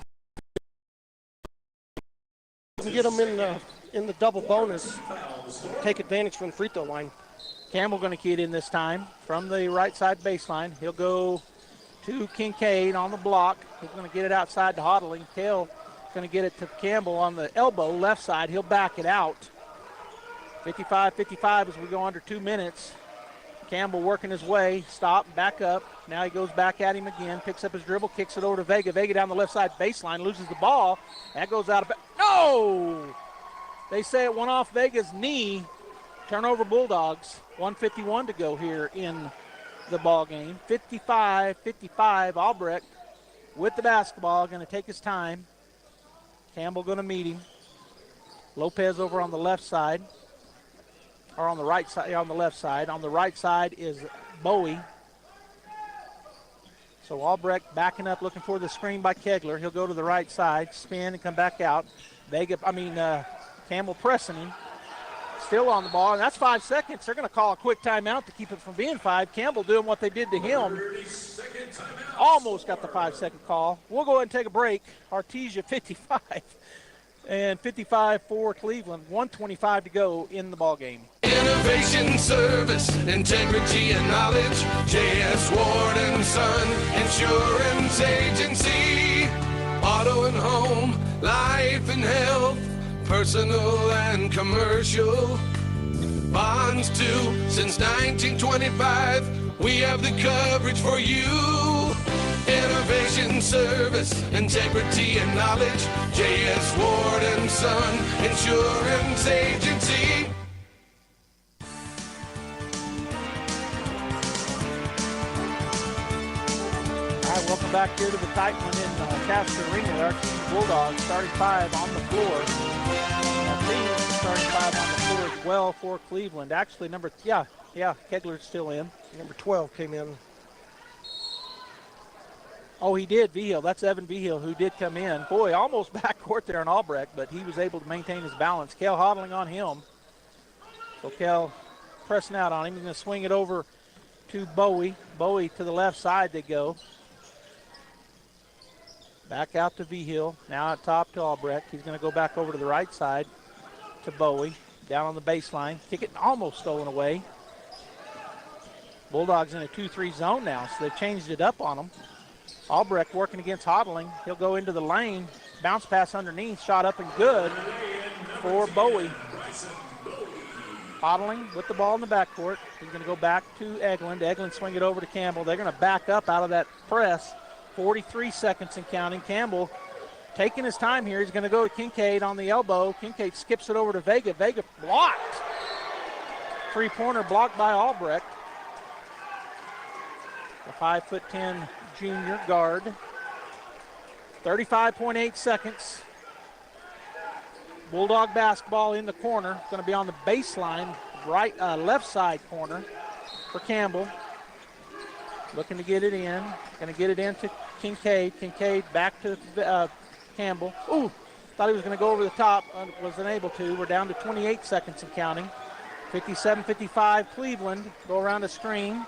Get them in the double bonus. Take advantage from the free throw line. Campbell going to key it in this time from the right side baseline. He'll go to Kincaid on the block. He's going to get it outside to Hodling. Kale going to get it to Campbell on the elbow, left side. He'll back it out. 55-55 as we go under 2 minutes. Campbell working his way, stop, back up. Now he goes back at him again, picks up his dribble, kicks it over to Vega. Vega down the left side baseline, loses the ball. That goes out of no! They say it went off Vega's knee. Turnover Bulldogs. 1:51 to go here in the ball game. 55-55, Albrecht with the basketball, going to take his time. Campbell going to meet him. Lopez over on the left side. Or on the right side, on the left side. On the right side is Bowie. So Albrecht backing up, looking for the screen by Kegler. He'll go to the right side, spin, and come back out. Campbell pressing him. Still on the ball, and that's 5 seconds. They're going to call a quick timeout to keep it from being 5. Campbell doing what they did to him. Almost got the 5-second call. We'll go ahead and take a break. Artesia 55 and 55 for Cleveland. 1:25 to go in the ball game. Innovation, service, integrity, and knowledge. J.S. Ward & Son Insurance Agency. Auto and home, life and health, personal and commercial. Bonds too, since 1925. We have the coverage for you. Innovation, service, integrity, and knowledge. J.S. Ward & Son Insurance Agency. All right, welcome back here to the tight one in Casper Arena. Our team Bulldogs starting 5 on the floor. Our team starting 5 on the floor as well for Cleveland. Actually, Kegler's still in. Number 12 came in. Oh, he did, Vigil. That's Evan Vigil who did come in. Boy, almost backcourt there on Albrecht, but he was able to maintain his balance. Kel hodling on him. So Kel pressing out on him. He's going to swing it over to Bowie. Bowie to the left side they go. Back out to Vigil. Now at top to Albrecht. He's going to go back over to the right side to Bowie. Down on the baseline. Kick it almost stolen away. Bulldogs in a 2-3 zone now, so they've changed it up on them. Albrecht working against Hodling. He'll go into the lane. Bounce pass underneath. Shot up and good for Bowie. Hodling with the ball in the backcourt. He's going to go back to Eglin. Eglin swing it over to Campbell. They're going to back up out of that press. 43 seconds and counting. Campbell taking his time here. He's going to go to Kincaid on the elbow. Kincaid skips it over to Vega. Vega blocked. 3-pointer blocked by Albrecht. The 5'10" junior guard. 35.8 seconds. Bulldog basketball in the corner. Going to be on the baseline, left side corner. for Campbell. Looking to get it in. Going to get it into Kincaid. Kincaid back to Campbell. Ooh, thought he was going to go over the top. Wasn't able to. We're down to 28 seconds and counting. 57-55 Cleveland. Go around the screen.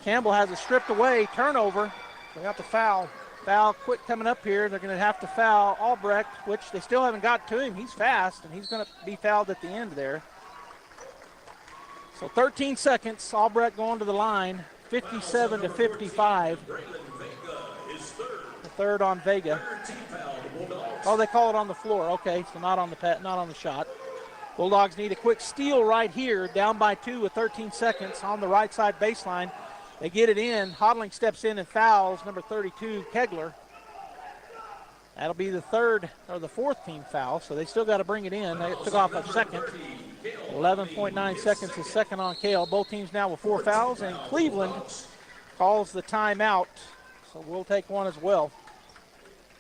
Campbell has it stripped away. Turnover. They got the foul. Foul quick coming up here. They're going to have to foul Albrecht, which they still haven't got to him. He's fast, and he's going to be fouled at the end there. So 13 seconds. Albrecht going to the line. 57-55. The third on Vega. Oh, they call it on the floor. Okay, so not on the shot. Bulldogs need a quick steal right here. Down by 2 with 13 seconds on the right side baseline. They get it in. Hodling steps in and fouls number 32, Kegler. That'll be the fourth team foul, so they still got to bring it in. They took off a second. 11.9 seconds is second on Kale. Both teams now with 4 fouls, and Cleveland calls the timeout, so we'll take one as well.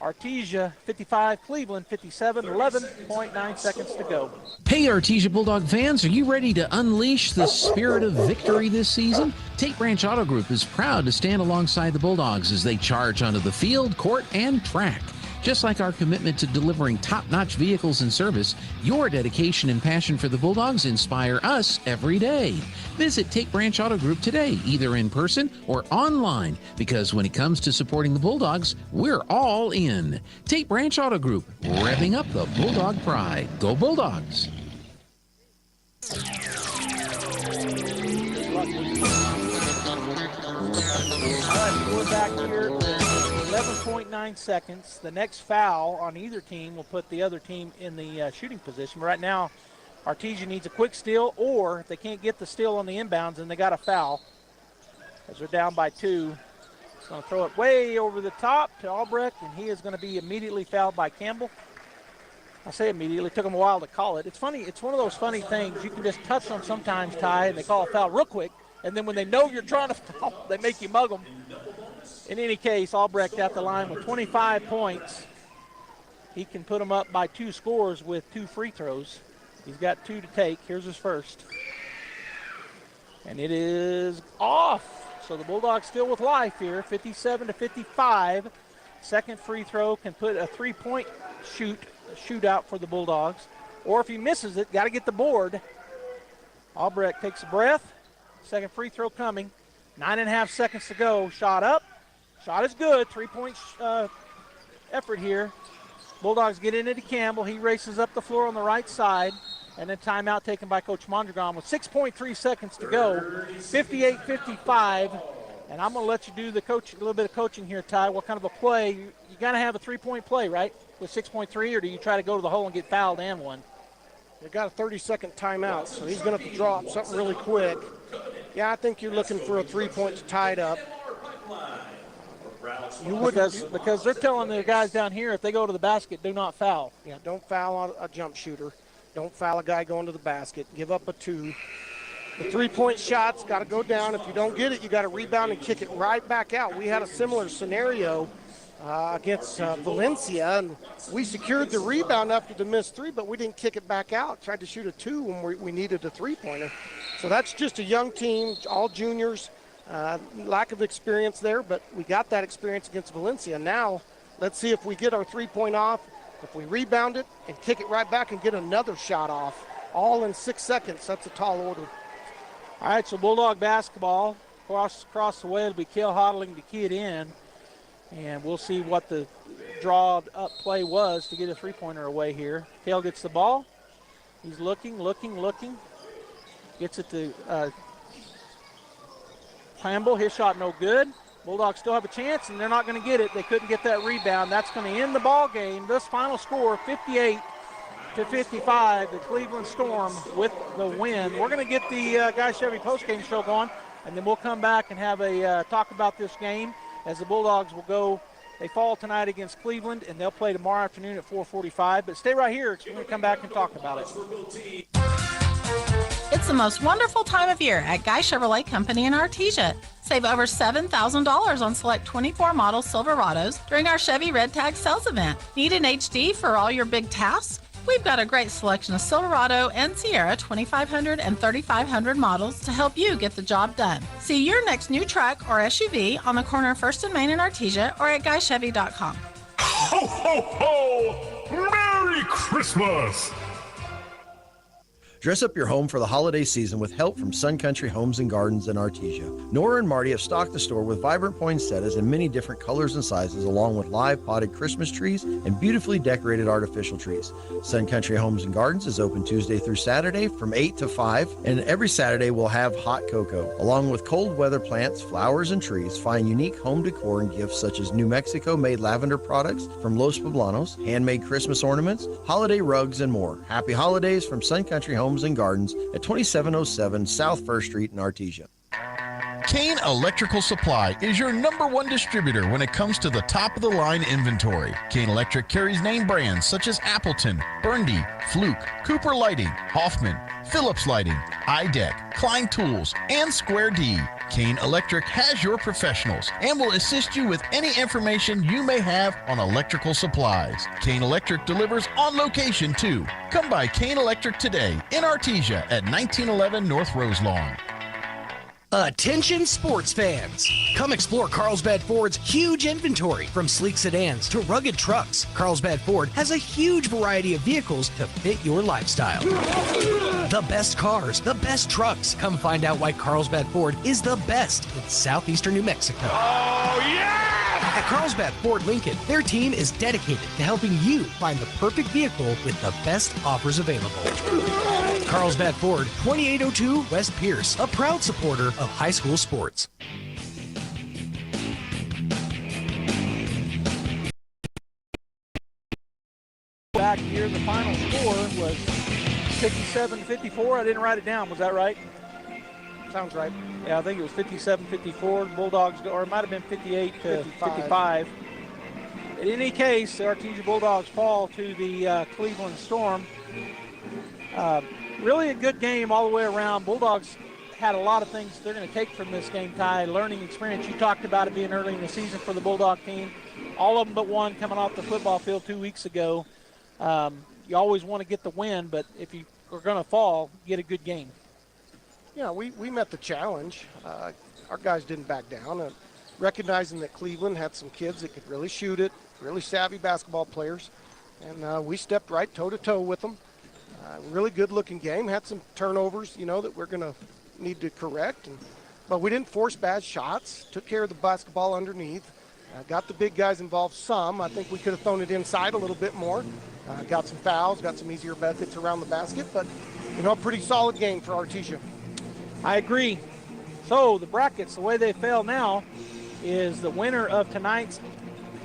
Artesia 55, Cleveland 57, 11.9 seconds to go. Hey Artesia Bulldog fans, are you ready to unleash the spirit of victory this season? Tate Branch Auto Group is proud to stand alongside the Bulldogs as they charge onto the field, court, and track. Just like our commitment to delivering top-notch vehicles and service, your dedication and passion for the Bulldogs inspire us every day. Visit Tate Branch Auto Group today, either in person or online, because when it comes to supporting the Bulldogs, we're all in. Tate Branch Auto Group, revving up the Bulldog pride. Go Bulldogs! We're back here. 11.9 seconds. The next foul on either team will put the other team in the shooting position. Right now, Artesia needs a quick steal, or if they can't get the steal on the inbounds, then they got a foul as they're down by 2. He's going to throw it way over the top to Albrecht, and he is going to be immediately fouled by Campbell. I say immediately. It took them a while to call it. It's funny. It's one of those funny things you can just touch on sometimes, Ty, and they call a foul real quick, and then when they know you're trying to foul, they make you mug them. In any case, Albrecht at the line with 25 points. He can put them up by 2 scores with 2 free throws. He's got 2 to take. Here's his first. And it is off. So the Bulldogs still with life here, 57-55. Second free throw can put a 3-point shootout for the Bulldogs. Or if he misses it, got to get the board. Albrecht takes a breath. Second free throw coming. 9.5 seconds to go. Shot up. Shot is good. 3-point effort here. Bulldogs get into Campbell. He races up the floor on the right side. And then timeout taken by Coach Mondragon with 6.3 seconds to go. 58-55. And I'm going to let you do a little bit of coaching here, Ty. What kind of a play? You got to have a 3-point play, right? With 6.3, or do you try to go to the hole and get fouled and one? They got a 30-second timeout, so he's going to have to draw up something really quick. Yeah, I think you're looking for a 3-point to tie it up. You would because they're telling the guys down here if they go to the basket, do not foul. Yeah, don't foul on a jump shooter. Don't foul a guy going to the basket. Give up a 2. The 3-point shot's got to go down. If you don't get it, you got to rebound and kick it right back out. We had a similar scenario against Valencia, and we secured the rebound after the missed 3, but we didn't kick it back out. Tried to shoot a 2 when we needed a 3-pointer. So that's just a young team, all juniors. Lack of experience there, but we got that experience against Valencia. Now, let's see if we get our 3-point off, if we rebound it and kick it right back and get another shot off, all in 6 seconds. That's a tall order. All right, so Bulldog basketball. Across the way, it'll be Cale Hodling to key it in, and we'll see what the draw-up play was to get a 3-pointer away here. Cale gets the ball. He's looking. Gets it to Campbell. His shot no good. Bulldogs still have a chance, and they're not going to get it. They couldn't get that rebound. That's going to end the ball game. This final score, 58-55. The Cleveland Storm with the win. We're going to get the Guy Chevy postgame show going, and then we'll come back and have a talk about this game as the Bulldogs will go. They fall tonight against Cleveland, and they'll play tomorrow afternoon at 4:45. But stay right here. We're going to come back and talk about it. It's the most wonderful time of year at Guy Chevrolet Company in Artesia. Save over $7,000 on select 24 model Silverados during our Chevy Red Tag sales event. Need an HD for all your big tasks? We've got a great selection of Silverado and Sierra 2500 and 3500 models to help you get the job done. See your next new truck or SUV on the corner of 1st and Main in Artesia or at GuyChevy.com. Ho, ho, ho! Merry Christmas! Dress up your home for the holiday season with help from Sun Country Homes and Gardens in Artesia. Nora and Marty have stocked the store with vibrant poinsettias in many different colors and sizes, along with live potted Christmas trees and beautifully decorated artificial trees. Sun Country Homes and Gardens is open Tuesday through Saturday from 8 to 5, and every Saturday we'll have hot cocoa. Along with cold weather plants, flowers, and trees, find unique home decor and gifts such as New Mexico-made lavender products from Los Poblanos, handmade Christmas ornaments, holiday rugs, and more. Happy holidays from Sun Country Homes and Gardens at 2707 South 1st Street in Artesia. Kane Electrical Supply is your #1 distributor when it comes to the top-of-the-line inventory. Kane Electric carries name brands such as Appleton, Burndy, Fluke, Cooper Lighting, Hoffman, Phillips Lighting, iDeck, Klein Tools, and Square D. Kane Electric has your professionals and will assist you with any information you may have on electrical supplies. Kane Electric delivers on location too. Come by Kane Electric today in Artesia at 1911 North Roselawn. Attention sports fans! Come explore Carlsbad Ford's huge inventory. From sleek sedans to rugged trucks, Carlsbad Ford has a huge variety of vehicles to fit your lifestyle. The best cars, the best trucks. Come find out why Carlsbad Ford is the best in southeastern New Mexico. Oh, yeah! At Carlsbad Ford Lincoln, their team is dedicated to helping you find the perfect vehicle with the best offers available. Carlsbad Ford, 2802 West Pierce, a proud supporter of high school sports. Back here, the final score was 57-54. I didn't write it down. Was that right? Sounds right. Yeah, I think it was 57-54. The Bulldogs, or it might have been 58-55. In any case, the Artesia Bulldogs fall to the Cleveland Storm. Really a good game all the way around. Bulldogs had a lot of things they're going to take from this game, Ty. Learning experience. You talked about it being early in the season for the Bulldog team. All of them but one coming off the football field 2 weeks ago. You always want to get the win, but if you are going to fall, get a good game. Yeah, we met the challenge. Our guys didn't back down. Recognizing that Cleveland had some kids that could really shoot it, really savvy basketball players, and we stepped right toe-to-toe with them. Really good-looking game. Had some turnovers, that we're going to need to correct. But we didn't force bad shots. Took care of the basketball underneath. Got the big guys involved some. I think we could have thrown it inside a little bit more. Got some fouls, got some easier buckets around the basket. But, a pretty solid game for Artesia. I agree. So the brackets, the way they fell now, is the winner of tonight's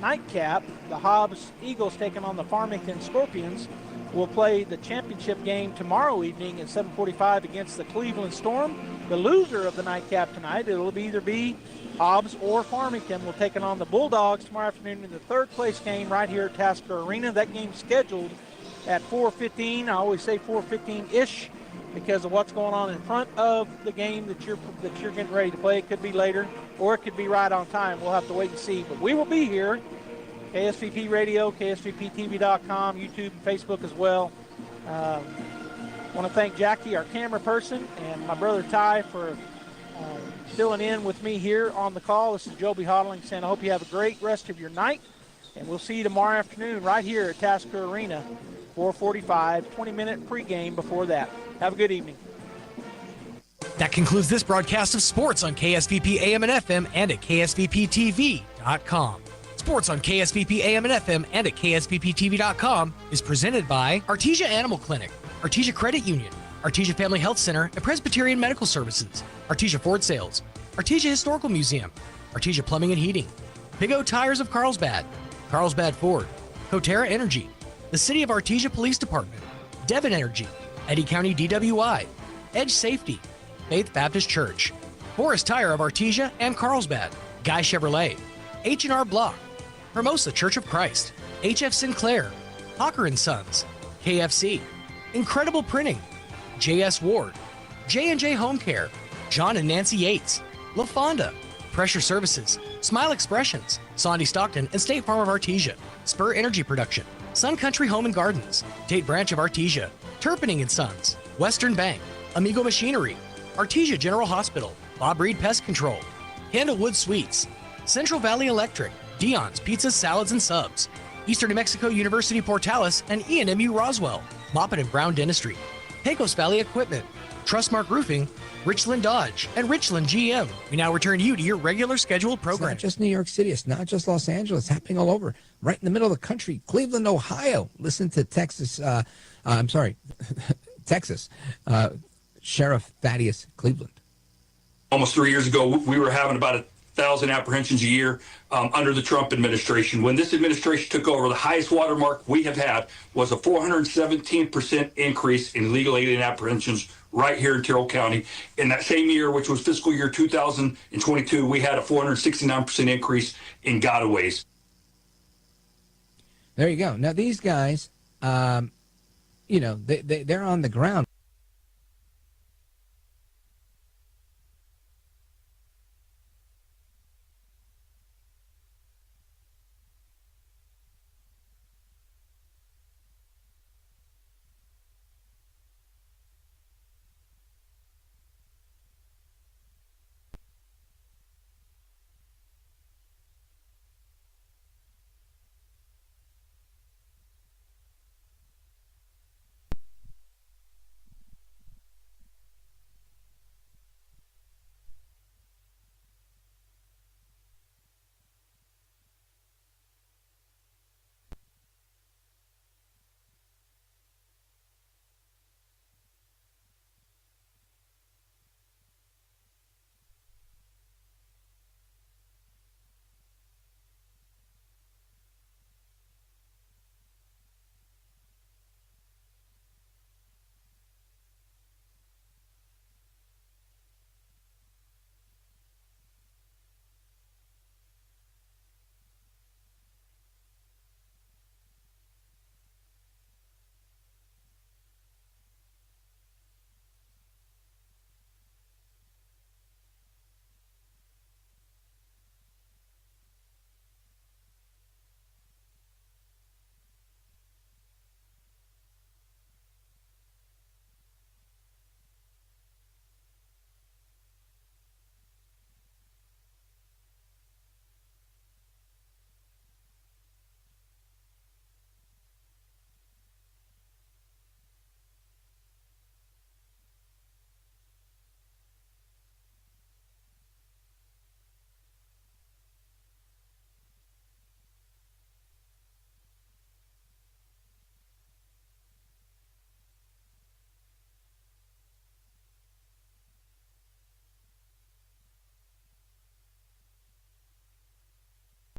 nightcap, the Hobbs Eagles taking on the Farmington Scorpions, will play the championship game tomorrow evening at 7:45 against the Cleveland Storm. The loser of the nightcap tonight, it'll either be Hobbs or Farmington, will take on the Bulldogs tomorrow afternoon in the third place game right here at Tasker Arena. That game's scheduled at 4:15. I always say 4:15-ish because of what's going on in front of the game that you're getting ready to play. It could be later or it could be right on time. We'll have to wait and see. But we will be here. KSVP Radio, KSVPTV.com, YouTube, and Facebook as well. I want to thank Jackie, our camera person, and my brother Ty for filling in with me here on the call. This is Joby Hodling saying I hope you have a great rest of your night, and we'll see you tomorrow afternoon right here at Tasker Arena, 4:45, 20-minute pregame before that. Have a good evening. That concludes this broadcast of sports on KSVP AM and FM and at KSVPTV.com. Sports on KSVP AM and FM and at KSVPTV.com is presented by Artesia Animal Clinic, Artesia Credit Union, Artesia Family Health Center and Presbyterian Medical Services, Artesia Ford Sales, Artesia Historical Museum, Artesia Plumbing and Heating, Big O Tires of Carlsbad, Carlsbad Ford, Coterra Energy, the City of Artesia Police Department, Devon Energy, Eddy County DWI, Edge Safety, Faith Baptist Church, Forest Tire of Artesia and Carlsbad, Guy Chevrolet, H&R Block, Hermosa Church of Christ, HF Sinclair, Hawker & Sons, KFC, Incredible Printing, JS Ward, J&J Home Care, John and Nancy Yates, La Fonda, Pressure Services, Smile Expressions, Sondy Stockton and State Farm of Artesia, Spur Energy Production, Sun Country Home and Gardens, Tate Branch of Artesia, Turpinning & Sons, Western Bank, Amigo Machinery, Artesia General Hospital, Bob Reed Pest Control, Candlewood Suites, Central Valley Electric, Dion's Pizzas, Salads, and Subs, Eastern New Mexico University Portales and ENMU Roswell, Moppet and Brown Dentistry, Pecos Valley Equipment, Trustmark Roofing, Richland Dodge, and Richland GM. We now return you to your regular scheduled program. It's not just New York City. It's not just Los Angeles. It's happening all over. Right in the middle of the country. Cleveland, Ohio. Listen to Texas. Texas. Sheriff Thaddeus Cleveland. Almost 3 years ago, we were having about 1,000 apprehensions a year under the Trump administration. When this administration took over, the highest watermark we have had was a 417% increase in illegal alien apprehensions right here in Terrell County. In that same year, which was fiscal year 2022, we had a 469% increase in gotaways. There you go. Now, these guys, they're on the ground.